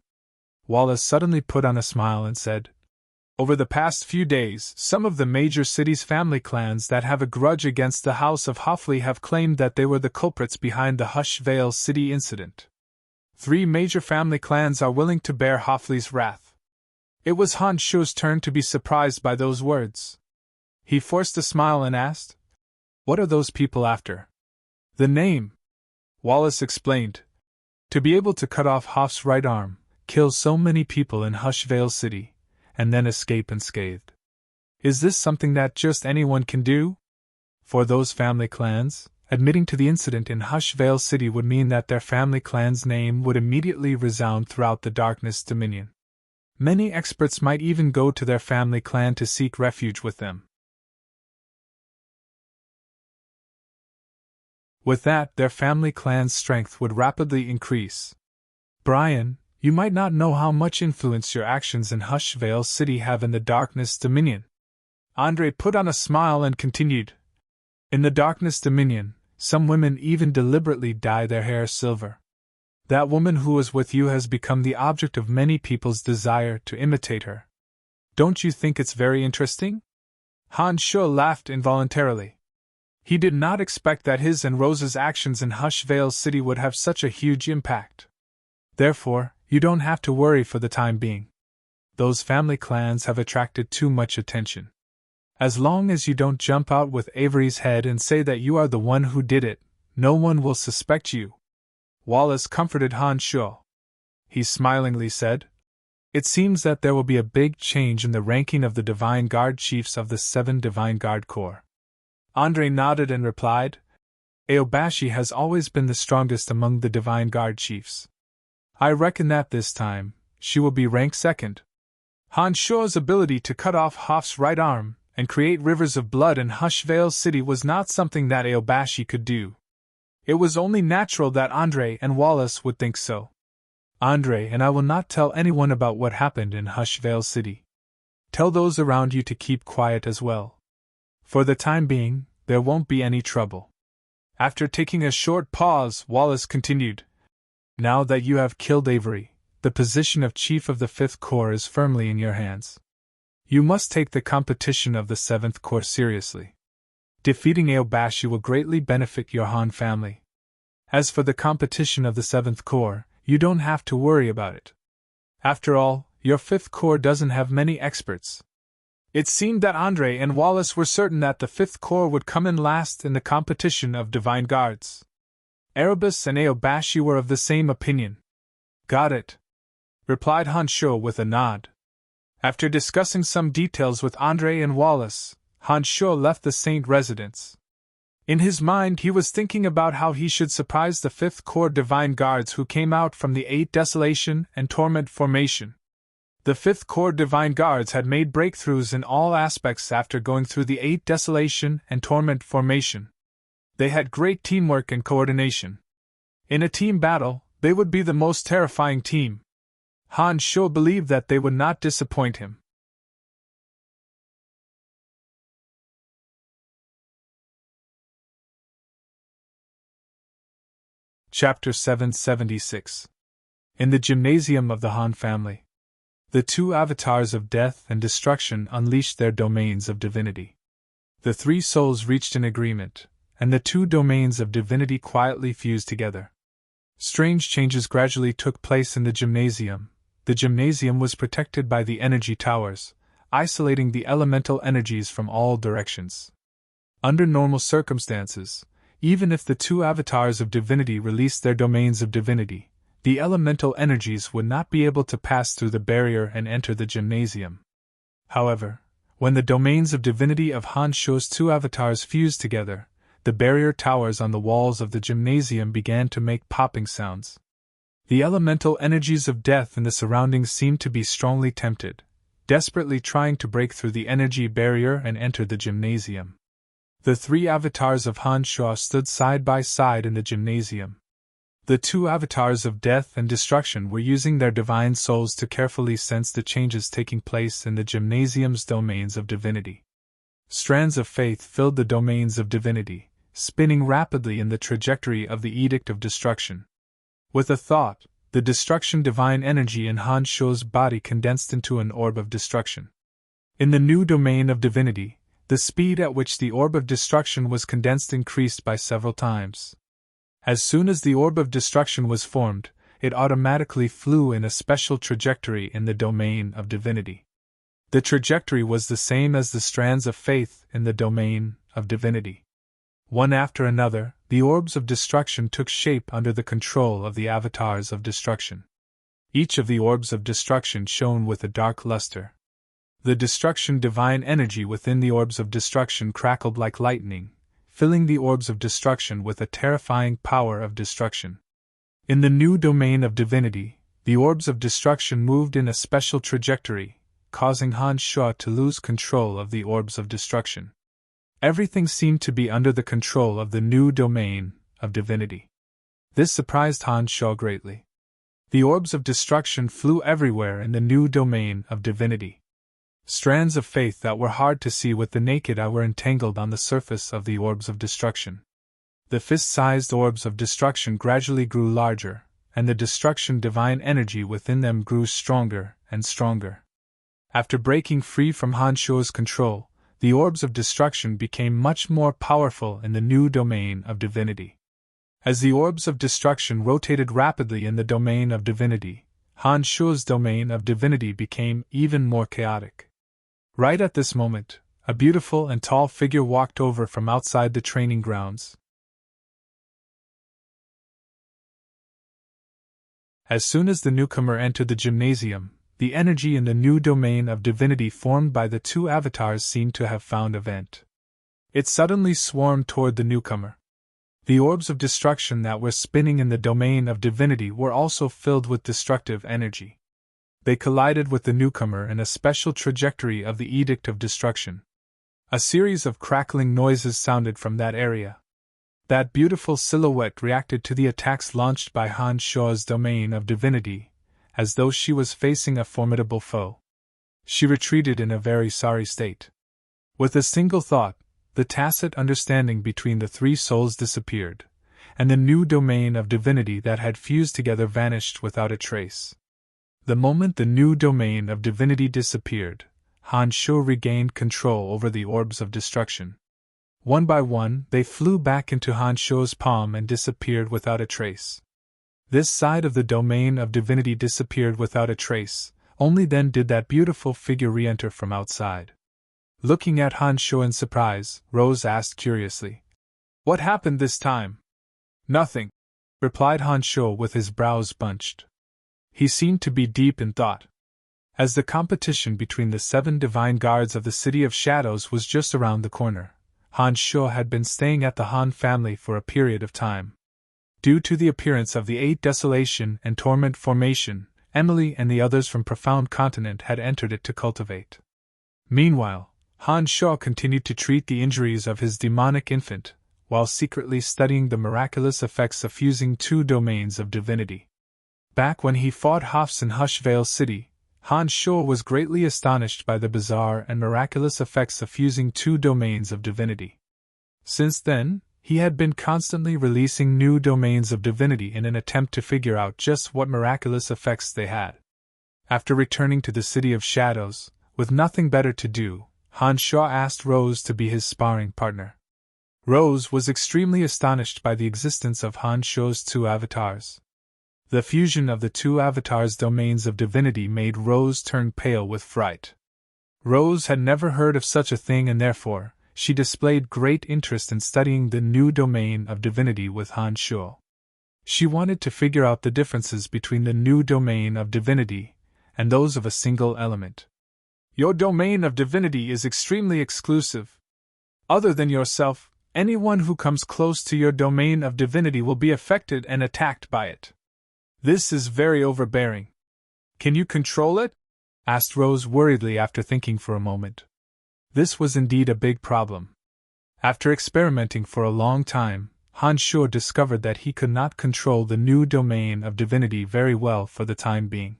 "Over the past few days, some of the major city's family clans that have a grudge against the House of Hoffley have claimed that they were the culprits behind the Hushvale City incident. 3 major family clans are willing to bear Hoffley's wrath." It was Han Shaw's turn to be surprised by those words. He forced a smile and asked, "What are those people after?" "The name," Wallace explained. "To be able to cut off Hoff's right arm, kill so many people in Hushvale City, and then escape unscathed. Is this something that just anyone can do? For those family clans, admitting to the incident in Hushvale City would mean that their family clan's name would immediately resound throughout the Darkness Dominion. Many experts might even go to their family clan to seek refuge with them. With that, their family clan's strength would rapidly increase. Brian, you might not know how much influence your actions in Hushvale City have in the Darkness Dominion." Andre put on a smile and continued, "In the Darkness Dominion, some women even deliberately dye their hair silver. That woman who was with you has become the object of many people's desire to imitate her. Don't you think it's very interesting?" Han Shaw laughed involuntarily. He did not expect that his and Rose's actions in Hushvale City would have such a huge impact. Therefore, you don't have to worry for the time being. Those family clans have attracted too much attention. As long as you don't jump out with Avery's head and say that you are the one who did it, no one will suspect you. Wallace comforted Han Sho. He smilingly said, "It seems that there will be a big change in the ranking of the Divine Guard chiefs of the 7 Divine Guard Corps." Andre nodded and replied, "Aobashi has always been the strongest among the Divine Guard chiefs. I reckon that this time, she will be ranked 2nd. Han Sho's ability to cut off Hoff's right arm and create rivers of blood in Hushvale City was not something that Aobashi could do. It was only natural that Andre and Wallace would think so. Andre and I will not tell anyone about what happened in Hushvale City. Tell those around you to keep quiet as well. For the time being, there won't be any trouble." After taking a short pause, Wallace continued, "Now that you have killed Avery, the position of Chief of the 5th Corps is firmly in your hands. You must take the competition of the 7th Corps seriously. Defeating Aobashi will greatly benefit your Han family. As for the competition of the 7th Corps, you don't have to worry about it. After all, your 5th Corps doesn't have many experts." It seemed that Andre and Wallace were certain that the 5th Corps would come in last in the competition of Divine Guards. Erebus and Aobashi were of the same opinion. "Got it," replied Han Sho with a nod. After discussing some details with Andre and Wallace, Han Sho left the Saint residence. In his mind he was thinking about how he should surprise the 5th Corps Divine Guards who came out from the 8 Desolation and Torment formation. The 5th Corps Divine Guards had made breakthroughs in all aspects after going through the 8 Desolation and Torment formation. They had great teamwork and coordination. In a team battle, they would be the most terrifying team. Han Sho believed that they would not disappoint him. Chapter 776. In the Gymnasium of the Han family. The 2 avatars of death and destruction unleashed their domains of divinity. The 3 souls reached an agreement, and the 2 domains of divinity quietly fused together. Strange changes gradually took place in the gymnasium. The gymnasium was protected by the energy towers, isolating the elemental energies from all directions. Under normal circumstances, even if the 2 avatars of divinity released their domains of divinity, the elemental energies would not be able to pass through the barrier and enter the gymnasium. However, when the domains of divinity of Han Sho's 2 avatars fused together, the barrier towers on the walls of the gymnasium began to make popping sounds. The elemental energies of death in the surroundings seemed to be strongly tempted, desperately trying to break through the energy barrier and enter the gymnasium. The 3 avatars of Han Sho stood side by side in the gymnasium. The 2 avatars of death and destruction were using their divine souls to carefully sense the changes taking place in the gymnasium's domains of divinity. Strands of faith filled the domains of divinity, spinning rapidly in the trajectory of the Edict of Destruction. With a thought, the destruction divine energy in Han Sho's body condensed into an orb of destruction. In the new domain of divinity, the speed at which the orb of destruction was condensed increased by several times. As soon as the orb of destruction was formed, it automatically flew in a special trajectory in the domain of divinity. The trajectory was the same as the strands of faith in the domain of divinity. One after another, the orbs of destruction took shape under the control of the avatars of destruction. Each of the orbs of destruction shone with a dark luster. The destruction divine energy within the orbs of destruction crackled like lightning, filling the orbs of destruction with a terrifying power of destruction. In the new domain of divinity, the orbs of destruction moved in a special trajectory, causing Han Sho to lose control of the orbs of destruction. Everything seemed to be under the control of the new domain of divinity. This surprised Han Sho greatly. The orbs of destruction flew everywhere in the new domain of divinity. Strands of faith that were hard to see with the naked eye were entangled on the surface of the orbs of destruction. The fist-sized orbs of destruction gradually grew larger, and the destruction divine energy within them grew stronger and stronger. After breaking free from Han Sho's control, the orbs of destruction became much more powerful in the new domain of divinity. As the orbs of destruction rotated rapidly in the domain of divinity, Han Shuo's domain of divinity became even more chaotic. Right at this moment, a beautiful and tall figure walked over from outside the training grounds. As soon as the newcomer entered the gymnasium, the energy in the new domain of divinity formed by the two avatars seemed to have found a vent. It suddenly swarmed toward the newcomer. The orbs of destruction that were spinning in the domain of divinity were also filled with destructive energy. They collided with the newcomer in a special trajectory of the Edict of Destruction. A series of crackling noises sounded from that area. That beautiful silhouette reacted to the attacks launched by Han Shuo's domain of divinity, as though she was facing a formidable foe. She retreated in a very sorry state. With a single thought, the tacit understanding between the three souls disappeared, and the new domain of divinity that had fused together vanished without a trace. The moment the new domain of divinity disappeared, Han Shuo regained control over the orbs of destruction. One by one, they flew back into Han Shuo's palm and disappeared without a trace. This side of the domain of divinity disappeared without a trace, only then did that beautiful figure re-enter from outside. Looking at Han Shuo in surprise, Rose asked curiously, "What happened this time?" "Nothing," replied Han Shuo with his brows bunched. He seemed to be deep in thought. As the competition between the 7 divine guards of the City of Shadows was just around the corner, Han Shuo had been staying at the Han family for a period of time. Due to the appearance of the 8 Desolation and Torment formation, Emily and the others from Profound Continent had entered it to cultivate. Meanwhile, Han Shuo continued to treat the injuries of his demonic infant, while secretly studying the miraculous effects of fusing 2 domains of divinity. Back when he fought Hoffs in Hushvale City, Han Shuo was greatly astonished by the bizarre and miraculous effects of fusing 2 domains of divinity. Since then, he had been constantly releasing new domains of divinity in an attempt to figure out just what miraculous effects they had. After returning to the City of Shadows, with nothing better to do, Han Shuo asked Rose to be his sparring partner. Rose was extremely astonished by the existence of Han Shuo's 2 avatars. The fusion of the 2 avatars' domains of divinity made Rose turn pale with fright. Rose had never heard of such a thing and therefore, she displayed great interest in studying the new domain of divinity with Han Shuo. She wanted to figure out the differences between the new domain of divinity and those of a single element. "Your domain of divinity is extremely exclusive. Other than yourself, anyone who comes close to your domain of divinity will be affected and attacked by it. This is very overbearing. Can you control it?" asked Rose worriedly after thinking for a moment. This was indeed a big problem. After experimenting for a long time, Han Shuo discovered that he could not control the new domain of divinity very well for the time being.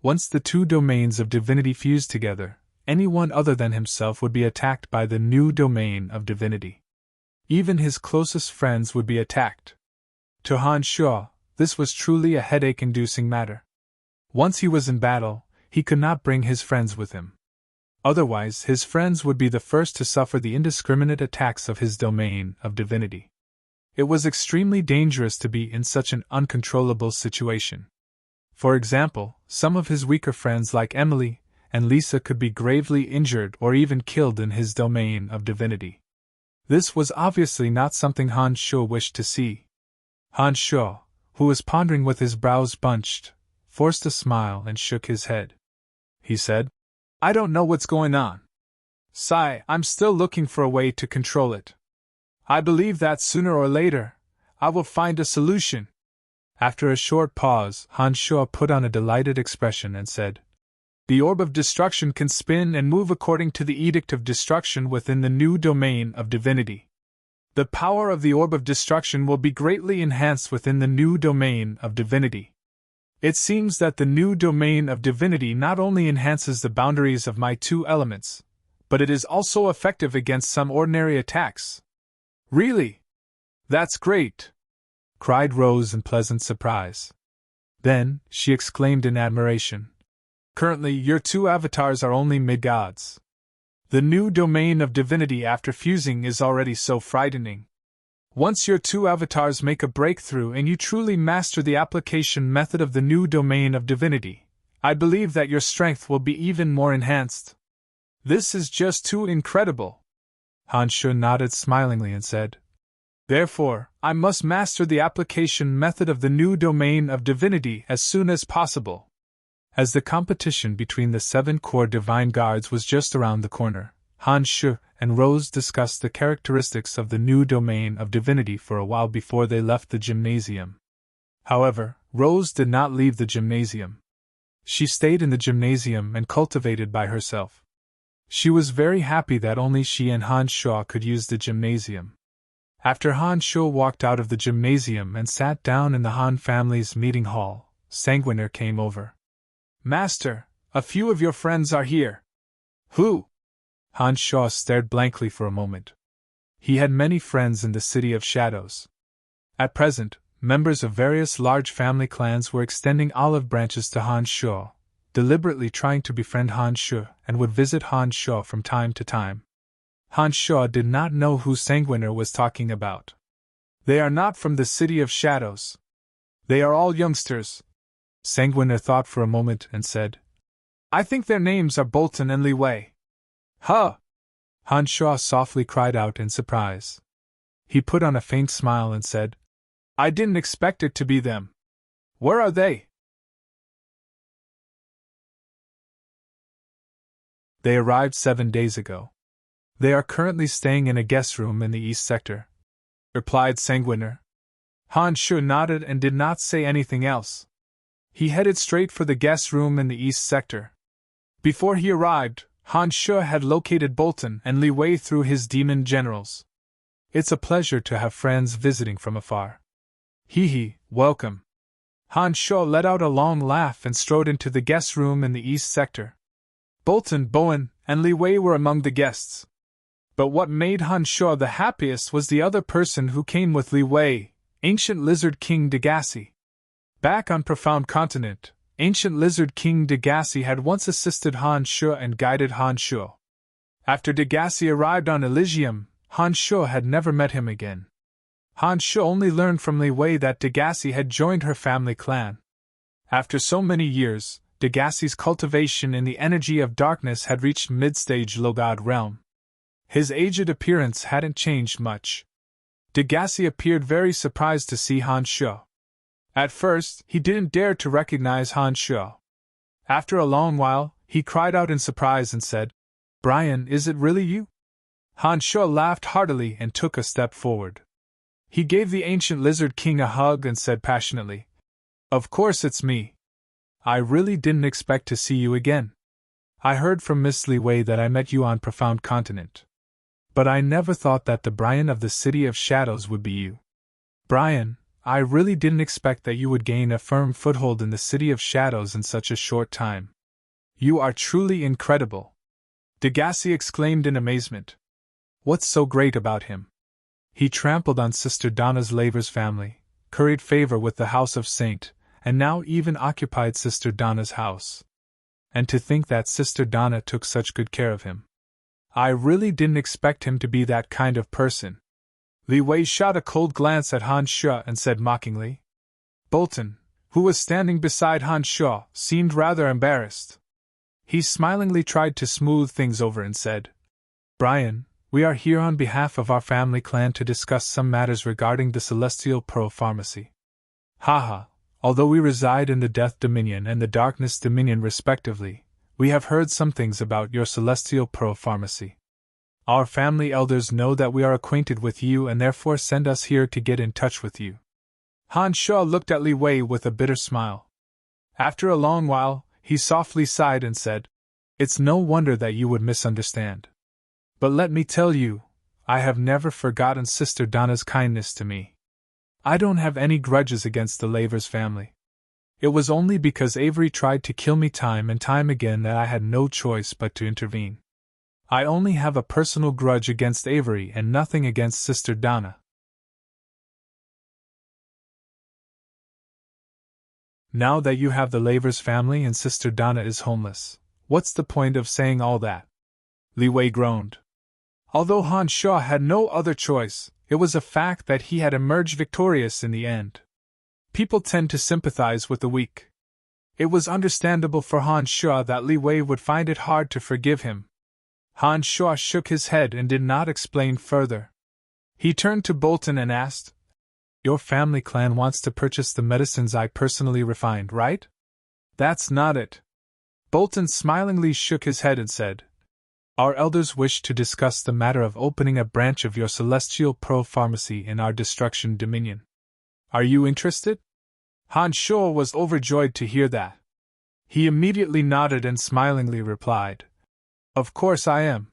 Once the 2 domains of divinity fused together, anyone other than himself would be attacked by the new domain of divinity. Even his closest friends would be attacked. To Han Shuo, this was truly a headache-inducing matter. Once he was in battle, he could not bring his friends with him. Otherwise, his friends would be the first to suffer the indiscriminate attacks of his domain of divinity. It was extremely dangerous to be in such an uncontrollable situation. For example, some of his weaker friends like Emily and Lisa could be gravely injured or even killed in his domain of divinity. This was obviously not something Han Shuo wished to see. Han Shuo, who was pondering with his brows bunched, forced a smile and shook his head. He said, "I don't know what's going on. Sai, I'm still looking for a way to control it. I believe that sooner or later, I will find a solution." After a short pause, Han Shuo put on a delighted expression and said, "The orb of destruction can spin and move according to the edict of destruction within the new domain of divinity. The power of the orb of destruction will be greatly enhanced within the new domain of divinity. It seems that the new domain of divinity not only enhances the boundaries of my 2 elements, but it is also effective against some ordinary attacks." "Really? That's great!" cried Rose in pleasant surprise. Then, she exclaimed in admiration, "Currently, your 2 avatars are only mid-gods. The new domain of divinity after fusing is already so frightening. Once your two avatars make a breakthrough and you truly master the application method of the new domain of divinity, I believe that your strength will be even more enhanced. This is just too incredible. Han Shu nodded smilingly and said, Therefore, I must master the application method of the new domain of divinity as soon as possible. As the competition between the 7 core divine guards was just around the corner, Han Shu and Rose discussed the characteristics of the new domain of divinity for a while before they left the gymnasium. However, Rose did not leave the gymnasium. She stayed in the gymnasium and cultivated by herself. She was very happy that only she and Han Shu could use the gymnasium. After Han Shu walked out of the gymnasium and sat down in the Han family's meeting hall, Sanguiner came over. Master, a few of your friends are here. Who? Han Shu stared blankly for a moment. He had many friends in the City of Shadows. At present, members of various large family clans were extending olive branches to Han Shu, deliberately trying to befriend Han Shu, and would visit Han Shu from time to time. Han Shu did not know who Sanguiner was talking about. They are not from the City of Shadows. They are all youngsters. Sanguiner thought for a moment and said, I think their names are Bolton and Li Wei. Huh! Han Shu softly cried out in surprise. He put on a faint smile and said, I didn't expect it to be them. Where are they? They arrived 7 days ago. They are currently staying in a guest room in the East Sector, replied Sanguiner. Han Shu nodded and did not say anything else. He headed straight for the guest room in the East Sector. Before he arrived, Han Shu had located Bolton and Li Wei through his demon generals. It's a pleasure to have friends visiting from afar. Hee, welcome. Han Shu let out a long laugh and strode into the guest room in the East Sector. Bolton, Bowen, and Li Wei were among the guests. But what made Han Shu the happiest was the other person who came with Li Wei, Ancient Lizard King Degasi. Back on Profound Continent, Ancient Lizard King Degasi had once assisted Han Shu and guided Han Shu. After Degasi arrived on Elysium, Han Shu had never met him again. Han Shu only learned from Li Wei that Degasi had joined her family clan. After so many years, Degasi's cultivation in the energy of darkness had reached mid-stage low-god realm. His aged appearance hadn't changed much. Degasi appeared very surprised to see Han Shu. At first, he didn't dare to recognize Han Shu. After a long while, he cried out in surprise and said, Brian, is it really you? Han Shu laughed heartily and took a step forward. He gave the Ancient Lizard King a hug and said passionately, Of course it's me. I really didn't expect to see you again. I heard from Miss Li Wei that I met you on Profound Continent. But I never thought that the Brian of the City of Shadows would be you. Brian, I really didn't expect that you would gain a firm foothold in the City of Shadows in such a short time. You are truly incredible. Degasi exclaimed in amazement. What's so great about him? He trampled on Sister Donna's Laver's family, curried favor with the House of Saint, and now even occupied Sister Donna's house. And to think that Sister Donna took such good care of him. I really didn't expect him to be that kind of person. Li Wei shot a cold glance at Han Shu and said mockingly. Bolton, who was standing beside Han Shu, seemed rather embarrassed. He smilingly tried to smooth things over and said, Brian, we are here on behalf of our family clan to discuss some matters regarding the Celestial Pearl Pharmacy. Haha, although we reside in the Death Dominion and the Darkness Dominion respectively, we have heard some things about your Celestial Pearl Pharmacy. Our family elders know that we are acquainted with you and therefore send us here to get in touch with you. Han Shu looked at Li Wei with a bitter smile. After a long while, he softly sighed and said, It's no wonder that you would misunderstand. But let me tell you, I have never forgotten Sister Donna's kindness to me. I don't have any grudges against the Lavers family. It was only because Avery tried to kill me time and time again that I had no choice but to intervene. I only have a personal grudge against Avery and nothing against Sister Donna. Now that you have the Lavers family and Sister Donna is homeless, what's the point of saying all that? Li Wei groaned. Although Han Shu had no other choice, it was a fact that he had emerged victorious in the end. People tend to sympathize with the weak. It was understandable for Han Shuo that Li Wei would find it hard to forgive him. Han Shuo shook his head and did not explain further. He turned to Bolton and asked, "Your family clan wants to purchase the medicines I personally refined, right?" "That's not it." Bolton smilingly shook his head and said, "Our elders wish to discuss the matter of opening a branch of your celestial pro-pharmacy in our destruction dominion. Are you interested?" Han Shuo was overjoyed to hear that. He immediately nodded and smilingly replied, "Of course I am."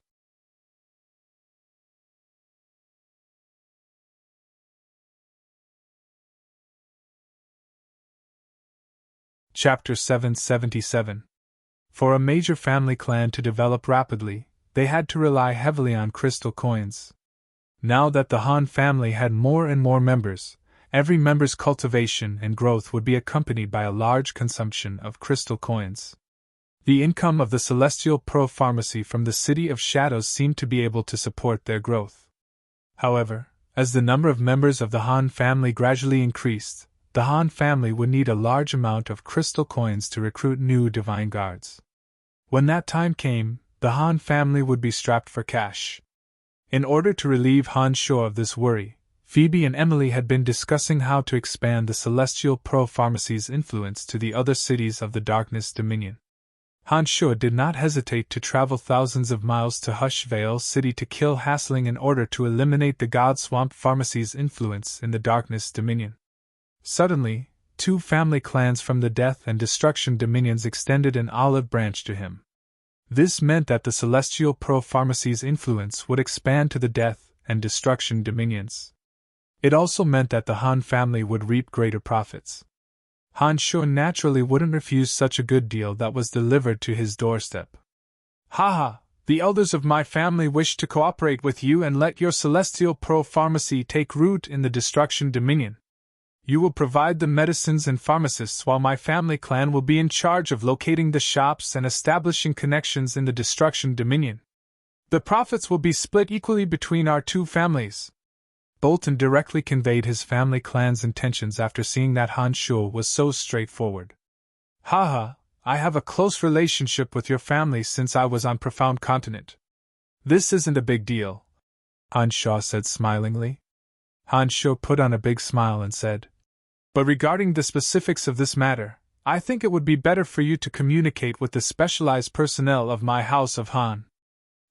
Chapter 777. For a major family clan to develop rapidly, they had to rely heavily on crystal coins. Now that the Han family had more and more members, every member's cultivation and growth would be accompanied by a large consumption of crystal coins. The income of the Celestial Pro-Pharmacy from the City of Shadows seemed to be able to support their growth. However, as the number of members of the Han family gradually increased, the Han family would need a large amount of crystal coins to recruit new divine guards. When that time came, the Han family would be strapped for cash. In order to relieve Han Shuo of this worry, Phoebe and Emily had been discussing how to expand the Celestial Pro-Pharmacy's influence to the other cities of the Darkness Dominion. Han Shuo did not hesitate to travel thousands of miles to Hushvale City to kill Hassling in order to eliminate the God Swamp Pharmacy's influence in the Darkness Dominion. Suddenly, two family clans from the Death and Destruction Dominions extended an olive branch to him. This meant that the Celestial Pro-Pharmacy's influence would expand to the Death and Destruction Dominions. It also meant that the Han family would reap greater profits. Han Shuo naturally wouldn't refuse such a good deal that was delivered to his doorstep. "Haha, the elders of my family wish to cooperate with you and let your Celestial Pro-Pharmacy take root in the Destruction Dominion. You will provide the medicines and pharmacists while my family clan will be in charge of locating the shops and establishing connections in the Destruction Dominion. The profits will be split equally between our two families." Bolton directly conveyed his family clan's intentions after seeing that Han Shuo was so straightforward. "Haha, I have a close relationship with your family since I was on Profound Continent. This isn't a big deal," Han Shuo said smilingly. Han Shuo put on a big smile and said, "But regarding the specifics of this matter, I think it would be better for you to communicate with the specialized personnel of my House of Han.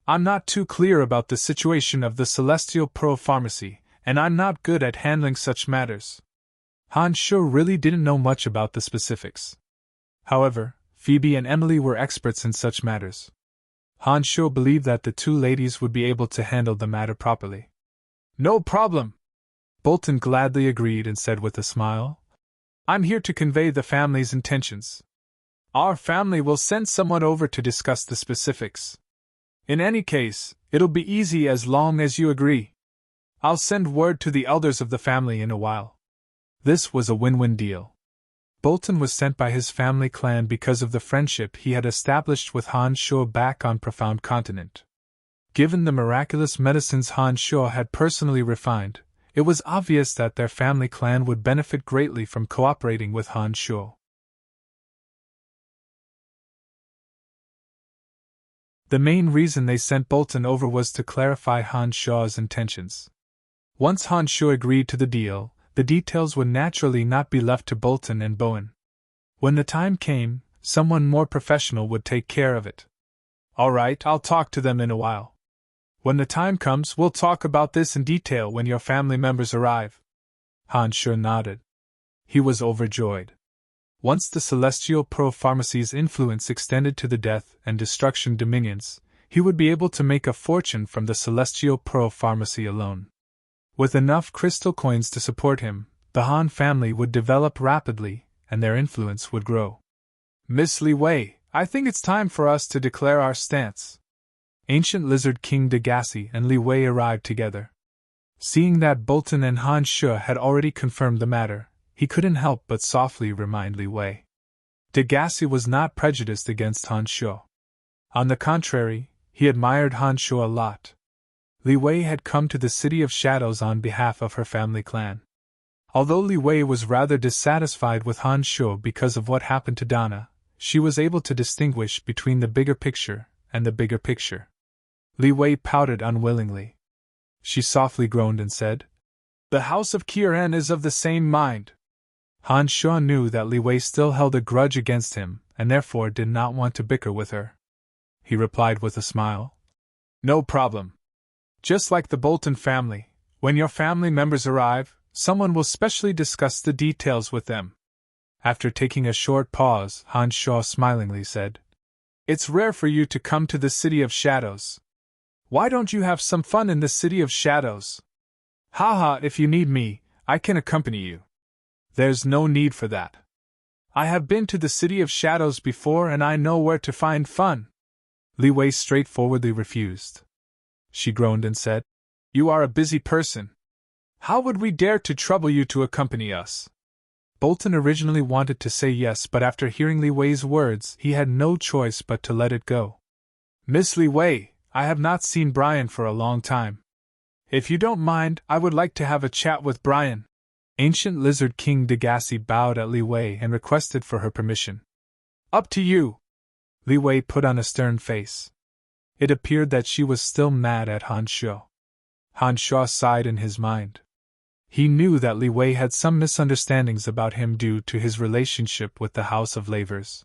I'm not too clear about the situation of the Celestial Pro-Pharmacy, and I'm not good at handling such matters." Han Shuo really didn't know much about the specifics. However, Phoebe and Emily were experts in such matters. Han Shuo believed that the two ladies would be able to handle the matter properly. "No problem," Bolton gladly agreed and said with a smile. "I'm here to convey the family's intentions. Our family will send someone over to discuss the specifics. In any case, it'll be easy as long as you agree. I'll send word to the elders of the family in a while." This was a win-win deal. Bolton was sent by his family clan because of the friendship he had established with Han Shuo back on Profound Continent. Given the miraculous medicines Han Shuo had personally refined, it was obvious that their family clan would benefit greatly from cooperating with Han Shuo. The main reason they sent Bolton over was to clarify Han Shuo's intentions. Once Han Shuo agreed to the deal, the details would naturally not be left to Bolton and Bowen. When the time came, someone more professional would take care of it. "All right, I'll talk to them in a while. When the time comes, we'll talk about this in detail when your family members arrive." Han Shuo nodded. He was overjoyed. Once the Celestial Pro-Pharmacy's influence extended to the Death and Destruction Dominions, he would be able to make a fortune from the Celestial Pro-Pharmacy alone. With enough crystal coins to support him, the Han family would develop rapidly, and their influence would grow. "Miss Li Wei, I think it's time for us to declare our stance." Ancient Lizard King Degassi and Li Wei arrived together. Seeing that Bolton and Han Shuo had already confirmed the matter, he couldn't help but softly remind Li Wei. Degassi was not prejudiced against Han Shuo. On the contrary, he admired Han Shuo a lot. Li Wei had come to the City of Shadows on behalf of her family clan. Although Li Wei was rather dissatisfied with Han Shuo because of what happened to Dana, she was able to distinguish between the bigger picture and the bigger picture. Li Wei pouted unwillingly. She softly groaned and said, "The House of Qiren is of the same mind." Han Shuo knew that Li Wei still held a grudge against him, and therefore did not want to bicker with her. He replied with a smile, "No problem. Just like the Bolton family, when your family members arrive, someone will specially discuss the details with them." After taking a short pause, Han Shuo smilingly said, "It's rare for you to come to the City of Shadows. Why don't you have some fun in the City of Shadows? Haha, if you need me, I can accompany you." "There's no need for that. I have been to the City of Shadows before and I know where to find fun." Li Wei straightforwardly refused. She groaned and said, "You are a busy person. How would we dare to trouble you to accompany us?" Bolton originally wanted to say yes, but after hearing Li Wei's words, he had no choice but to let it go. "Miss Li Wei, I have not seen Brian for a long time. If you don't mind, I would like to have a chat with Brian." Ancient Lizard King Degassi bowed at Li Wei and requested for her permission. "Up to you." Li Wei put on a stern face. It appeared that she was still mad at Han Shuo. Han Shuo sighed in his mind. He knew that Li Wei had some misunderstandings about him due to his relationship with the House of Lavers.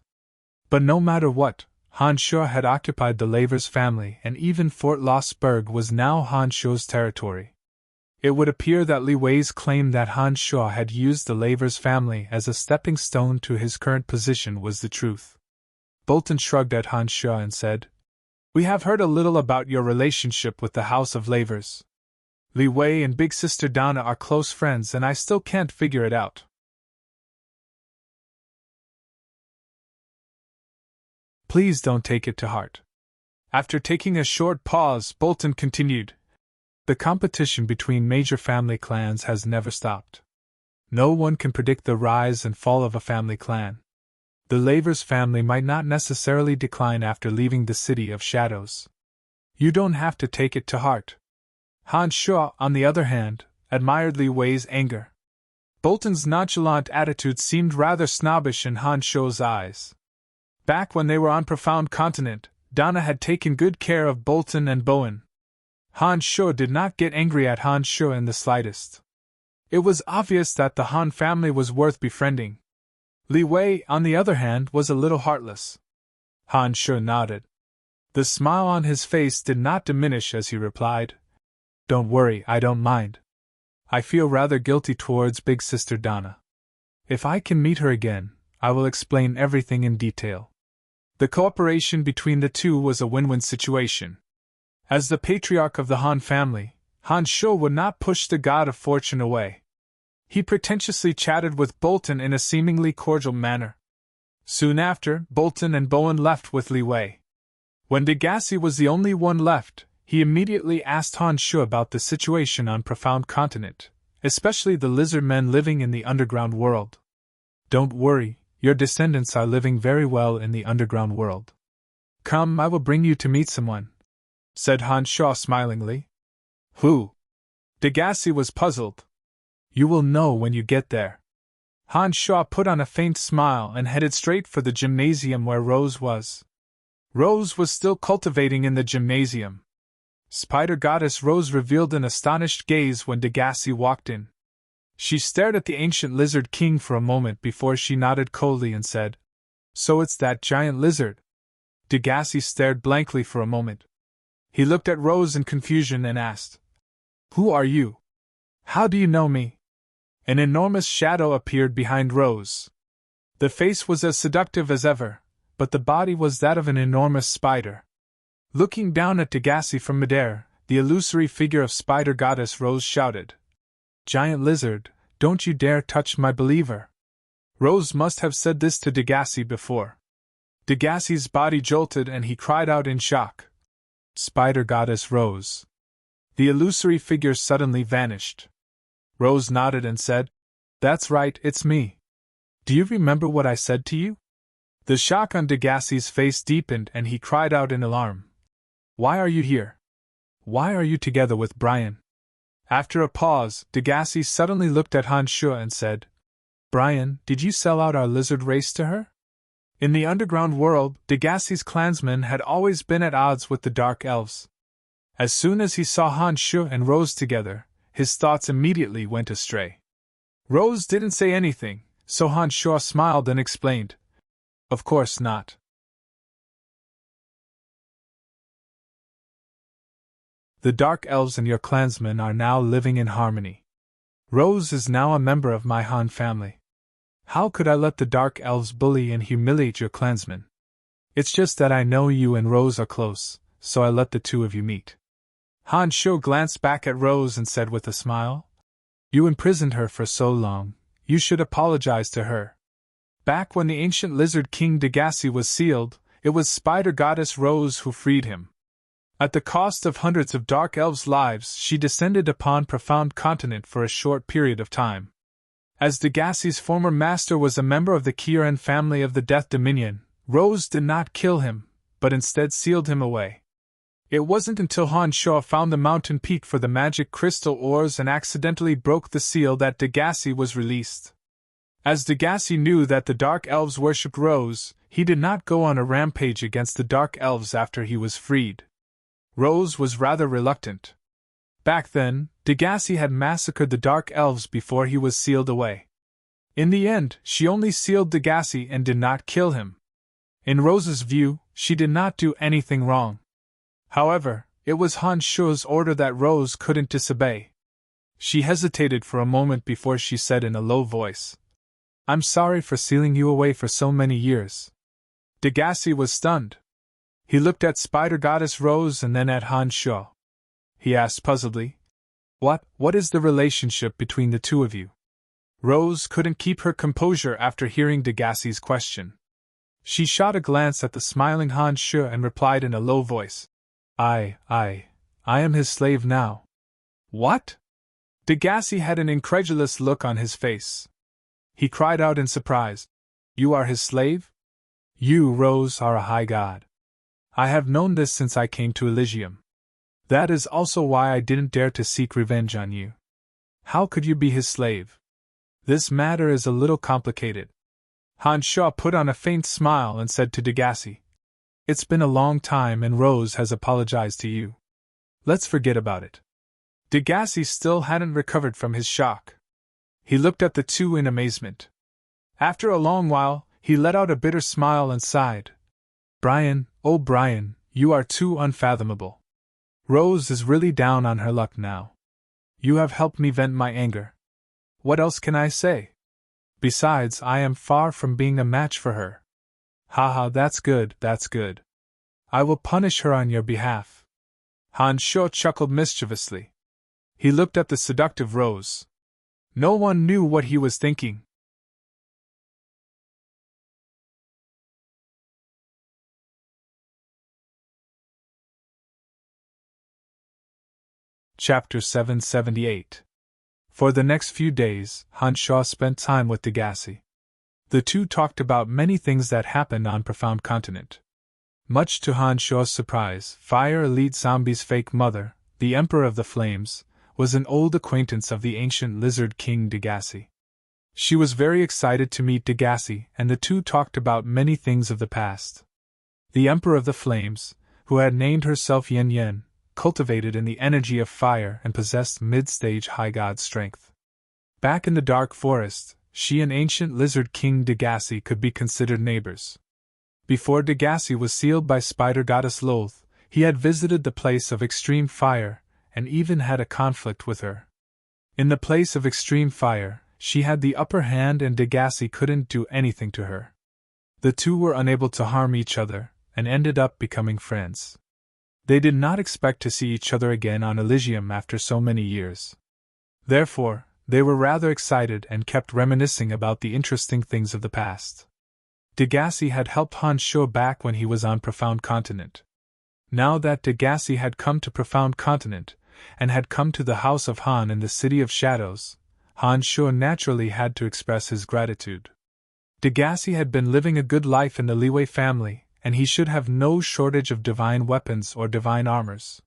But no matter what, Han Shuo had occupied the Lavers family, and even Fort Lostburg was now Han Shuo's territory. It would appear that Li Wei's claim that Han Shuo had used the Lavers family as a stepping stone to his current position was the truth. Bolton shrugged at Han Shuo and said, "We have heard a little about your relationship with the House of Lavers. Li Wei and Big Sister Dana are close friends and I still can't figure it out." Please don't take it to heart. After taking a short pause, Bolton continued, "The competition between major family clans has never stopped. No one can predict the rise and fall of a family clan. The Lavers family might not necessarily decline after leaving the City of Shadows. You don't have to take it to heart." Han Shuo, on the other hand, admired Li Wei's anger. Bolton's nonchalant attitude seemed rather snobbish in Han Shuo's eyes. Back when they were on Profound Continent, Dana had taken good care of Bolton and Bowen. Han Shuo did not get angry at Han Shuo in the slightest. It was obvious that the Han family was worth befriending. Li Wei, on the other hand, was a little heartless. Han Shuo nodded. The smile on his face did not diminish as he replied, "Don't worry, I don't mind. I feel rather guilty towards Big Sister Dana. If I can meet her again, I will explain everything in detail." The cooperation between the two was a win-win situation. As the patriarch of the Han family, Han Shuo would not push the god of fortune away. He pretentiously chatted with Bolton in a seemingly cordial manner. Soon after, Bolton and Bowen left with Li Wei. When Degassi was the only one left, he immediately asked Han Shuo about the situation on Profound Continent, especially the lizard men living in the underground world. "Don't worry, your descendants are living very well in the underground world. Come, I will bring you to meet someone," said Han Shuo smilingly. "Who?" Degassi was puzzled. "You will know when you get there." Han Shuo put on a faint smile and headed straight for the gymnasium where Rose was. Rose was still cultivating in the gymnasium. Spider Goddess Rose revealed an astonished gaze when Degassi walked in. She stared at the ancient lizard king for a moment before she nodded coldly and said, "So it's that giant lizard." Degassi stared blankly for a moment. He looked at Rose in confusion and asked, "Who are you? How do you know me?" An enormous shadow appeared behind Rose. The face was as seductive as ever, but the body was that of an enormous spider. Looking down at Degassi from midair, the illusory figure of Spider Goddess Rose shouted, "Giant lizard, don't you dare touch my believer." Rose must have said this to Degassi before. Degassi's body jolted and he cried out in shock, "Spider Goddess Rose." The illusory figure suddenly vanished. Rose nodded and said, "That's right, it's me. Do you remember what I said to you?" The shock on Degassi's face deepened and he cried out in alarm, "Why are you here? why are you together with Brian? After a pause, Degassi suddenly looked at Han Shu and said, Brian, did you sell out our lizard race to her? In the underground world, Degassi's clansmen had always been at odds with the Dark Elves. As soon as he saw Han Shu and Rose together, his thoughts immediately went astray. Rose didn't say anything, so Han Shu smiled and explained, Of course not. The Dark Elves and your clansmen are now living in harmony. Rose is now a member of my Han family. How could I let the Dark Elves bully and humiliate your clansmen? It's just that I know you and Rose are close, so I let the two of you meet. Han Shu glanced back at Rose and said with a smile, You imprisoned her for so long, you should apologize to her. Back when the ancient lizard king Degassi was sealed, it was Spider Goddess Rose who freed him. At the cost of hundreds of Dark Elves' lives, she descended upon Profound Continent for a short period of time. As Degassi's former master was a member of the Kieran family of the Death Dominion, Rose did not kill him, but instead sealed him away. It wasn't until Han Shu found the mountain peak for the magic crystal ores and accidentally broke the seal that Degassi was released. As Degassi knew that the Dark Elves worshipped Rose, he did not go on a rampage against the Dark Elves after he was freed. Rose was rather reluctant. Back then, Degassi had massacred the Dark Elves before he was sealed away. In the end, she only sealed Degassi and did not kill him. In Rose's view, she did not do anything wrong. However, it was Han Shu's order that Rose couldn't disobey. She hesitated for a moment before she said in a low voice, I'm sorry for sealing you away for so many years. Degassi was stunned. He looked at Spider Goddess Rose and then at Han Shu. He asked puzzledly, What is the relationship between the two of you? Rose couldn't keep her composure after hearing Degassi's question. She shot a glance at the smiling Han Shu and replied in a low voice, I am his slave now. What? Degassi had an incredulous look on his face. He cried out in surprise, You are his slave? You, Rose, are a high god. I have known this since I came to Elysium. That is also why I didn't dare to seek revenge on you. How could you be his slave? This matter is a little complicated. Han Shu put on a faint smile and said to Degassi, It's been a long time and Rose has apologized to you. Let's forget about it. Degassi still hadn't recovered from his shock. He looked at the two in amazement. After a long while, he let out a bitter smile and sighed. Brian, oh Brian, you are too unfathomable. Rose is really down on her luck now. You have helped me vent my anger. What else can I say? Besides, I am far from being a match for her. Haha, that's good, that's good. I will punish her on your behalf. Han Shu chuckled mischievously. He looked at the seductive Rose. No one knew what he was thinking. Chapter 778. For the next few days, Han Shu spent time with Degassi. The two talked about many things that happened on Profound Continent. Much to Han Shu's surprise, Fire Elite Zombie's fake mother, the Emperor of the Flames, was an old acquaintance of the ancient lizard king Degassi. She was very excited to meet Degassi, and the two talked about many things of the past. The Emperor of the Flames, who had named herself Yen Yen, cultivated in the energy of fire and possessed mid-stage high god strength. Back in the dark forest, she and ancient lizard king Degassi could be considered neighbors. Before Degassi was sealed by Spider Goddess Loth, he had visited the place of extreme fire, and even had a conflict with her. In the place of extreme fire, she had the upper hand and Degassi couldn't do anything to her. The two were unable to harm each other, and ended up becoming friends. They did not expect to see each other again on Elysium after so many years. Therefore, they were rather excited and kept reminiscing about the interesting things of the past. Degassi had helped Han Shu back when he was on Profound Continent. Now that Degassi had come to Profound Continent, and had come to the House of Han in the City of Shadows, Han Shu naturally had to express his gratitude. Degassi had been living a good life in the Liyue family, and he should have no shortage of divine weapons or divine armors.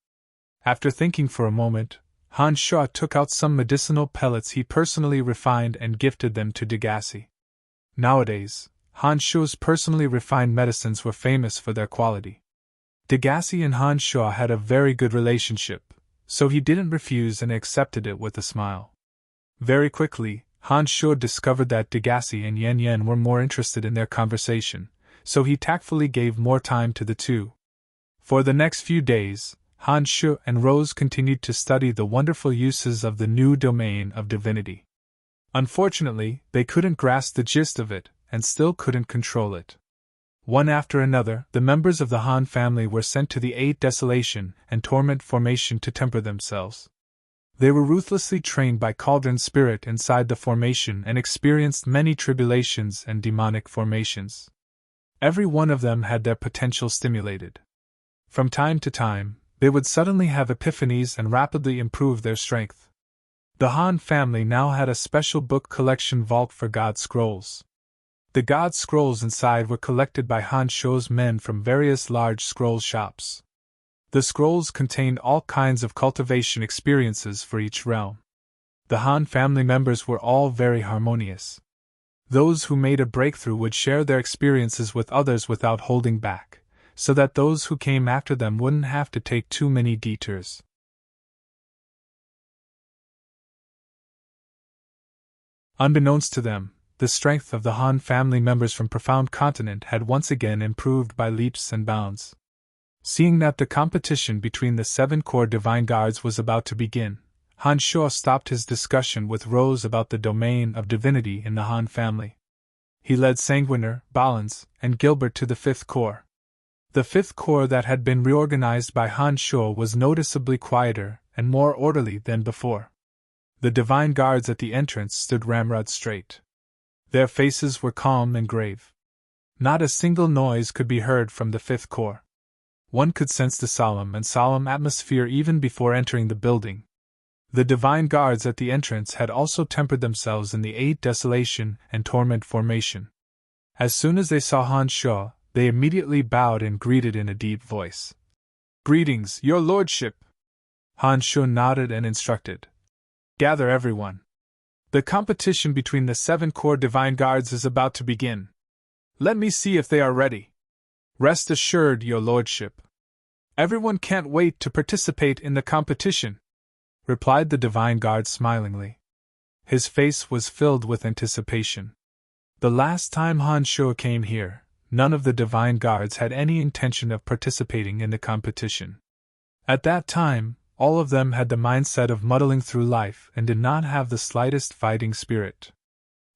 After thinking for a moment, Han Shuo took out some medicinal pellets he personally refined and gifted them to Degassi. Nowadays, Han Shuo's personally refined medicines were famous for their quality. Degassi and Han Shuo had a very good relationship, so he didn't refuse and accepted it with a smile. Very quickly, Han Shuo discovered that Degassi and Yan Yan were more interested in their conversation, so he tactfully gave more time to the two. For the next few days, Han Shuo and Rose continued to study the wonderful uses of the new domain of divinity. Unfortunately, they couldn't grasp the gist of it, and still couldn't control it. One after another, the members of the Han family were sent to the 8 Desolation and Torment formation to temper themselves. They were ruthlessly trained by Cauldron Spirit inside the formation and experienced many tribulations and demonic formations. Every one of them had their potential stimulated. From time to time, they would suddenly have epiphanies and rapidly improve their strength. The Han family now had a special book collection vault for God Scrolls. The God Scrolls inside were collected by Han Shuo's men from various large scroll shops. The scrolls contained all kinds of cultivation experiences for each realm. The Han family members were all very harmonious. Those who made a breakthrough would share their experiences with others without holding back, so that those who came after them wouldn't have to take too many detours. Unbeknownst to them, the strength of the Han family members from Profound Continent had once again improved by leaps and bounds. Seeing that the competition between the 7 core divine guards was about to begin, Han Shuo stopped his discussion with Rose about the domain of divinity in the Han family. He led Sanguiner, Balance, and Gilbert to the 5th core. The 5th core that had been reorganized by Han Shuo was noticeably quieter and more orderly than before. The divine guards at the entrance stood ramrod straight. Their faces were calm and grave. Not a single noise could be heard from the 5th core. One could sense the solemn atmosphere even before entering the building. The divine guards at the entrance had also tempered themselves in the 8 Desolation and Torment formation. As soon as they saw Han Shuo, they immediately bowed and greeted in a deep voice. "Greetings, your lordship!" Han Shuo nodded and instructed. "Gather everyone. The competition between the 7 core divine guards is about to begin. Let me see if they are ready." "Rest assured, your lordship. Everyone can't wait to participate in the competition," replied the divine guard smilingly. His face was filled with anticipation. The last time Han Shuo came here, none of the divine guards had any intention of participating in the competition. At that time, all of them had the mindset of muddling through life and did not have the slightest fighting spirit.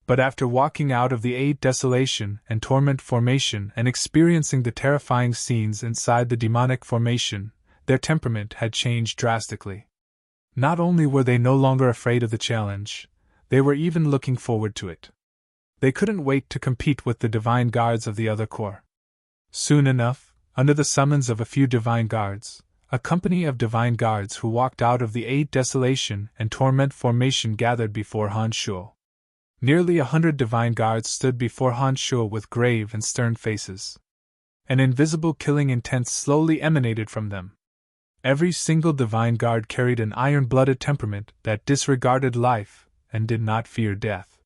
But after walking out of the 8 Desolation and Torment formation and experiencing the terrifying scenes inside the demonic formation, their temperament had changed drastically. Not only were they no longer afraid of the challenge, they were even looking forward to it. They couldn't wait to compete with the divine guards of the other corps. Soon enough, under the summons of a few divine guards, a company of divine guards who walked out of the 8 Desolation and Torment formation gathered before Han Shuo. Nearly 100 divine guards stood before Han Shuo with grave and stern faces. An invisible killing intent slowly emanated from them. Every single divine guard carried an iron-blooded temperament that disregarded life and did not fear death.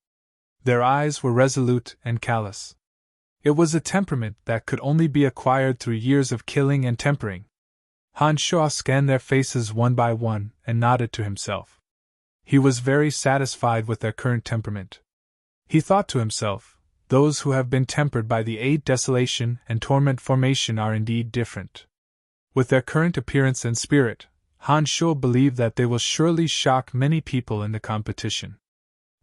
Their eyes were resolute and callous. It was a temperament that could only be acquired through years of killing and tempering. Han Shuo scanned their faces one by one and nodded to himself. He was very satisfied with their current temperament. He thought to himself, those who have been tempered by the 8 Desolation and Torment formation are indeed different. With their current appearance and spirit, Han Shuo believed that they will surely shock many people in the competition.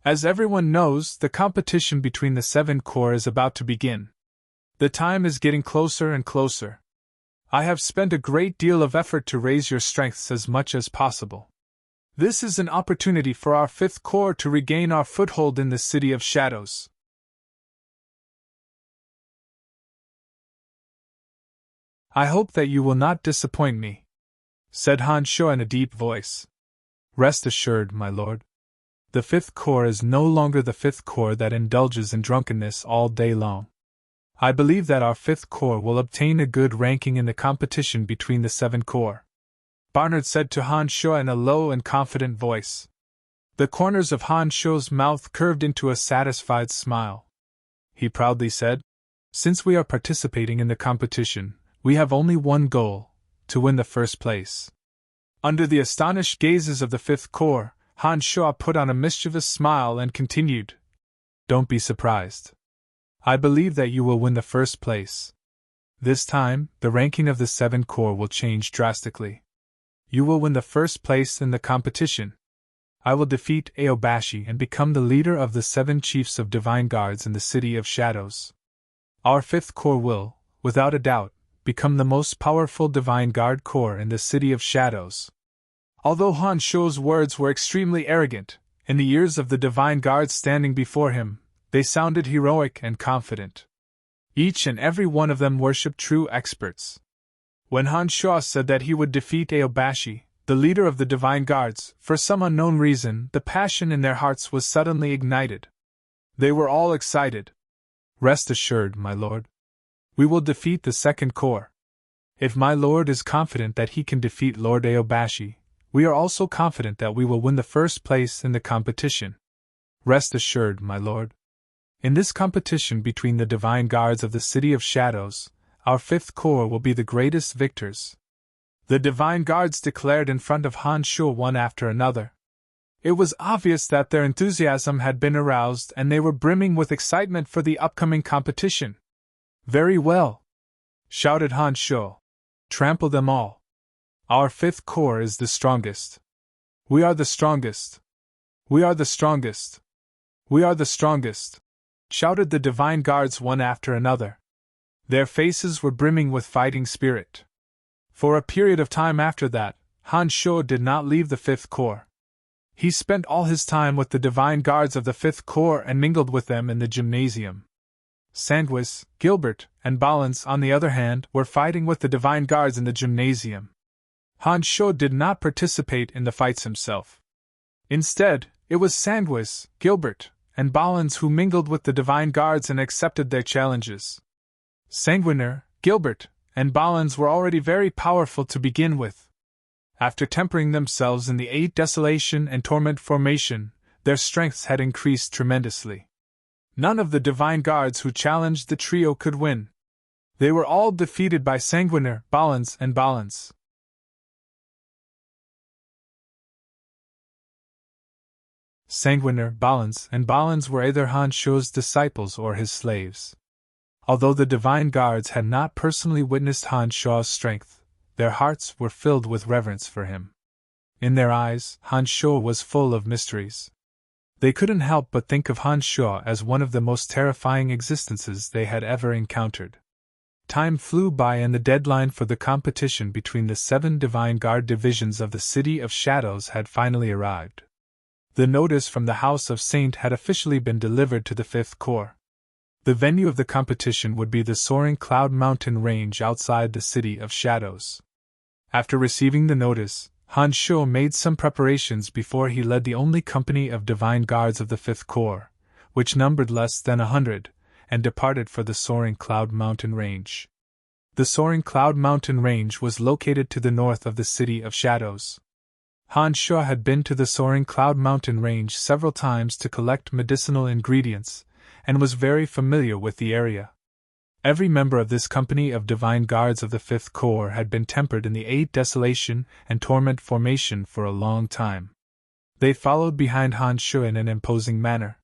As everyone knows, the competition between the 7 corps is about to begin. The time is getting closer and closer. I have spent a great deal of effort to raise your strengths as much as possible. This is an opportunity for our 5th corps to regain our foothold in the City of Shadows. I hope that you will not disappoint me, said Han Shuo in a deep voice. Rest assured, my lord. The 5th corps is no longer the 5th corps that indulges in drunkenness all day long. I believe that our 5th corps will obtain a good ranking in the competition between the 7 corps. Barnard said to Han Sho in a low and confident voice. The corners of Han Sho's mouth curved into a satisfied smile. He proudly said, "Since we are participating in the competition, we have only one goal: to win the first place." Under the astonished gazes of the Fifth Corps, Han Sho put on a mischievous smile and continued, "Don't be surprised. I believe that you will win the first place. This time, the ranking of the 7 Corps will change drastically. You will win the first place in the competition. I will defeat Aobashi and become the leader of the 7 Chiefs of Divine Guards in the City of Shadows. Our 5th Corps will, without a doubt, become the most powerful Divine Guard Corps in the City of Shadows." Although Han Sho's words were extremely arrogant, in the ears of the Divine Guards standing before him, they sounded heroic and confident. Each and every one of them worshipped true experts. When Han Sho said that he would defeat Aobashi, the leader of the Divine Guards, for some unknown reason, the passion in their hearts was suddenly ignited. They were all excited. "Rest assured, my lord. We will defeat the 2nd Corps. If my lord is confident that he can defeat Lord Aobashi, we are also confident that we will win the first place in the competition. Rest assured, my lord. In this competition between the Divine Guards of the City of Shadows, our 5th Corps will be the greatest victors." The Divine Guards declared in front of Han Sho one after another. It was obvious that their enthusiasm had been aroused and they were brimming with excitement for the upcoming competition. "Very well!" shouted Han Sho. "Trample them all. Our 5th Corps is the strongest. We are the strongest. We are the strongest. We are the strongest," shouted the Divine Guards one after another. Their faces were brimming with fighting spirit. For a period of time after that, Han Sho did not leave the 5th Corps. He spent all his time with the Divine Guards of the 5th Corps and mingled with them in the gymnasium. Sandwis, Gilbert, and Ballins, on the other hand, were fighting with the Divine Guards in the gymnasium. Han Sho did not participate in the fights himself. Instead, it was Sandwis, Gilbert, and Ballins who mingled with the Divine Guards and accepted their challenges. Sanguiner, Gilbert, and Ballins were already very powerful to begin with. After tempering themselves in the 8 Desolation and Torment formation, their strengths had increased tremendously. None of the Divine Guards who challenged the trio could win. They were all defeated by Sanguiner, Ballins, and Ballins. Sanguiner, Ballins, and Ballins were either Han Sho's disciples or his slaves. Although the Divine Guards had not personally witnessed Han Sho's strength, their hearts were filled with reverence for him. In their eyes, Han Sho was full of mysteries. They couldn't help but think of Han Sho as one of the most terrifying existences they had ever encountered. Time flew by and the deadline for the competition between the 7 Divine Guard divisions of the City of Shadows had finally arrived. The notice from the House of Saint had officially been delivered to the 5th Corps. The venue of the competition would be the soaring Cloud Mountain Range outside the City of Shadows. After receiving the notice, Han Sho made some preparations before he led the only company of Divine Guards of the 5th Corps, which numbered less than 100, and departed for the soaring Cloud Mountain Range. The soaring Cloud Mountain Range was located to the north of the City of Shadows. Han Sho had been to the soaring Cloud Mountain Range several times to collect medicinal ingredients, and was very familiar with the area. Every member of this company of Divine Guards of the 5th Corps had been tempered in the 8 Desolation and Torment formation for a long time. They followed behind Han Sho in an imposing manner.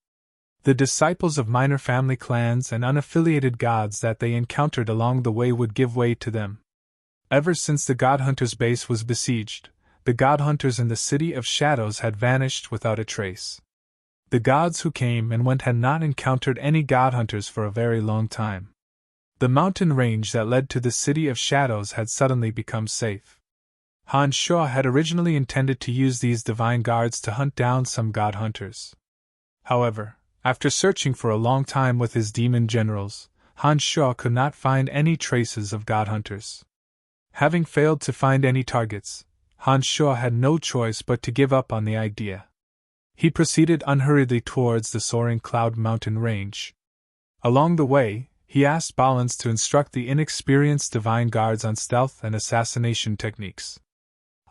The disciples of minor family clans and unaffiliated gods that they encountered along the way would give way to them. Ever since the God Hunters' base was besieged, the God Hunters in the City of Shadows had vanished without a trace. The gods who came and went had not encountered any God Hunters for a very long time. The mountain range that led to the City of Shadows had suddenly become safe. Han Sho had originally intended to use these Divine Guards to hunt down some God Hunters. However, after searching for a long time with his demon generals, Han Sho could not find any traces of God Hunters. Having failed to find any targets, Han Sho had no choice but to give up on the idea. He proceeded unhurriedly towards the soaring Cloud Mountain Range. Along the way, he asked Ballins to instruct the inexperienced Divine Guards on stealth and assassination techniques.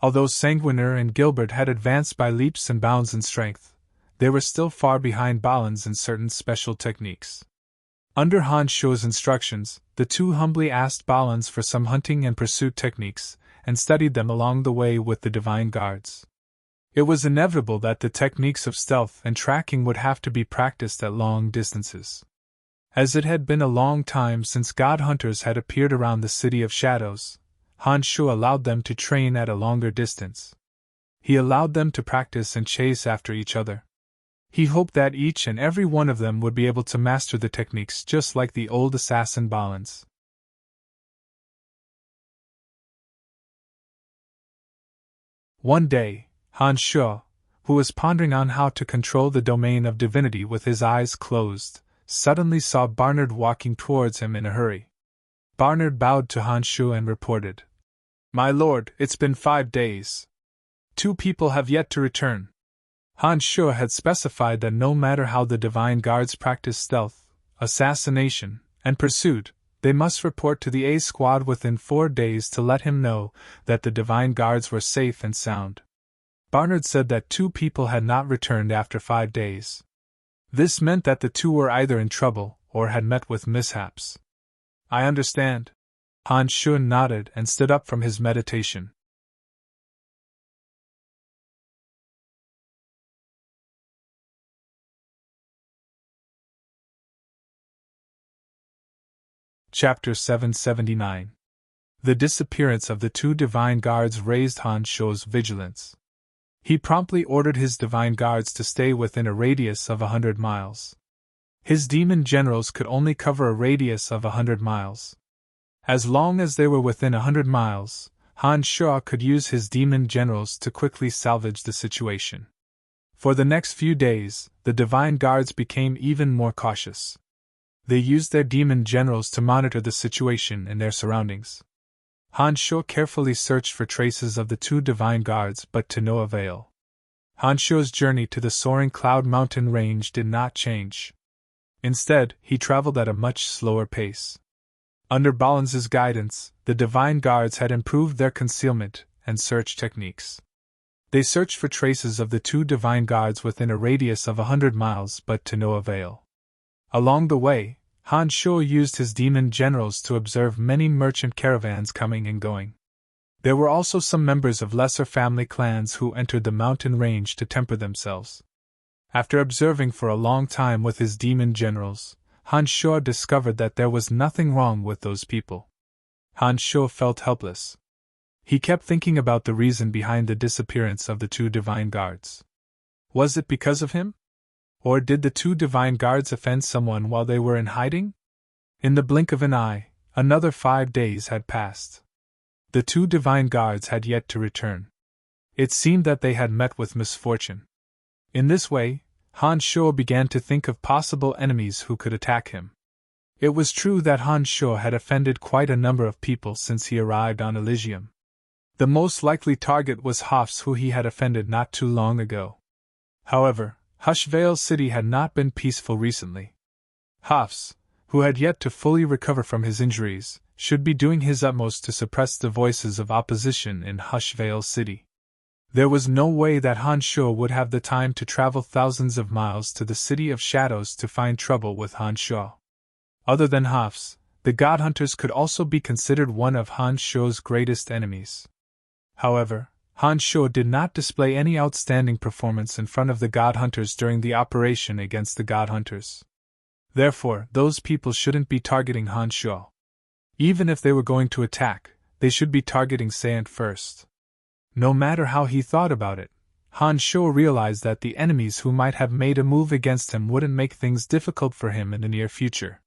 Although Sanguiner and Gilbert had advanced by leaps and bounds in strength, they were still far behind Balans in certain special techniques. Under Han Shuo's instructions, the two humbly asked Balans for some hunting and pursuit techniques, and studied them along the way with the Divine Guards. It was inevitable that the techniques of stealth and tracking would have to be practiced at long distances. As it had been a long time since God Hunters had appeared around the City of Shadows, Han Shuo allowed them to train at a longer distance. He allowed them to practice and chase after each other. He hoped that each and every one of them would be able to master the techniques just like the old assassin Balans. One day, Han Shuo, who was pondering on how to control the domain of divinity with his eyes closed, suddenly saw Barnard walking towards him in a hurry. Barnard bowed to Han Shuo and reported, "My lord, it's been 5 days. 2 people have yet to return." Han Shuo had specified that no matter how the Divine Guards practiced stealth, assassination, and pursuit, they must report to the A Squad within 4 days to let him know that the Divine Guards were safe and sound. Barnard said that 2 people had not returned after 5 days. This meant that the 2 were either in trouble or had met with mishaps. "I understand." Han Shuo nodded and stood up from his meditation. Chapter 779. The disappearance of the 2 Divine Guards raised Han Shuo's vigilance. He promptly ordered his Divine Guards to stay within a radius of 100 miles. His demon generals could only cover a radius of 100 miles. As long as they were within 100 miles, Han Shuo could use his demon generals to quickly salvage the situation. For the next few days, the Divine Guards became even more cautious. They used their demon generals to monitor the situation in their surroundings. Han Shuo carefully searched for traces of the 2 Divine Guards, but to no avail. Han Shuo's journey to the soaring Cloud Mountain range did not change. Instead, he traveled at a much slower pace. Under Balans's guidance, the Divine Guards had improved their concealment and search techniques. They searched for traces of the 2 Divine Guards within a radius of 100 miles, but to no avail. Along the way, Han Shuo used his demon generals to observe many merchant caravans coming and going. There were also some members of lesser family clans who entered the mountain range to temper themselves. After observing for a long time with his demon generals, Han Shuo discovered that there was nothing wrong with those people. Han Shuo felt helpless. He kept thinking about the reason behind the disappearance of the 2 Divine Guards. Was it because of him? Or did the 2 Divine Guards offend someone while they were in hiding? In the blink of an eye, another 5 days had passed. The 2 Divine Guards had yet to return. It seemed that they had met with misfortune. In this way, Han Shuo began to think of possible enemies who could attack him. It was true that Han Shuo had offended quite a number of people since he arrived on Elysium. The most likely target was Hafs, who he had offended not too long ago. However, Hushvale City had not been peaceful recently. Hafs, who had yet to fully recover from his injuries, should be doing his utmost to suppress the voices of opposition in Hushvale City. There was no way that Han Shuo would have the time to travel thousands of miles to the City of Shadows to find trouble with Han Shuo. Other than Hafs, the God Hunters could also be considered one of Han Shuo's greatest enemies. However, Han Shuo did not display any outstanding performance in front of the God Hunters during the operation against the God Hunters. Therefore, those people shouldn't be targeting Han Shuo. Even if they were going to attack, they should be targeting Saint first. No matter how he thought about it, Han Shuo realized that the enemies who might have made a move against him wouldn't make things difficult for him in the near future.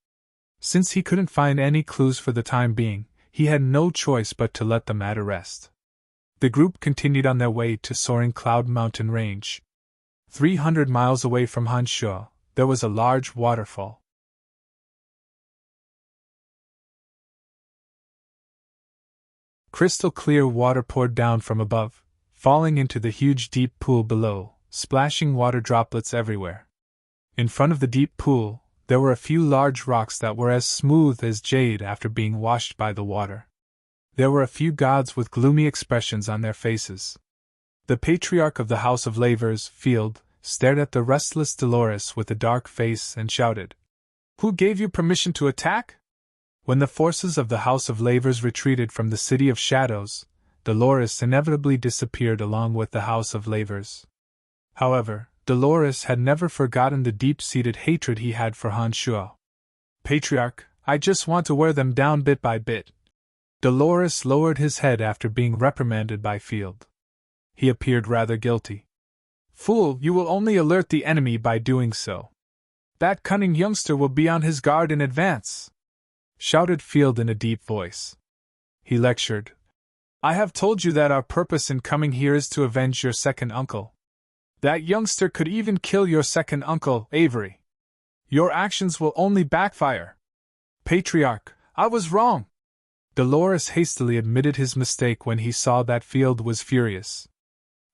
Since he couldn't find any clues for the time being, he had no choice but to let the matter rest. The group continued on their way to soaring Cloud Mountain range. 300 miles away from Han Shuo, there was a large waterfall. Crystal clear water poured down from above, falling into the huge deep pool below, splashing water droplets everywhere. In front of the deep pool, there were a few large rocks that were as smooth as jade after being washed by the water. There were a few gods with gloomy expressions on their faces. The patriarch of the House of Lavers, Field, stared at the restless Dolores with a dark face and shouted, "Who gave you permission to attack?" When the forces of the House of Lavers retreated from the City of Shadows, Dolores inevitably disappeared along with the House of Lavers. However, Dolores had never forgotten the deep-seated hatred he had for Han Shuo. "Patriarch, I just want to wear them down bit by bit." Dolores lowered his head after being reprimanded by Field. He appeared rather guilty. "Fool, you will only alert the enemy by doing so. That cunning youngster will be on his guard in advance," shouted Field in a deep voice. He lectured, "I have told you that our purpose in coming here is to avenge your second uncle. That youngster could even kill your second uncle, Avery. Your actions will only backfire." "Patriarch, I was wrong." Dolores hastily admitted his mistake when he saw that Field was furious.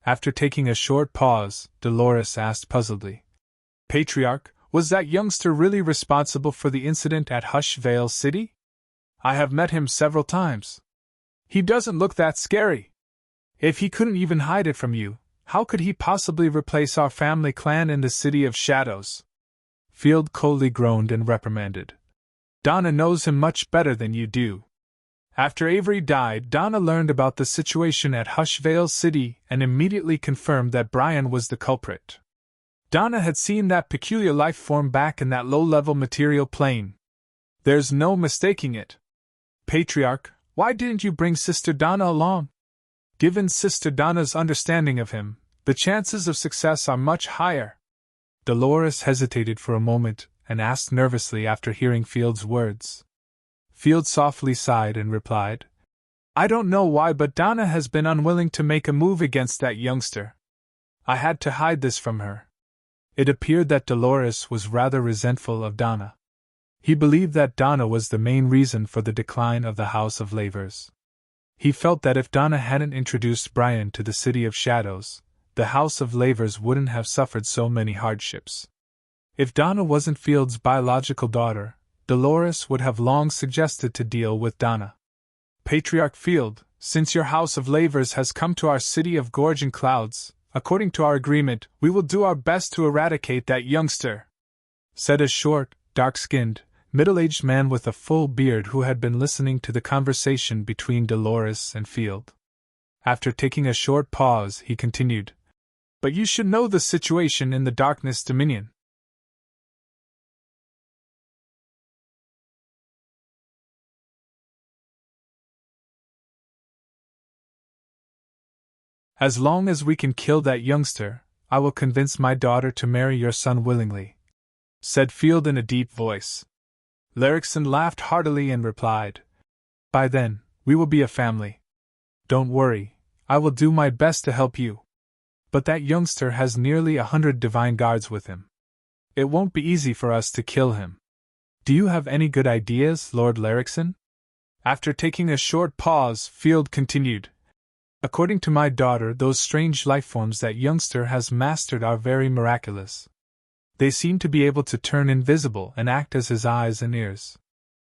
After taking a short pause, Dolores asked puzzledly, "Patriarch, was that youngster really responsible for the incident at Hushvale City? I have met him several times. He doesn't look that scary. If he couldn't even hide it from you, how could he possibly replace our family clan in the City of Shadows?" Field coldly groaned and reprimanded, "Donna knows him much better than you do." After Avery died, Donna learned about the situation at Hushvale City and immediately confirmed that Brian was the culprit. Donna had seen that peculiar life form back in that low-level material plane. There's no mistaking it. "Patriarch, why didn't you bring Sister Donna along? Given Sister Donna's understanding of him, the chances of success are much higher." Dolores hesitated for a moment and asked nervously after hearing Field's words. Field softly sighed and replied, "I don't know why, but Donna has been unwilling to make a move against that youngster. I had to hide this from her." It appeared that Dolores was rather resentful of Donna. He believed that Donna was the main reason for the decline of the House of Lavers. He felt that if Donna hadn't introduced Brian to the City of Shadows, the House of Lavers wouldn't have suffered so many hardships. If Donna wasn't Field's biological daughter, Dolores would have long suggested to deal with Donna. "Patriarch Field, since your House of Lavers has come to our City of Gorge and Clouds, according to our agreement, we will do our best to eradicate that youngster," said a short, dark-skinned, middle-aged man with a full beard who had been listening to the conversation between Dolores and Field. After taking a short pause, he continued, "But you should know the situation in the Darkness Dominion. As long as we can kill that youngster, I will convince my daughter to marry your son willingly," said Field in a deep voice. Lerickson laughed heartily and replied, "By then, we will be a family. Don't worry, I will do my best to help you. But that youngster has nearly 100 divine guards with him. It won't be easy for us to kill him. Do you have any good ideas, Lord Lerickson?" After taking a short pause, Field continued, "According to my daughter, those strange lifeforms that youngster has mastered are very miraculous. They seem to be able to turn invisible and act as his eyes and ears.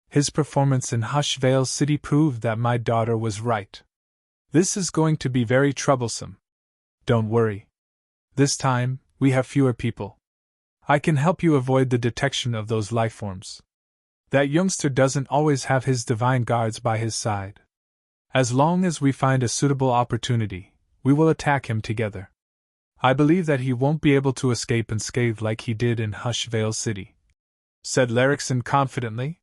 His performance in Hushvale City proved that my daughter was right. This is going to be very troublesome. Don't worry. This time, we have fewer people. I can help you avoid the detection of those lifeforms. That youngster doesn't always have his divine guards by his side. As long as we find a suitable opportunity, we will attack him together. I believe that he won't be able to escape unscathed like he did in Hushvale City," said Lerickson confidently.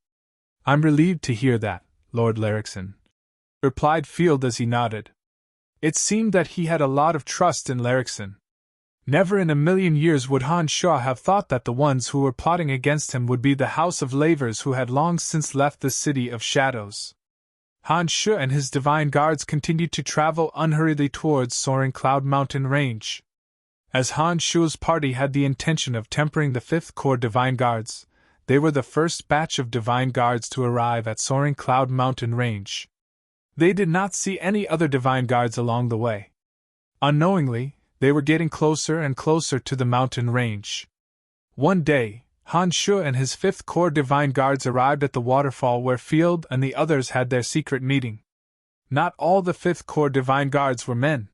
"I'm relieved to hear that, Lord Lerickson," replied Field as he nodded. It seemed that he had a lot of trust in Lerickson. Never in a million years would Han Shuo have thought that the ones who were plotting against him would be the House of Lavers, who had long since left the City of Shadows. Han Shuo and his divine guards continued to travel unhurriedly towards Soaring Cloud Mountain Range. As Han Shuo's party had the intention of tempering the 5th Corps Divine Guards, they were the first batch of Divine Guards to arrive at Soaring Cloud Mountain Range. They did not see any other Divine Guards along the way. Unknowingly, they were getting closer and closer to the mountain range. One day, Han Shuo and his 5th Corps Divine Guards arrived at the waterfall where Field and the others had their secret meeting. not all the fifth corps divine guards were men.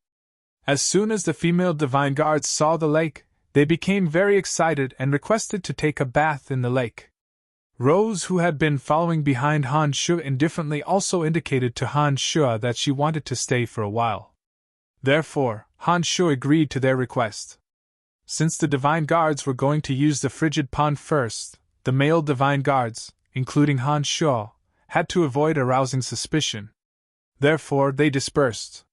As soon as the female divine guards saw the lake, they became very excited and requested to take a bath in the lake. Rose, who had been following behind Han Shu indifferently, also indicated to Han Shu that she wanted to stay for a while. Therefore, Han Shu agreed to their request. Since the divine guards were going to use the frigid pond first, the male divine guards, including Han Shu, had to avoid arousing suspicion. Therefore, they dispersed.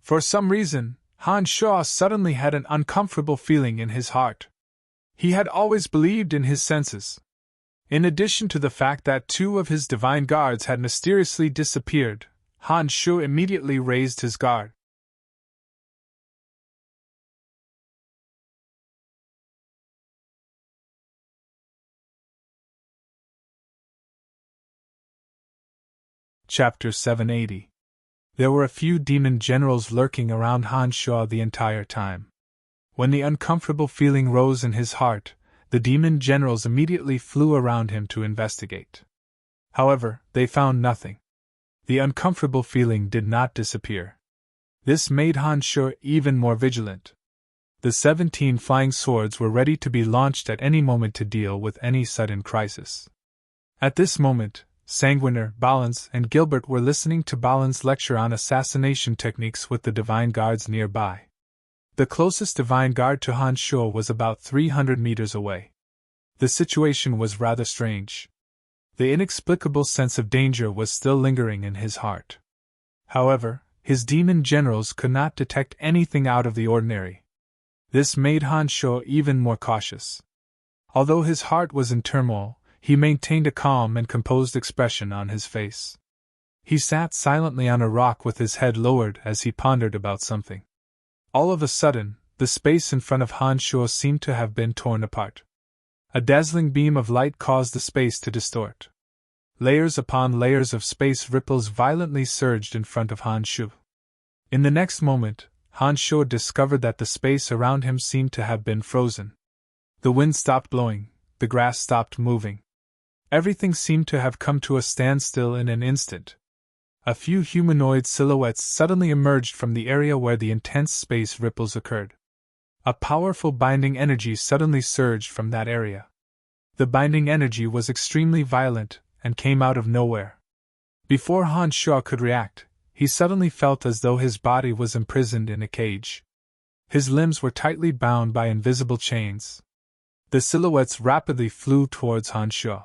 For some reason, Han Shu suddenly had an uncomfortable feeling in his heart. He had always believed in his senses. In addition to the fact that two of his divine guards had mysteriously disappeared, Han Shu immediately raised his guard. Chapter 780. There were a few demon generals lurking around Han Shu the entire time. When the uncomfortable feeling rose in his heart, the demon generals immediately flew around him to investigate. However, they found nothing. The uncomfortable feeling did not disappear. This made Han Shu even more vigilant. The 17 flying swords were ready to be launched at any moment to deal with any sudden crisis. At this moment, Sanguiner, Balance, and Gilbert were listening to Balin's lecture on assassination techniques with the divine guards nearby. The closest divine guard to Han Shu was about 300 meters away. The situation was rather strange. The inexplicable sense of danger was still lingering in his heart. However, his demon generals could not detect anything out of the ordinary. This made Han Shu even more cautious. Although his heart was in turmoil, he maintained a calm and composed expression on his face. He sat silently on a rock with his head lowered as he pondered about something. All of a sudden, the space in front of Han Shu seemed to have been torn apart. A dazzling beam of light caused the space to distort. Layers upon layers of space ripples violently surged in front of Han Shu. In the next moment, Han Shu discovered that the space around him seemed to have been frozen. The wind stopped blowing, the grass stopped moving. Everything seemed to have come to a standstill in an instant. A few humanoid silhouettes suddenly emerged from the area where the intense space ripples occurred. A powerful binding energy suddenly surged from that area. The binding energy was extremely violent and came out of nowhere. Before Han Shu could react, he suddenly felt as though his body was imprisoned in a cage. His limbs were tightly bound by invisible chains. The silhouettes rapidly flew towards Han Shu.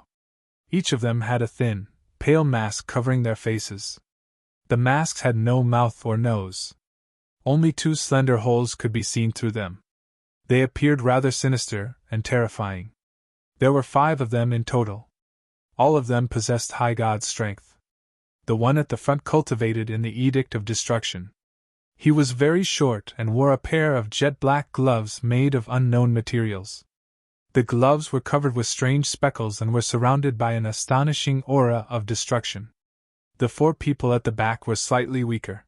Each of them had a thin, pale mask covering their faces. The masks had no mouth or nose. Only two slender holes could be seen through them. They appeared rather sinister and terrifying. There were 5 of them in total. All of them possessed high god strength. The one at the front cultivated in the Edict of Destruction. He was very short and wore a pair of jet-black gloves made of unknown materials. The gloves were covered with strange speckles and were surrounded by an astonishing aura of destruction. The 4 people at the back were slightly weaker.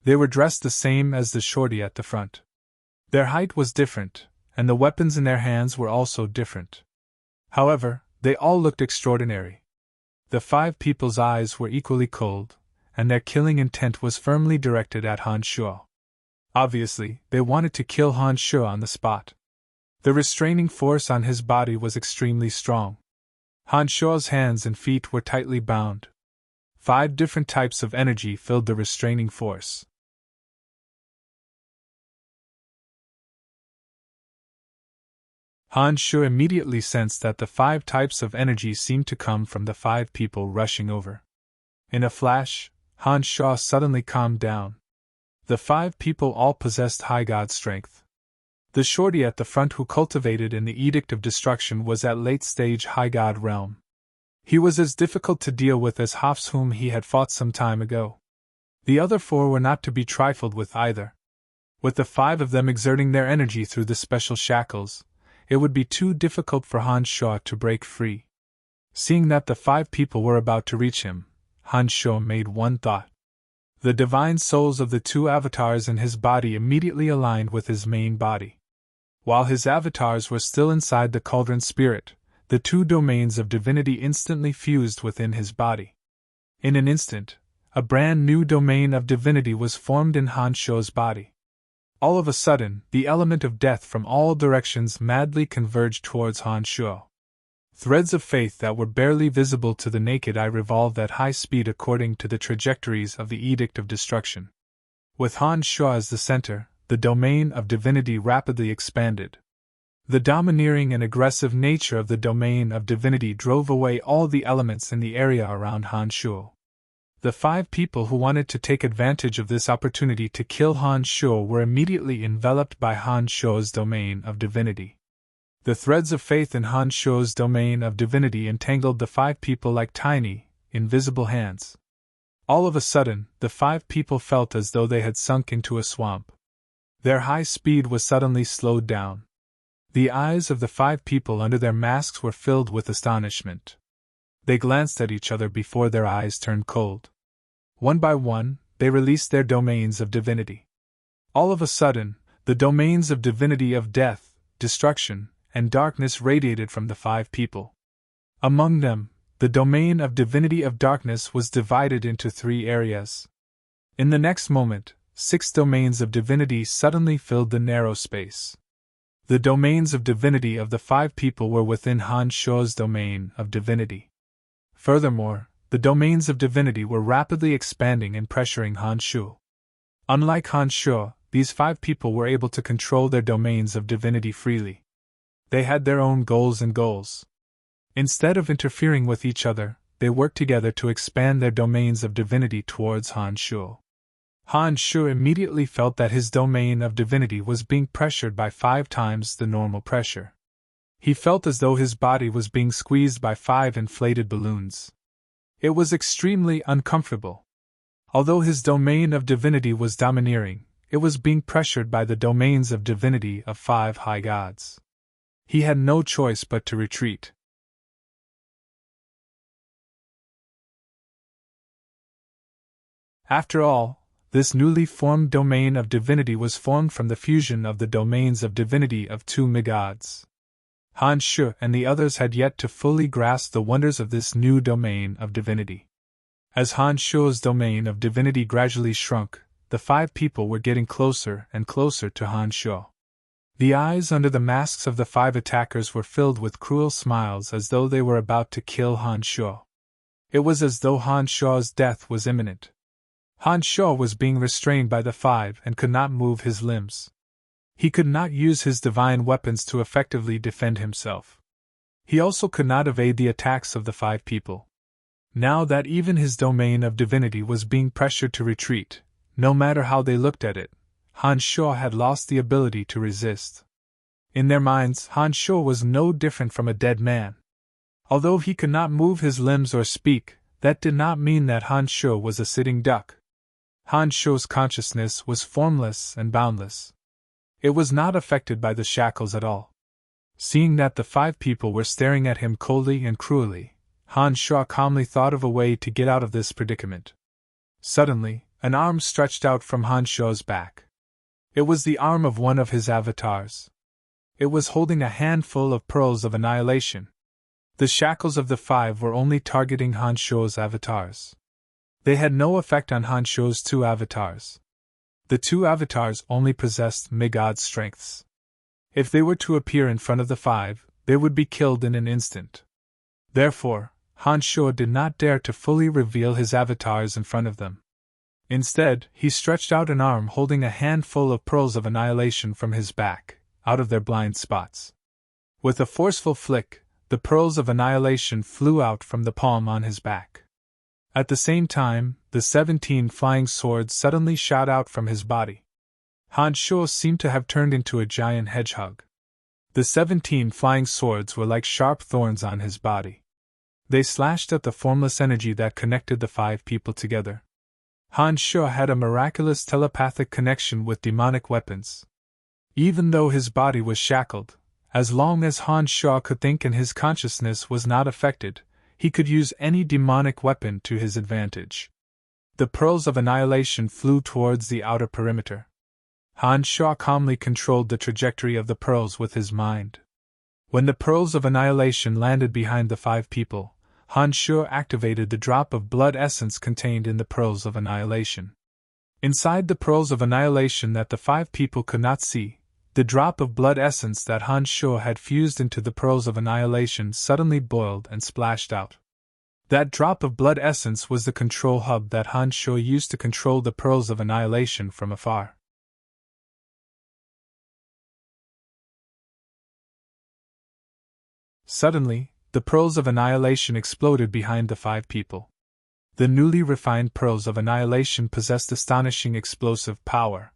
They were dressed the same as the shorty at the front. Their height was different, and the weapons in their hands were also different. However, they all looked extraordinary. The 5 people's eyes were equally cold, and their killing intent was firmly directed at Han Shu. Obviously, they wanted to kill Han Shu on the spot. The restraining force on his body was extremely strong. Han Shu's hands and feet were tightly bound. 5 different types of energy filled the restraining force. Han Shu immediately sensed that the 5 types of energy seemed to come from the 5 people rushing over. In a flash, Han Shu suddenly calmed down. The 5 people all possessed high god strength. The shorty at the front who cultivated in the Edict of Destruction was at late-stage high god realm. He was as difficult to deal with as Hafs, whom he had fought some time ago. The other 4 were not to be trifled with either. With the 5 of them exerting their energy through the special shackles, it would be too difficult for Han Shu to break free. Seeing that the 5 people were about to reach him, Han Shu made one thought. The divine souls of the 2 avatars in his body immediately aligned with his main body. While his avatars were still inside the cauldron spirit, the 2 domains of divinity instantly fused within his body. In an instant, a brand new domain of divinity was formed in Han Shuo's body. All of a sudden, the element of death from all directions madly converged towards Han Shuo. Threads of faith that were barely visible to the naked eye revolved at high speed according to the trajectories of the Edict of Destruction. With Han Shuo as the center, the domain of divinity rapidly expanded. The domineering and aggressive nature of the domain of divinity drove away all the elements in the area around Han Shuo. The 5 people who wanted to take advantage of this opportunity to kill Han Shuo were immediately enveloped by Han Shuo's domain of divinity. The threads of faith in Han Shuo's domain of divinity entangled the 5 people like tiny, invisible hands. All of a sudden, the 5 people felt as though they had sunk into a swamp. Their high speed was suddenly slowed down. The eyes of the 5 people under their masks were filled with astonishment. They glanced at each other before their eyes turned cold. One by one, they released their domains of divinity. All of a sudden, the domains of divinity of death, destruction, and darkness radiated from the 5 people. Among them, the domain of divinity of darkness was divided into 3 areas. In the next moment, 6 domains of divinity suddenly filled the narrow space. The domains of divinity of the 5 people were within Han Shuo's domain of divinity. Furthermore, the domains of divinity were rapidly expanding and pressuring Han Shuo. Unlike Han Shuo, these 5 people were able to control their domains of divinity freely. They had their own goals. Instead of interfering with each other, they worked together to expand their domains of divinity towards Han Shuo. Han Shuo immediately felt that his domain of divinity was being pressured by 5 times the normal pressure. He felt as though his body was being squeezed by 5 inflated balloons. It was extremely uncomfortable. Although his domain of divinity was domineering, it was being pressured by the domains of divinity of 5 high gods. He had no choice but to retreat. After all, this newly formed domain of divinity was formed from the fusion of the domains of divinity of 2 mi-gods. Han Shuo and the others had yet to fully grasp the wonders of this new domain of divinity. As Han Shuo's domain of divinity gradually shrunk, the 5 people were getting closer and closer to Han Shuo. The eyes under the masks of the 5 attackers were filled with cruel smiles as though they were about to kill Han Shuo. It was as though Han Shuo's death was imminent. Han Shuo was being restrained by the 5 and could not move his limbs. He could not use his divine weapons to effectively defend himself. He also could not evade the attacks of the 5 people. Now that even his domain of divinity was being pressured to retreat, no matter how they looked at it, Han Shuo had lost the ability to resist. In their minds, Han Shuo was no different from a dead man. Although he could not move his limbs or speak, that did not mean that Han Shuo was a sitting duck. Han Shuo's consciousness was formless and boundless. It was not affected by the shackles at all. Seeing that the 5 people were staring at him coldly and cruelly, Han Shuo calmly thought of a way to get out of this predicament. Suddenly, an arm stretched out from Han Shuo's back. It was the arm of one of his avatars. It was holding a handful of pearls of annihilation. The shackles of the 5 were only targeting Han Shuo's avatars. They had no effect on Han Shuo's 2 avatars. The 2 avatars only possessed mi-god strengths. If they were to appear in front of the 5, they would be killed in an instant. Therefore, Han Shuo did not dare to fully reveal his avatars in front of them. Instead, he stretched out an arm holding a handful of pearls of annihilation from his back, out of their blind spots. With a forceful flick, the pearls of annihilation flew out from the palm on his back. At the same time, the 17 flying swords suddenly shot out from his body. Han Shuo seemed to have turned into a giant hedgehog. The 17 flying swords were like sharp thorns on his body. They slashed at the formless energy that connected the 5 people together. Han Shuo had a miraculous telepathic connection with demonic weapons. Even though his body was shackled, as long as Han Shuo could think and his consciousness was not affected, he could use any demonic weapon to his advantage. The pearls of annihilation flew towards the outer perimeter. Han Shuo calmly controlled the trajectory of the pearls with his mind. When the pearls of annihilation landed behind the 5 people, Han Shuo activated the drop of blood essence contained in the Pearls of Annihilation. Inside the Pearls of Annihilation that the 5 people could not see, the drop of blood essence that Han Shuo had fused into the Pearls of Annihilation suddenly boiled and splashed out. That drop of blood essence was the control hub that Han Shuo used to control the Pearls of Annihilation from afar. Suddenly, the Pearls of Annihilation exploded behind the 5 people. The newly refined Pearls of Annihilation possessed astonishing explosive power.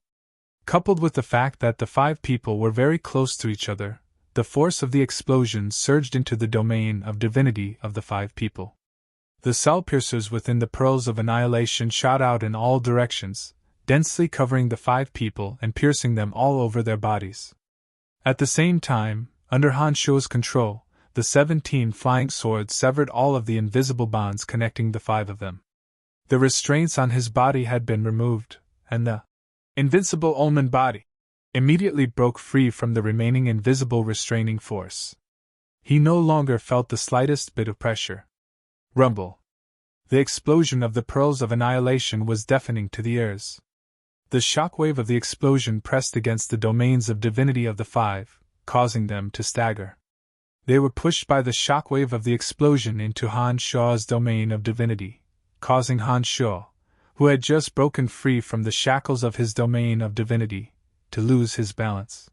Coupled with the fact that the 5 people were very close to each other, the force of the explosion surged into the domain of divinity of the 5 people. The cell piercers within the Pearls of Annihilation shot out in all directions, densely covering the 5 people and piercing them all over their bodies. At the same time, under Han Shuo's control, the 17 flying swords severed all of the invisible bonds connecting the 5 of them. The restraints on his body had been removed, and the invincible Omen body immediately broke free from the remaining invisible restraining force. He no longer felt the slightest bit of pressure. Rumble. The explosion of the Pearls of Annihilation was deafening to the ears. The shockwave of the explosion pressed against the domains of divinity of the 5, causing them to stagger. They were pushed by the shockwave of the explosion into Han Shuo's domain of divinity, causing Han Shuo, who had just broken free from the shackles of his domain of divinity, to lose his balance.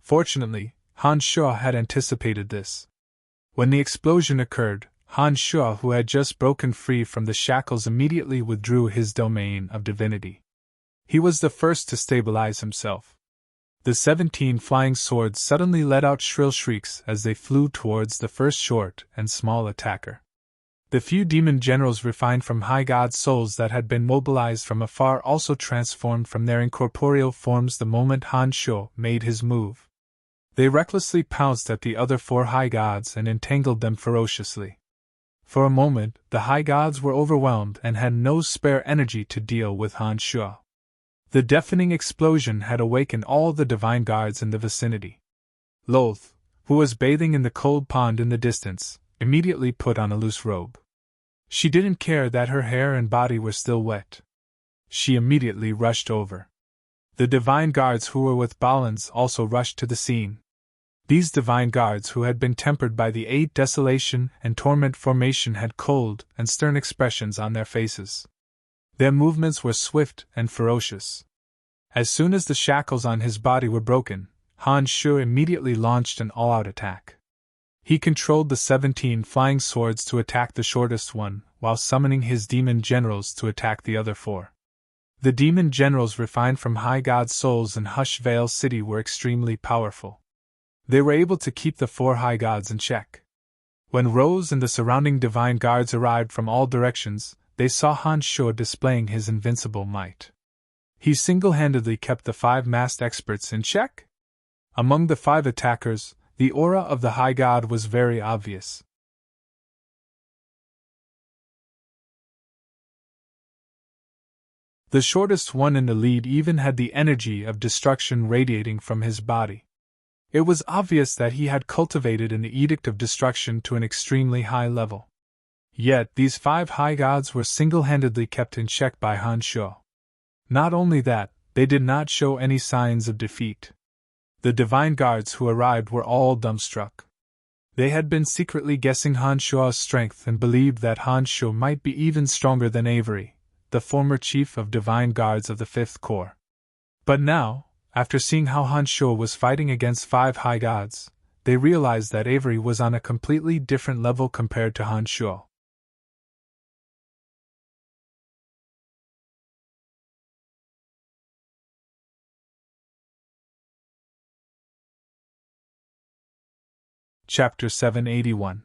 Fortunately, Han Shuo had anticipated this. When the explosion occurred, Han Shuo, who had just broken free from the shackles, immediately withdrew his domain of divinity. He was the first to stabilize himself. The 17 flying swords suddenly let out shrill shrieks as they flew towards the first short and small attacker. The few demon generals refined from high god souls that had been mobilized from afar also transformed from their incorporeal forms the moment Han Shuo made his move. They recklessly pounced at the other 4 high gods and entangled them ferociously. For a moment, the high gods were overwhelmed and had no spare energy to deal with Han Shuo. The deafening explosion had awakened all the divine guards in the vicinity. Loth, who was bathing in the cold pond in the distance, immediately put on a loose robe. She didn't care that her hair and body were still wet. She immediately rushed over. The divine guards who were with Balins also rushed to the scene. These divine guards who had been tempered by the 8 desolation and torment formation had cold and stern expressions on their faces. Their movements were swift and ferocious. As soon as the shackles on his body were broken, Han Shuo immediately launched an all-out attack. He controlled the 17 flying swords to attack the shortest one, while summoning his demon generals to attack the other 4. The demon generals refined from high god souls in Hush Vale City were extremely powerful. They were able to keep the 4 high gods in check. When Rose and the surrounding divine guards arrived from all directions, they saw Han Shuo displaying his invincible might. He single-handedly kept the 5 masked experts in check. Among the 5 attackers, the aura of the high god was very obvious. The shortest one in the lead even had the energy of destruction radiating from his body. It was obvious that he had cultivated an edict of destruction to an extremely high level. Yet these 5 high gods were single-handedly kept in check by Han Shuo. Not only that, they did not show any signs of defeat. The divine guards who arrived were all dumbstruck. They had been secretly guessing Han Shuo's strength and believed that Han Shuo might be even stronger than Avery, the former chief of divine guards of the 5th Corps. But now, after seeing how Han Shuo was fighting against 5 high gods, they realized that Avery was on a completely different level compared to Han Shuo. Chapter 781.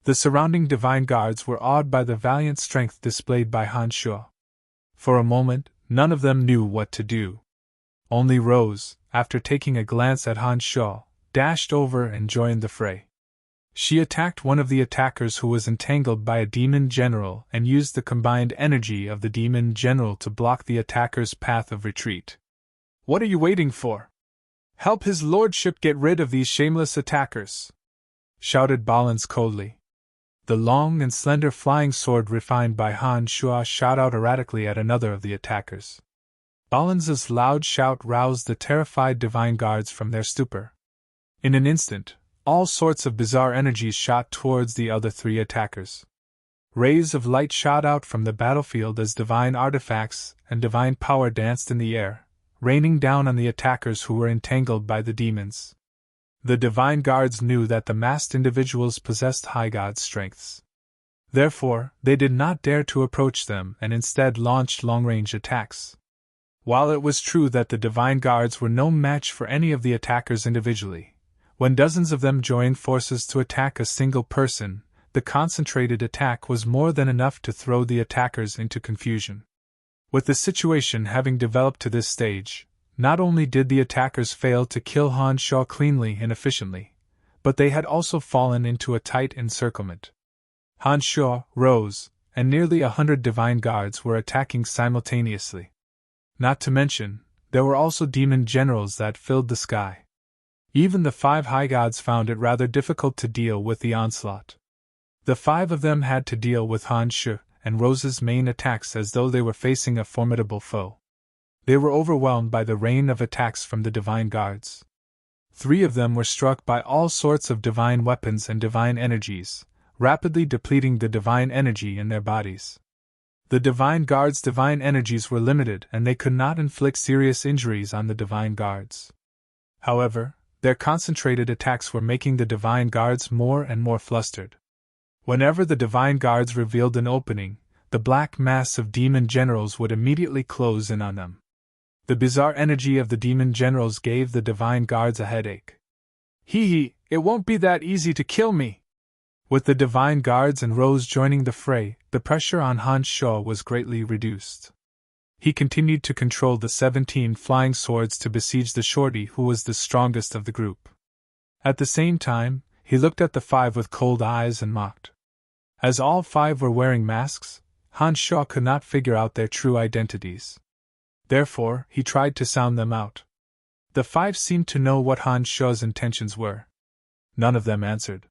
The surrounding divine guards were awed by the valiant strength displayed by Han Shuo. For a moment, none of them knew what to do. Only Rose, after taking a glance at Han Shuo, dashed over and joined the fray. She attacked one of the attackers who was entangled by a demon general and used the combined energy of the demon general to block the attacker's path of retreat. "What are you waiting for? Help his lordship get rid of these shameless attackers!" shouted Balins coldly. The long and slender flying sword refined by Han Shuo shot out erratically at another of the attackers. Balanza's loud shout roused the terrified divine guards from their stupor. In an instant, all sorts of bizarre energies shot towards the other three attackers. Rays of light shot out from the battlefield as divine artifacts and divine power danced in the air, raining down on the attackers who were entangled by the demons. The divine guards knew that the masked individuals possessed high god strengths. Therefore, they did not dare to approach them and instead launched long-range attacks. While it was true that the divine guards were no match for any of the attackers individually, when dozens of them joined forces to attack a single person, the concentrated attack was more than enough to throw the attackers into confusion. With the situation having developed to this stage, not only did the attackers fail to kill Han Shuo cleanly and efficiently, but they had also fallen into a tight encirclement. Han Shuo, Rose, and nearly 100 divine guards were attacking simultaneously. Not to mention, there were also demon generals that filled the sky. Even the 5 high gods found it rather difficult to deal with the onslaught. The 5 of them had to deal with Han Shuo and Rose's main attacks as though they were facing a formidable foe. They were overwhelmed by the rain of attacks from the divine guards. 3 of them were struck by all sorts of divine weapons and divine energies, rapidly depleting the divine energy in their bodies. The divine guards' divine energies were limited and they could not inflict serious injuries on the divine guards. However, their concentrated attacks were making the divine guards more and more flustered. Whenever the divine guards revealed an opening, the black mass of demon generals would immediately close in on them. The bizarre energy of the demon generals gave the divine guards a headache. Hee, it won't be that easy to kill me! With the divine guards and Rose joining the fray, the pressure on Han Shuo was greatly reduced. He continued to control the 17 flying swords to besiege the shorty who was the strongest of the group. At the same time, he looked at the 5 with cold eyes and mocked. As all 5 were wearing masks, Han Shuo could not figure out their true identities. Therefore, he tried to sound them out. The 5 seemed to know what Han Shuo's intentions were. None of them answered.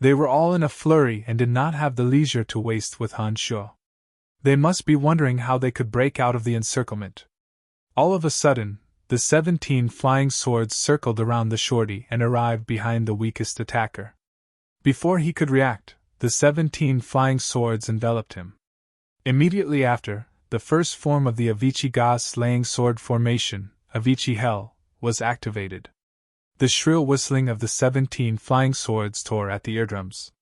They were all in a flurry and did not have the leisure to waste with Han Shuo. They must be wondering how they could break out of the encirclement. All of a sudden, the 17 flying swords circled around the shorty and arrived behind the weakest attacker. Before he could react, the 17 flying swords enveloped him. Immediately after, the first form of the Avicii Ga slaying sword formation, Avicii Hell, was activated. The shrill whistling of the 17 flying swords tore at the eardrums.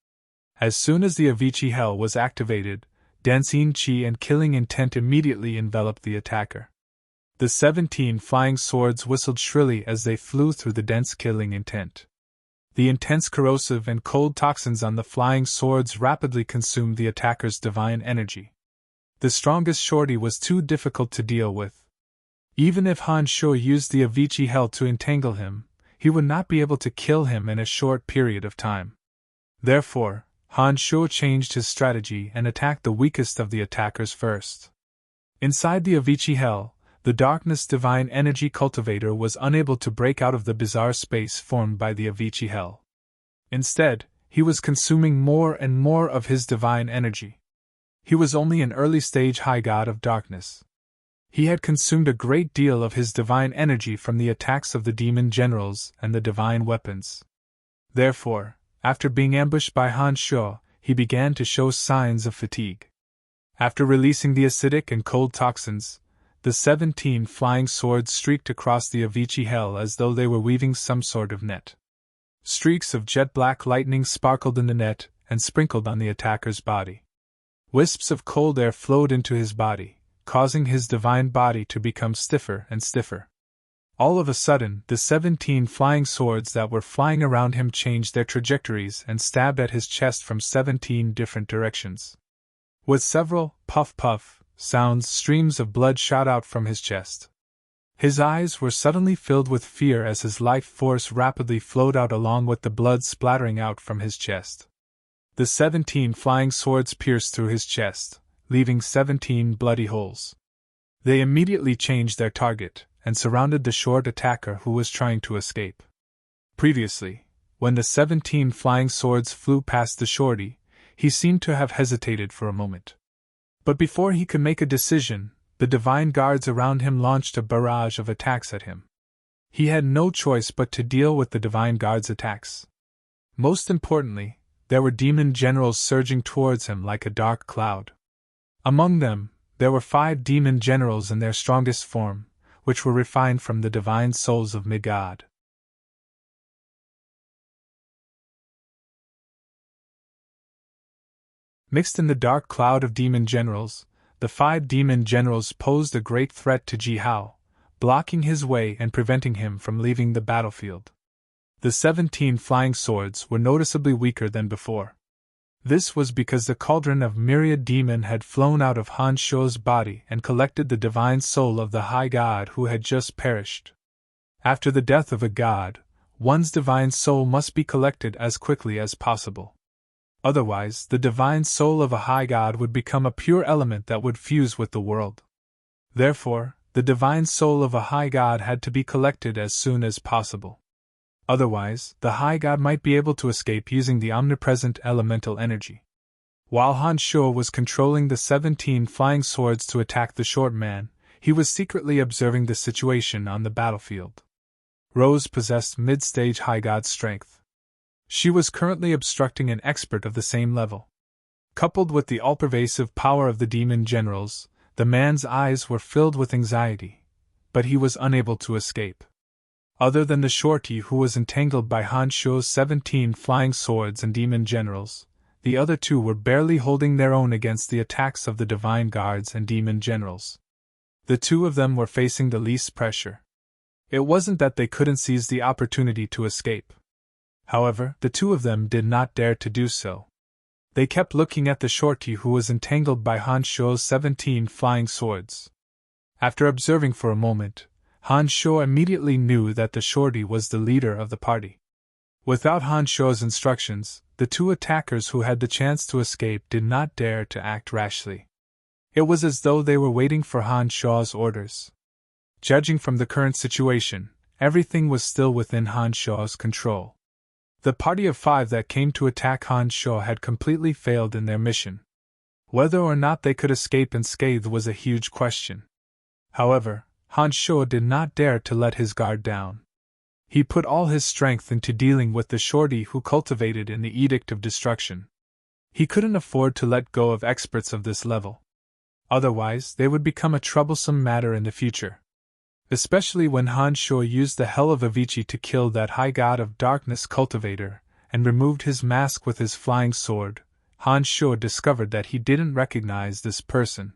As soon as the Avicii Hell was activated, dancing chi and killing intent immediately enveloped the attacker. The 17 flying swords whistled shrilly as they flew through the dense killing intent. The intense corrosive and cold toxins on the flying swords rapidly consumed the attacker's divine energy. The strongest shorty was too difficult to deal with. Even if Han Shuo used the Avicii Hell to entangle him, he would not be able to kill him in a short period of time. Therefore, Han Shuo changed his strategy and attacked the weakest of the attackers first. Inside the Avicii Hell, the Darkness Divine Energy Cultivator was unable to break out of the bizarre space formed by the Avicii Hell. Instead, he was consuming more and more of his divine energy. He was only an early-stage high god of darkness. He had consumed a great deal of his divine energy from the attacks of the demon generals and the divine weapons. Therefore, after being ambushed by Han Shuo, he began to show signs of fatigue. After releasing the acidic and cold toxins, the 17 flying swords streaked across the Avicii Hell as though they were weaving some sort of net. Streaks of jet-black lightning sparkled in the net and sprinkled on the attacker's body. Wisps of cold air flowed into his body, causing his divine body to become stiffer and stiffer. All of a sudden, the 17 flying swords that were flying around him changed their trajectories and stabbed at his chest from 17 different directions. With several puff-puff sounds, streams of blood shot out from his chest. His eyes were suddenly filled with fear as his life force rapidly flowed out along with the blood splattering out from his chest. The 17 flying swords pierced through his chest, leaving 17 bloody holes. They immediately changed their target, and surrounded the short attacker who was trying to escape. Previously, when the 17 flying swords flew past the shorty, he seemed to have hesitated for a moment. But before he could make a decision, the divine guards around him launched a barrage of attacks at him. He had no choice but to deal with the divine guards' attacks. Most importantly, there were demon generals surging towards him like a dark cloud. Among them, there were 5 demon generals in their strongest form, which were refined from the divine souls of Midgard. Mixed in the dark cloud of demon generals, the 5 demon generals posed a great threat to Ji-Hao, blocking his way and preventing him from leaving the battlefield. The 17 flying swords were noticeably weaker than before. This was because the cauldron of myriad demon had flown out of Han Shuo's body and collected the divine soul of the high god who had just perished. After the death of a god, one's divine soul must be collected as quickly as possible. Otherwise, the divine soul of a high god would become a pure element that would fuse with the world. Therefore, the divine soul of a high god had to be collected as soon as possible. Otherwise, the high god might be able to escape using the omnipresent elemental energy. While Han Shuo was controlling the 17 flying swords to attack the short man, he was secretly observing the situation on the battlefield. Rose possessed mid-stage high god strength. She was currently obstructing an expert of the same level. Coupled with the all-pervasive power of the demon generals, the man's eyes were filled with anxiety, but he was unable to escape. Other than the shorty who was entangled by Han Shuo's 17 flying swords and demon generals, the other 2 were barely holding their own against the attacks of the divine guards and demon generals. The 2 of them were facing the least pressure. It wasn't that they couldn't seize the opportunity to escape. However, the 2 of them did not dare to do so. They kept looking at the shorty who was entangled by Han Shuo's 17 flying swords. After observing for a moment, Han Shuo immediately knew that the shorty was the leader of the party. Without Han Shuo's instructions, the 2 attackers who had the chance to escape did not dare to act rashly. It was as though they were waiting for Han Shuo's orders. Judging from the current situation, everything was still within Han Shuo's control. The party of 5 that came to attack Han Shuo had completely failed in their mission. Whether or not they could escape unscathed was a huge question. However, Han Shuo did not dare to let his guard down. He put all his strength into dealing with the shorty who cultivated in the Edict of Destruction. He couldn't afford to let go of experts of this level. Otherwise, they would become a troublesome matter in the future. Especially when Han Shuo used the Hell of Avicii to kill that high god of darkness cultivator, and removed his mask with his flying sword, Han Shuo discovered that he didn't recognize this person.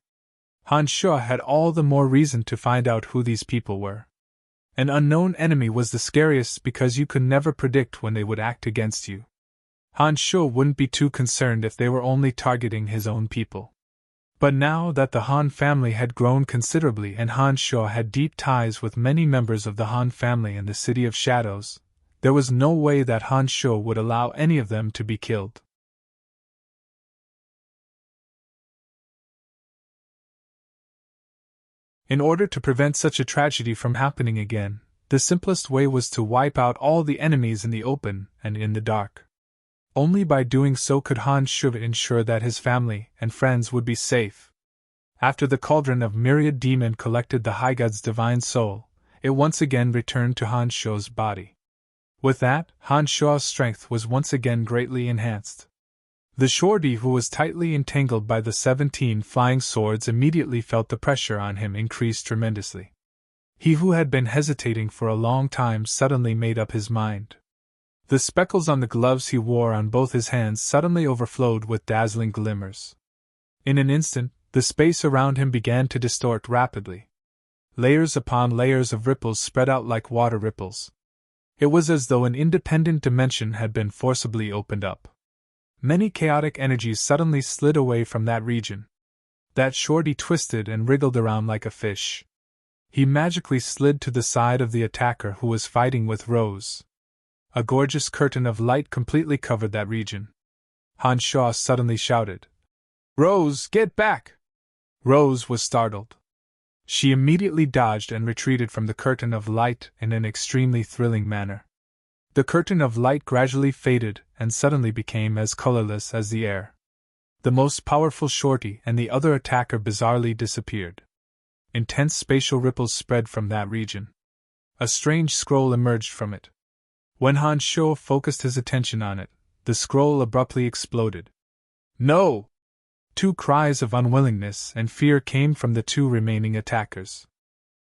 Han Shuo had all the more reason to find out who these people were. An unknown enemy was the scariest because you could never predict when they would act against you. Han Shuo wouldn't be too concerned if they were only targeting his own people. But now that the Han family had grown considerably and Han Shuo had deep ties with many members of the Han family in the City of Shadows, there was no way that Han Shuo would allow any of them to be killed. In order to prevent such a tragedy from happening again, the simplest way was to wipe out all the enemies in the open and in the dark. Only by doing so could Han Shuo ensure that his family and friends would be safe. After the cauldron of myriad demon collected the high god's divine soul, it once again returned to Han Shuo's body. With that, Han Shuo's strength was once again greatly enhanced. The shorty who was tightly entangled by the 17 flying swords immediately felt the pressure on him increase tremendously. He who had been hesitating for a long time suddenly made up his mind. The speckles on the gloves he wore on both his hands suddenly overflowed with dazzling glimmers. In an instant, the space around him began to distort rapidly. Layers upon layers of ripples spread out like water ripples. It was as though an independent dimension had been forcibly opened up. Many chaotic energies suddenly slid away from that region. That shorty twisted and wriggled around like a fish. He magically slid to the side of the attacker who was fighting with Rose. A gorgeous curtain of light completely covered that region. Han Shuo suddenly shouted, "Rose, get back!" Rose was startled. She immediately dodged and retreated from the curtain of light in an extremely thrilling manner. The curtain of light gradually faded and suddenly became as colorless as the air. The most powerful shorty and the other attacker bizarrely disappeared. Intense spatial ripples spread from that region. A strange scroll emerged from it. When Han Sho focused his attention on it, the scroll abruptly exploded. No! Two cries of unwillingness and fear came from the two remaining attackers.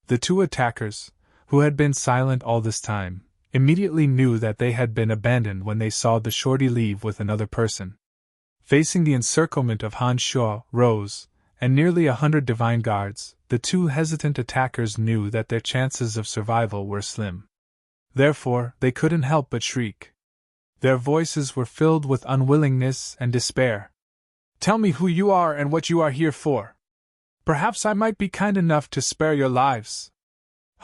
The two attackers, who had been silent all this time, immediately knew that they had been abandoned when they saw the shorty leave with another person. Facing the encirclement of Han Sho, Rose, and nearly 100 divine guards, the two hesitant attackers knew that their chances of survival were slim. Therefore, they couldn't help but shriek. Their voices were filled with unwillingness and despair. "Tell me who you are and what you are here for. Perhaps I might be kind enough to spare your lives."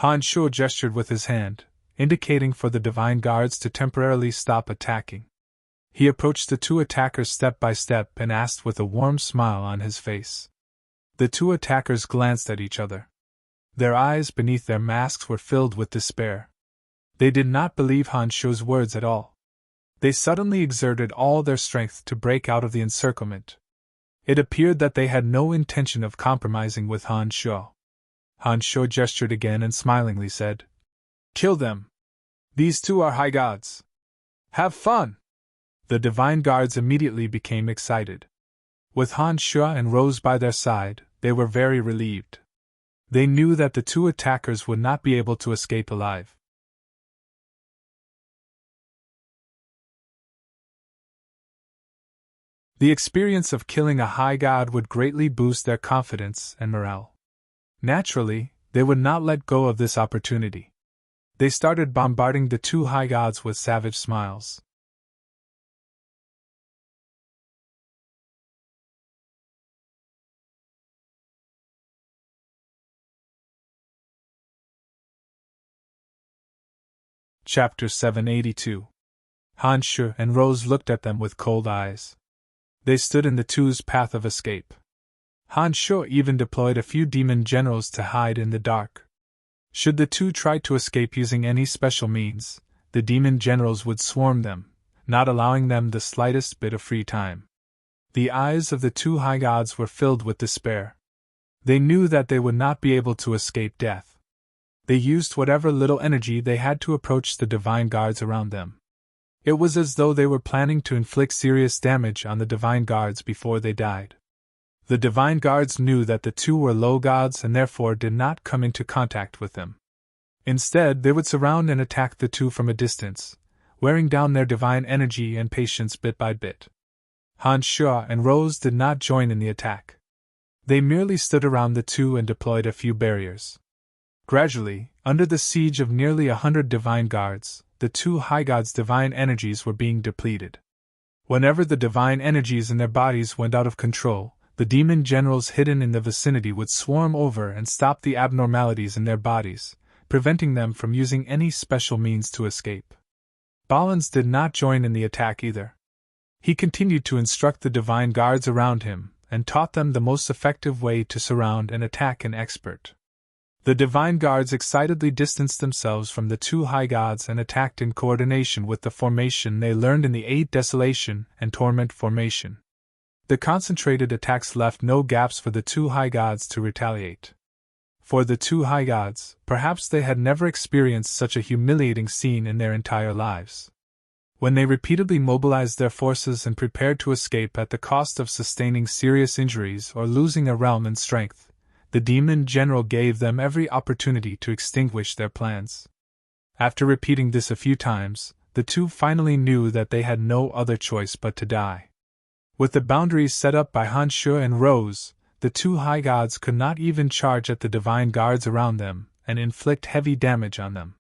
Han Sho gestured with his hand, indicating for the divine guards to temporarily stop attacking. He approached the two attackers step by step and asked with a warm smile on his face. The two attackers glanced at each other. Their eyes beneath their masks were filled with despair. They did not believe Han Sho's words at all. They suddenly exerted all their strength to break out of the encirclement. It appeared that they had no intention of compromising with Han Sho. Han Sho gestured again and smilingly said, "Kill them. These two are high gods. Have fun!" The divine guards immediately became excited. With Han Sho and Rose by their side, they were very relieved. They knew that the two attackers would not be able to escape alive. The experience of killing a high god would greatly boost their confidence and morale. Naturally, they would not let go of this opportunity. They started bombarding the two high gods with savage smiles. Chapter 782. Han Sho and Rose looked at them with cold eyes. They stood in the two's path of escape. Han Sho even deployed a few demon generals to hide in the dark. Should the two try to escape using any special means, the demon generals would swarm them, not allowing them the slightest bit of free time. The eyes of the two high gods were filled with despair. They knew that they would not be able to escape death. They used whatever little energy they had to approach the divine guards around them. It was as though they were planning to inflict serious damage on the divine guards before they died. The divine guards knew that the two were low gods and therefore did not come into contact with them. Instead, they would surround and attack the two from a distance, wearing down their divine energy and patience bit by bit. Han Sho and Rose did not join in the attack. They merely stood around the two and deployed a few barriers. Gradually, under the siege of nearly 100 divine guards, the two high gods' divine energies were being depleted. Whenever the divine energies in their bodies went out of control, the demon generals hidden in the vicinity would swarm over and stop the abnormalities in their bodies, preventing them from using any special means to escape. Balans did not join in the attack either. He continued to instruct the divine guards around him, and taught them the most effective way to surround and attack an expert. The divine guards excitedly distanced themselves from the two high gods and attacked in coordination with the formation they learned in the 8 Desolation and Torment formation. The concentrated attacks left no gaps for the two high gods to retaliate. For the two high gods, perhaps they had never experienced such a humiliating scene in their entire lives. When they repeatedly mobilized their forces and prepared to escape at the cost of sustaining serious injuries or losing a realm in strength, the demon general gave them every opportunity to extinguish their plans. After repeating this a few times, the two finally knew that they had no other choice but to die. With the boundaries set up by Han Sho and Rose, the two high gods could not even charge at the divine guards around them and inflict heavy damage on them.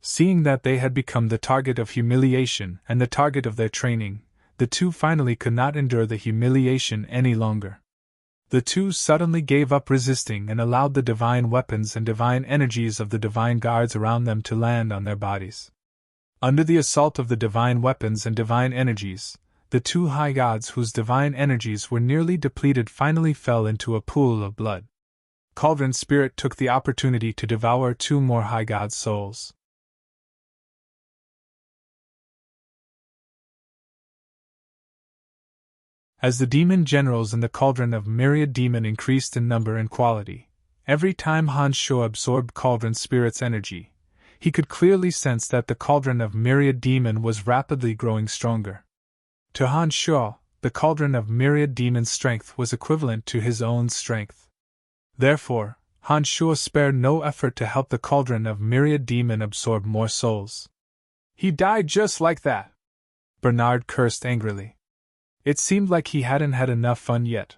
Seeing that they had become the target of humiliation and the target of their training, the two finally could not endure the humiliation any longer. The two suddenly gave up resisting and allowed the divine weapons and divine energies of the divine guards around them to land on their bodies. Under the assault of the divine weapons and divine energies, the two high gods whose divine energies were nearly depleted finally fell into a pool of blood. Cauldron Spirit took the opportunity to devour 2 more high god souls. As the demon generals in the cauldron of Myriad Demon increased in number and quality, every time Han Shuo absorbed Cauldron Spirit's energy, he could clearly sense that the cauldron of Myriad Demon was rapidly growing stronger. To Han Shuo, the cauldron of Myriad Demon's strength was equivalent to his own strength. Therefore, Han Shuo spared no effort to help the cauldron of Myriad Demon absorb more souls. He died just like that! Bernard cursed angrily. It seemed like he hadn't had enough fun yet.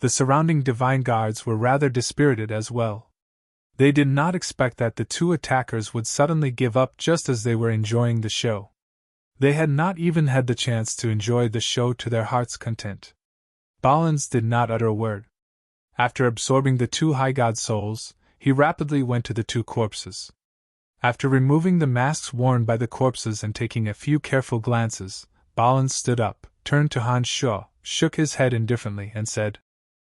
The surrounding divine guards were rather dispirited as well. They did not expect that the 2 attackers would suddenly give up just as they were enjoying the show. They had not even had the chance to enjoy the show to their heart's content. Balins did not utter a word. After absorbing the 2 high god souls, he rapidly went to the 2 corpses. After removing the masks worn by the corpses and taking a few careful glances, Balins stood up, turned to Han Shuo, shook his head indifferently, and said,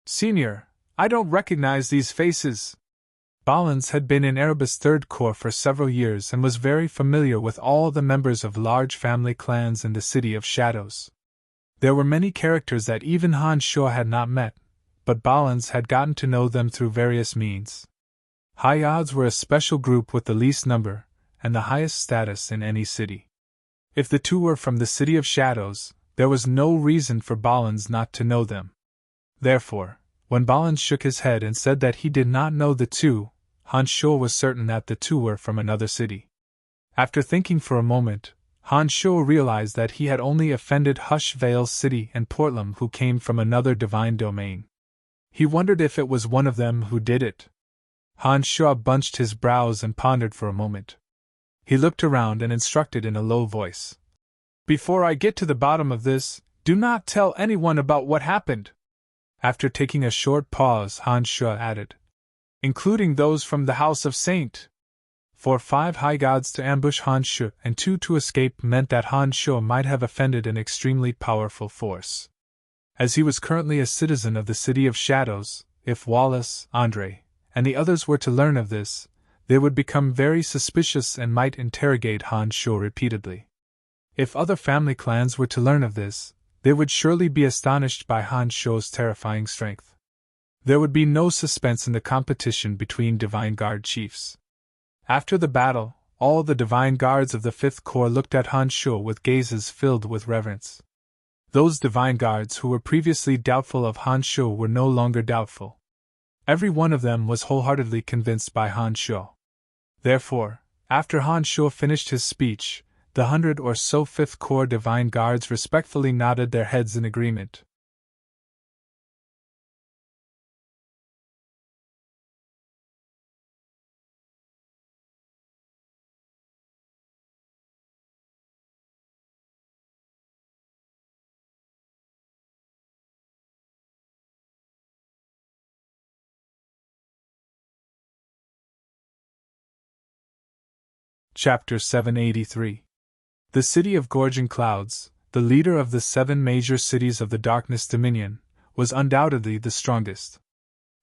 "Senior, I don't recognize these faces." Balins had been in Erebus' 3rd Corps for several years and was very familiar with all the members of large family clans in the City of Shadows. There were many characters that even Han Shuo had not met, but Balins had gotten to know them through various means. High gods were a special group with the least number, and the highest status in any city. If the 2 were from the City of Shadows, there was no reason for Balins not to know them. Therefore, when Balins shook his head and said that he did not know the 2, Han Shuo was certain that the 2 were from another city. After thinking for a moment, Han Shuo realized that he had only offended Hush Vale City and Portlam, who came from another divine domain. He wondered if it was one of them who did it. Han Shuo bunched his brows and pondered for a moment. He looked around and instructed in a low voice. "Before I get to the bottom of this, do not tell anyone about what happened." After taking a short pause, Han Shuo added, "Including those from the House of Saint." For 5 high gods to ambush Han Shuo and 2 to escape meant that Han Shuo might have offended an extremely powerful force. As he was currently a citizen of the City of Shadows, if Wallace, Andre, and the others were to learn of this, they would become very suspicious and might interrogate Han Shuo repeatedly. If other family clans were to learn of this, they would surely be astonished by Han Shuo's terrifying strength. There would be no suspense in the competition between Divine Guard chiefs. After the battle, all the Divine Guards of the 5th Corps looked at Han Shuo with gazes filled with reverence. Those Divine Guards who were previously doubtful of Han Shuo were no longer doubtful. Every one of them was wholeheartedly convinced by Han Shuo. Therefore, after Han Shuo finished his speech, the 100 or so 5th Corps Divine Guards respectfully nodded their heads in agreement. Chapter 783. The City of Gorging Clouds, the leader of the 7 major cities of the Darkness Dominion, was undoubtedly the strongest.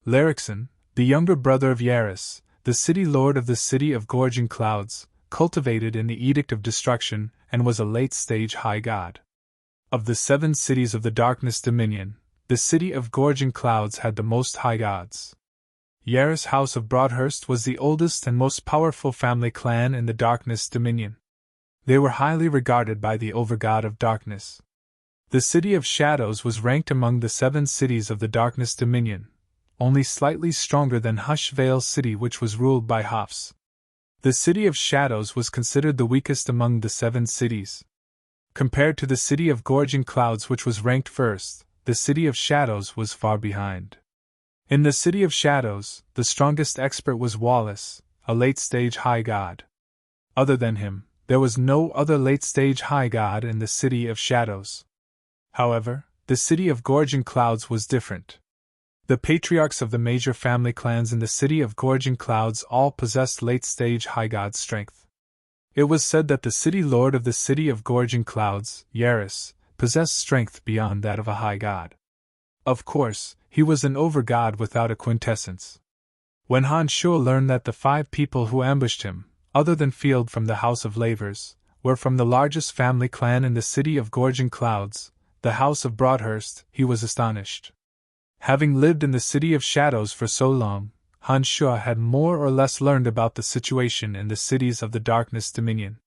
Larixon, the younger brother of Yaris, the city lord of the City of Gorging Clouds, cultivated in the Edict of Destruction and was a late-stage high god. Of the 7 cities of the Darkness Dominion, the City of Gorging Clouds had the most high gods. Yaris' House of Broadhurst was the oldest and most powerful family clan in the Darkness Dominion. They were highly regarded by the Overgod of Darkness. The City of Shadows was ranked among the 7 cities of the Darkness Dominion, only slightly stronger than Hush Vale City, which was ruled by Hoffs. The City of Shadows was considered the weakest among the 7 cities. Compared to the City of Gorging Clouds, which was ranked first, the City of Shadows was far behind. In the City of Shadows, the strongest expert was Wallace, a late-stage high god. Other than him, there was no other late-stage high god in the City of Shadows. However, the City of Gorging Clouds was different. The patriarchs of the major family clans in the City of Gorging Clouds all possessed late-stage high god strength. It was said that the city lord of the City of Gorging Clouds, Yaris, possessed strength beyond that of a high god. Of course, he was an overgod without a quintessence. When Han Shuo learned that the 5 people who ambushed him, other than Field from the House of Lavers, were from the largest family clan in the city of Gorging Clouds, the House of Broadhurst, he was astonished. Having lived in the City of Shadows for so long, Han Shuo had more or less learned about the situation in the cities of the Darkness Dominion.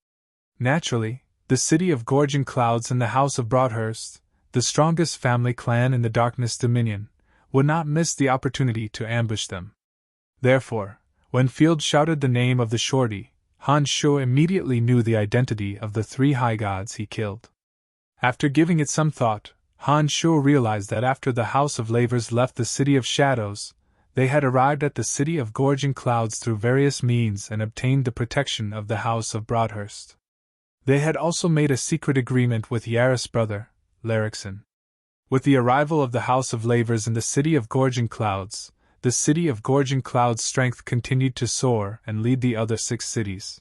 Naturally, the City of Gorging Clouds and the House of Broadhurst, the strongest family clan in the Darkness Dominion, would not miss the opportunity to ambush them. Therefore, when Field shouted the name of the shorty, Han Shuo immediately knew the identity of the 3 high gods he killed. After giving it some thought, Han Shuo realized that after the House of Lavers left the City of Shadows, they had arrived at the City of Gorging Clouds through various means and obtained the protection of the House of Broadhurst. They had also made a secret agreement with Yaris' brother, Larixon. With the arrival of the House of Lavers in the City of Gorging Clouds, the City of Gorging Clouds' strength continued to soar and lead the other 6 cities.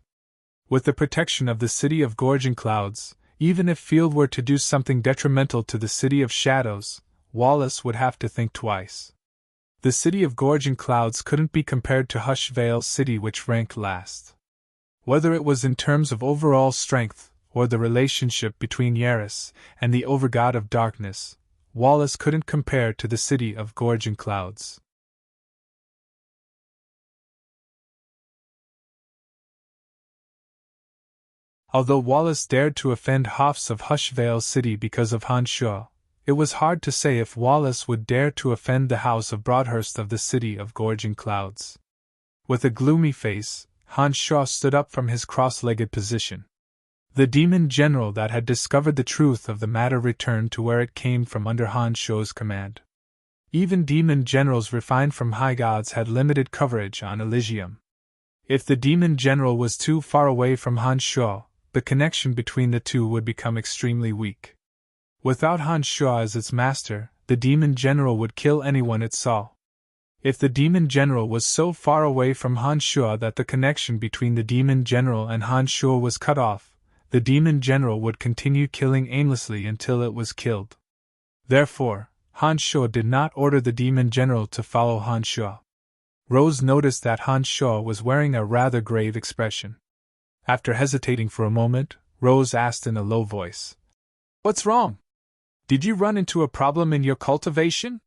With the protection of the City of Gorging Clouds, even if Field were to do something detrimental to the City of Shadows, Wallace would have to think twice. The City of Gorging Clouds couldn't be compared to Hushvale's city, which ranked last. Whether it was in terms of overall strength, or the relationship between Yaris and the Overgod of Darkness, Wallace couldn't compare to the City of Gorging Clouds. Although Wallace dared to offend Hoffs of Hushvale's city because of Han Shuo, it was hard to say if Wallace would dare to offend the House of Broadhurst of the City of Gorging Clouds. With a gloomy face, Han Shuo stood up from his cross-legged position. The demon general that had discovered the truth of the matter returned to where it came from under Han Shuo's command. Even demon generals refined from high gods had limited coverage on Elysium. If the demon general was too far away from Han Shuo, the connection between the two would become extremely weak. Without Han Shuo as its master, the demon general would kill anyone it saw. If the demon general was so far away from Han Shuo that the connection between the demon general and Han Shuo was cut off, the demon general would continue killing aimlessly until it was killed. Therefore, Han Shuo did not order the demon general to follow Han Shuo. Rose noticed that Han Shuo was wearing a rather grave expression. After hesitating for a moment, Rose asked in a low voice, "What's wrong? Did you run into a problem in your cultivation?"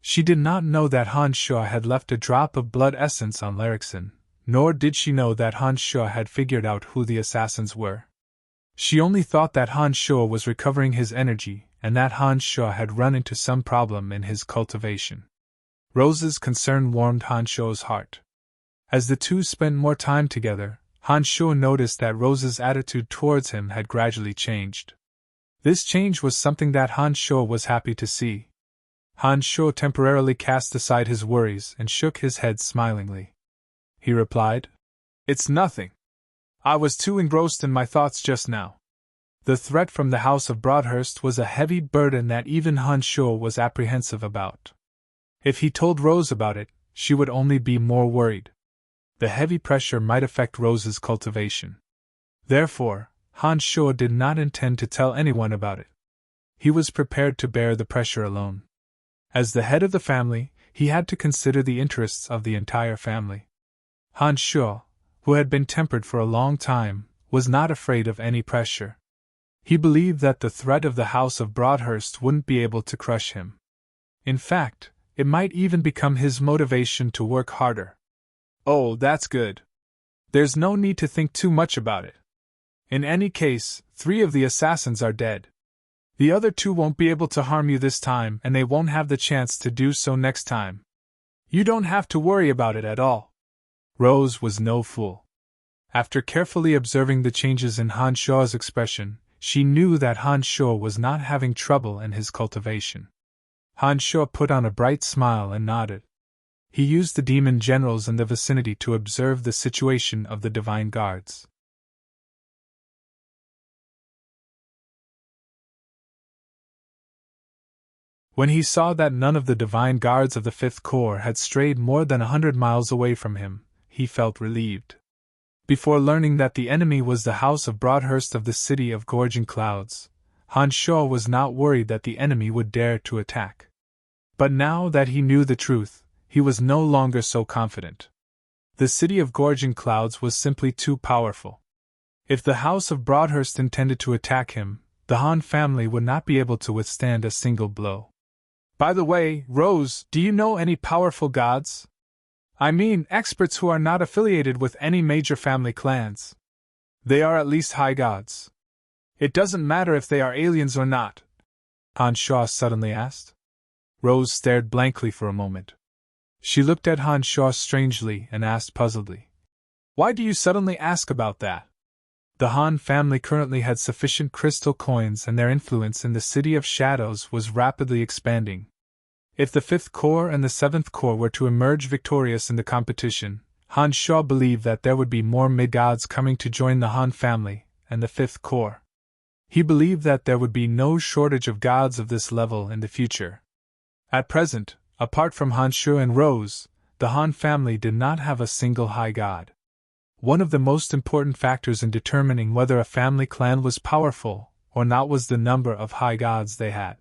She did not know that Han Shuo had left a drop of blood essence on Larixon, nor did she know that Han Shuo had figured out who the assassins were. She only thought that Han Shuo was recovering his energy and that Han Shuo had run into some problem in his cultivation. Rose's concern warmed Han Shuo's heart. As the two spent more time together, Han Shuo noticed that Rose's attitude towards him had gradually changed. This change was something that Han Shuo was happy to see. Han Shuo temporarily cast aside his worries and shook his head smilingly. He replied, "It's nothing. I was too engrossed in my thoughts just now." The threat from the House of Broadhurst was a heavy burden that even Han Shuo was apprehensive about. If he told Rose about it, she would only be more worried. The heavy pressure might affect Rose's cultivation. Therefore, Han Shuo did not intend to tell anyone about it. He was prepared to bear the pressure alone. As the head of the family, he had to consider the interests of the entire family. Han Shuo, who had been tempered for a long time, was not afraid of any pressure. He believed that the threat of the House of Broadhurst wouldn't be able to crush him. In fact, it might even become his motivation to work harder. "Oh, that's good. There's no need to think too much about it. In any case, 3 of the assassins are dead. The other 2 won't be able to harm you this time, and they won't have the chance to do so next time. You don't have to worry about it at all." Rose was no fool. After carefully observing the changes in Han Shuo's expression, she knew that Han Shuo was not having trouble in his cultivation. Han Shuo put on a bright smile and nodded. He used the demon generals in the vicinity to observe the situation of the divine guards. When he saw that none of the divine guards of the 5th Corps had strayed more than 100 miles away from him, he felt relieved. Before learning that the enemy was the House of Broadhurst of the City of Gorging Clouds, Han Shuo was not worried that the enemy would dare to attack. But now that he knew the truth, he was no longer so confident. The city of gorging clouds was simply too powerful. If the House of Broadhurst intended to attack him, the Han family would not be able to withstand a single blow. By the way, Rose, do you know any powerful gods? I mean, experts who are not affiliated with any major family clans. They are at least high gods. It doesn't matter if they are aliens or not, Han Shaw suddenly asked. Rose stared blankly for a moment. She looked at Han Shaw strangely and asked puzzledly, "Why do you suddenly ask about that?" The Han family currently had sufficient crystal coins and their influence in the City of Shadows was rapidly expanding. If the 5th Corps and the 7th Corps were to emerge victorious in the competition, Han Shaw believed that there would be more mid-gods coming to join the Han family and the 5th Corps. He believed that there would be no shortage of gods of this level in the future. At present, apart from Han Shu and Rose, the Han family did not have a single high god. One of the most important factors in determining whether a family clan was powerful or not was the number of high gods they had.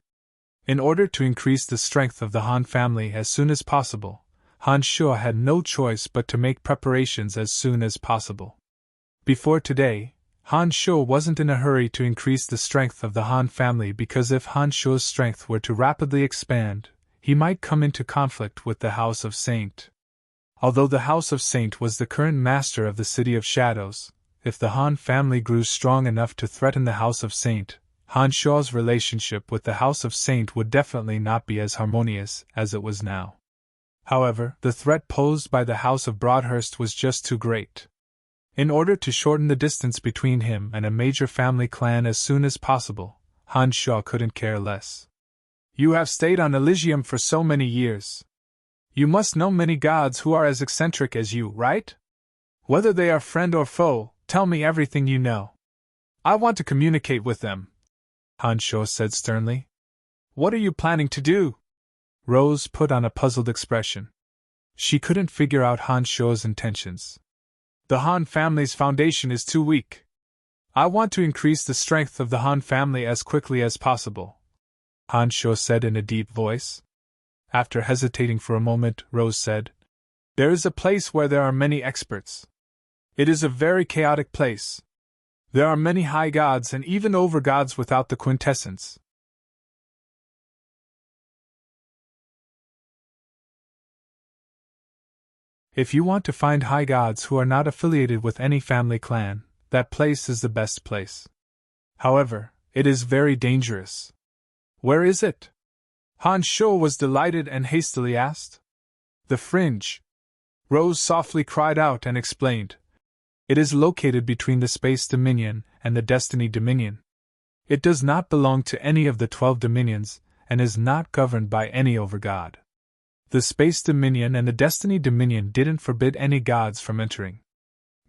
In order to increase the strength of the Han family as soon as possible, Han Shu had no choice but to make preparations as soon as possible. Before today, Han Shu wasn't in a hurry to increase the strength of the Han family because if Han Shu's strength were to rapidly expand, he might come into conflict with the House of Saint. Although the House of Saint was the current master of the City of Shadows, if the Han family grew strong enough to threaten the House of Saint, Han Shu's relationship with the House of Saint would definitely not be as harmonious as it was now. However, the threat posed by the House of Broadhurst was just too great. In order to shorten the distance between him and a major family clan as soon as possible, Han Shu couldn't care less. "You have stayed on Elysium for so many years. You must know many gods who are as eccentric as you, right? Whether they are friend or foe, tell me everything you know. I want to communicate with them," Han Shu said sternly. "What are you planning to do?" Rose put on a puzzled expression. She couldn't figure out Han Shu's intentions. "The Han family's foundation is too weak. I want to increase the strength of the Han family as quickly as possible," Han Shu said in a deep voice. After hesitating for a moment, Rose said, "There is a place where there are many experts. It is a very chaotic place. There are many high gods and even overgods without the quintessence. If you want to find high gods who are not affiliated with any family clan, that place is the best place. However, it is very dangerous." "Where is it?" Han Shu was delighted and hastily asked. "The Fringe," Rose softly cried out and explained. "It is located between the Space Dominion and the Destiny Dominion. It does not belong to any of the 12 dominions, and is not governed by any overgod. The Space Dominion and the Destiny Dominion didn't forbid any gods from entering.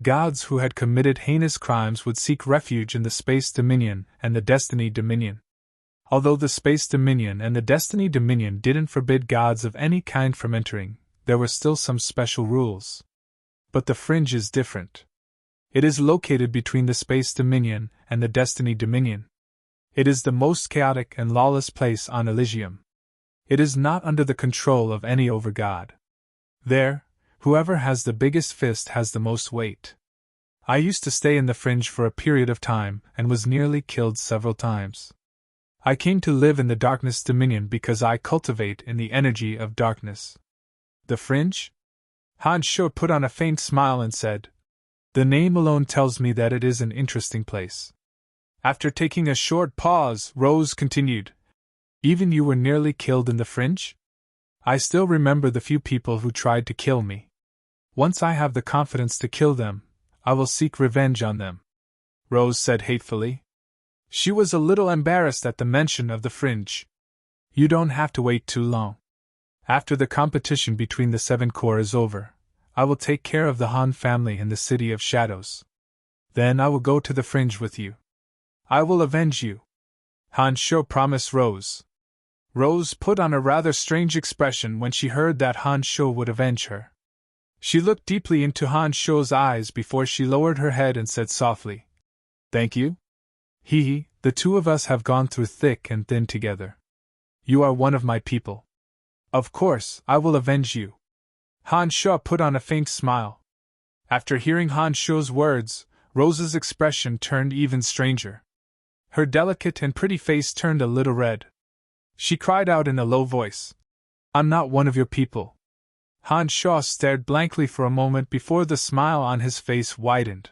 Gods who had committed heinous crimes would seek refuge in the Space Dominion and the Destiny Dominion. Although the Space Dominion and the Destiny Dominion didn't forbid gods of any kind from entering, there were still some special rules. But the Fringe is different. It is located between the Space Dominion and the Destiny Dominion. It is the most chaotic and lawless place on Elysium. It is not under the control of any overgod. There, whoever has the biggest fist has the most weight. I used to stay in the Fringe for a period of time and was nearly killed several times. I came to live in the Darkness Dominion because I cultivate in the energy of darkness." "The Fringe?" Han Shu put on a faint smile and said, "The name alone tells me that it is an interesting place." After taking a short pause, Rose continued, "Even you were nearly killed in the Fringe? I still remember the few people who tried to kill me. Once I have the confidence to kill them, I will seek revenge on them," Rose said hatefully. She was a little embarrassed at the mention of the Fringe. "You don't have to wait too long. After the competition between the 7 Corps is over, I will take care of the Han family in the City of Shadows. Then I will go to the Fringe with you. I will avenge you," Han Shu promised Rose. Rose put on a rather strange expression when she heard that Han Shu would avenge her. She looked deeply into Han Shu's eyes before she lowered her head and said softly, "Thank you? The two of us have gone through thick and thin together. You are one of my people. Of course, I will avenge you," Han Shu put on a faint smile. After hearing Han Shu's words, Rose's expression turned even stranger. Her delicate and pretty face turned a little red. She cried out in a low voice, "I'm not one of your people." Han Shu stared blankly for a moment before the smile on his face widened.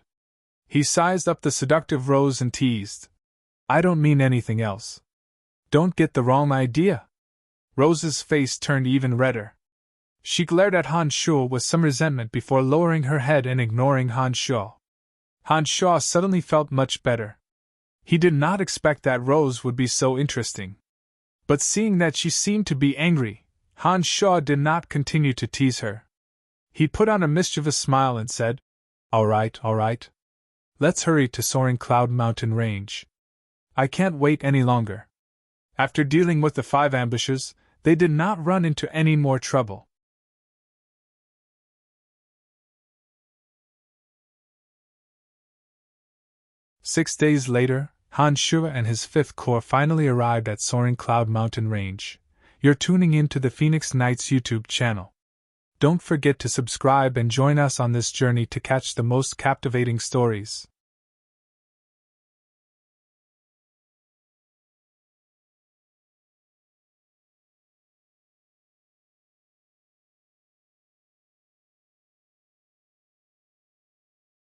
He sized up the seductive Rose and teased, "I don't mean anything else. Don't get the wrong idea." Rose's face turned even redder. She glared at Han Shu with some resentment before lowering her head and ignoring Han Shu. Han Shu suddenly felt much better. He did not expect that Rose would be so interesting. But seeing that she seemed to be angry, Han Shu did not continue to tease her. He put on a mischievous smile and said, all right. Let's hurry to Soaring Cloud Mountain Range. I can't wait any longer." After dealing with the 5 ambushes, they did not run into any more trouble. Six days later, Han Shu and his 5th Corps finally arrived at Soaring Cloud Mountain Range. You're tuning in to the Phoenix Knights YouTube channel. Don't forget to subscribe and join us on this journey to catch the most captivating stories.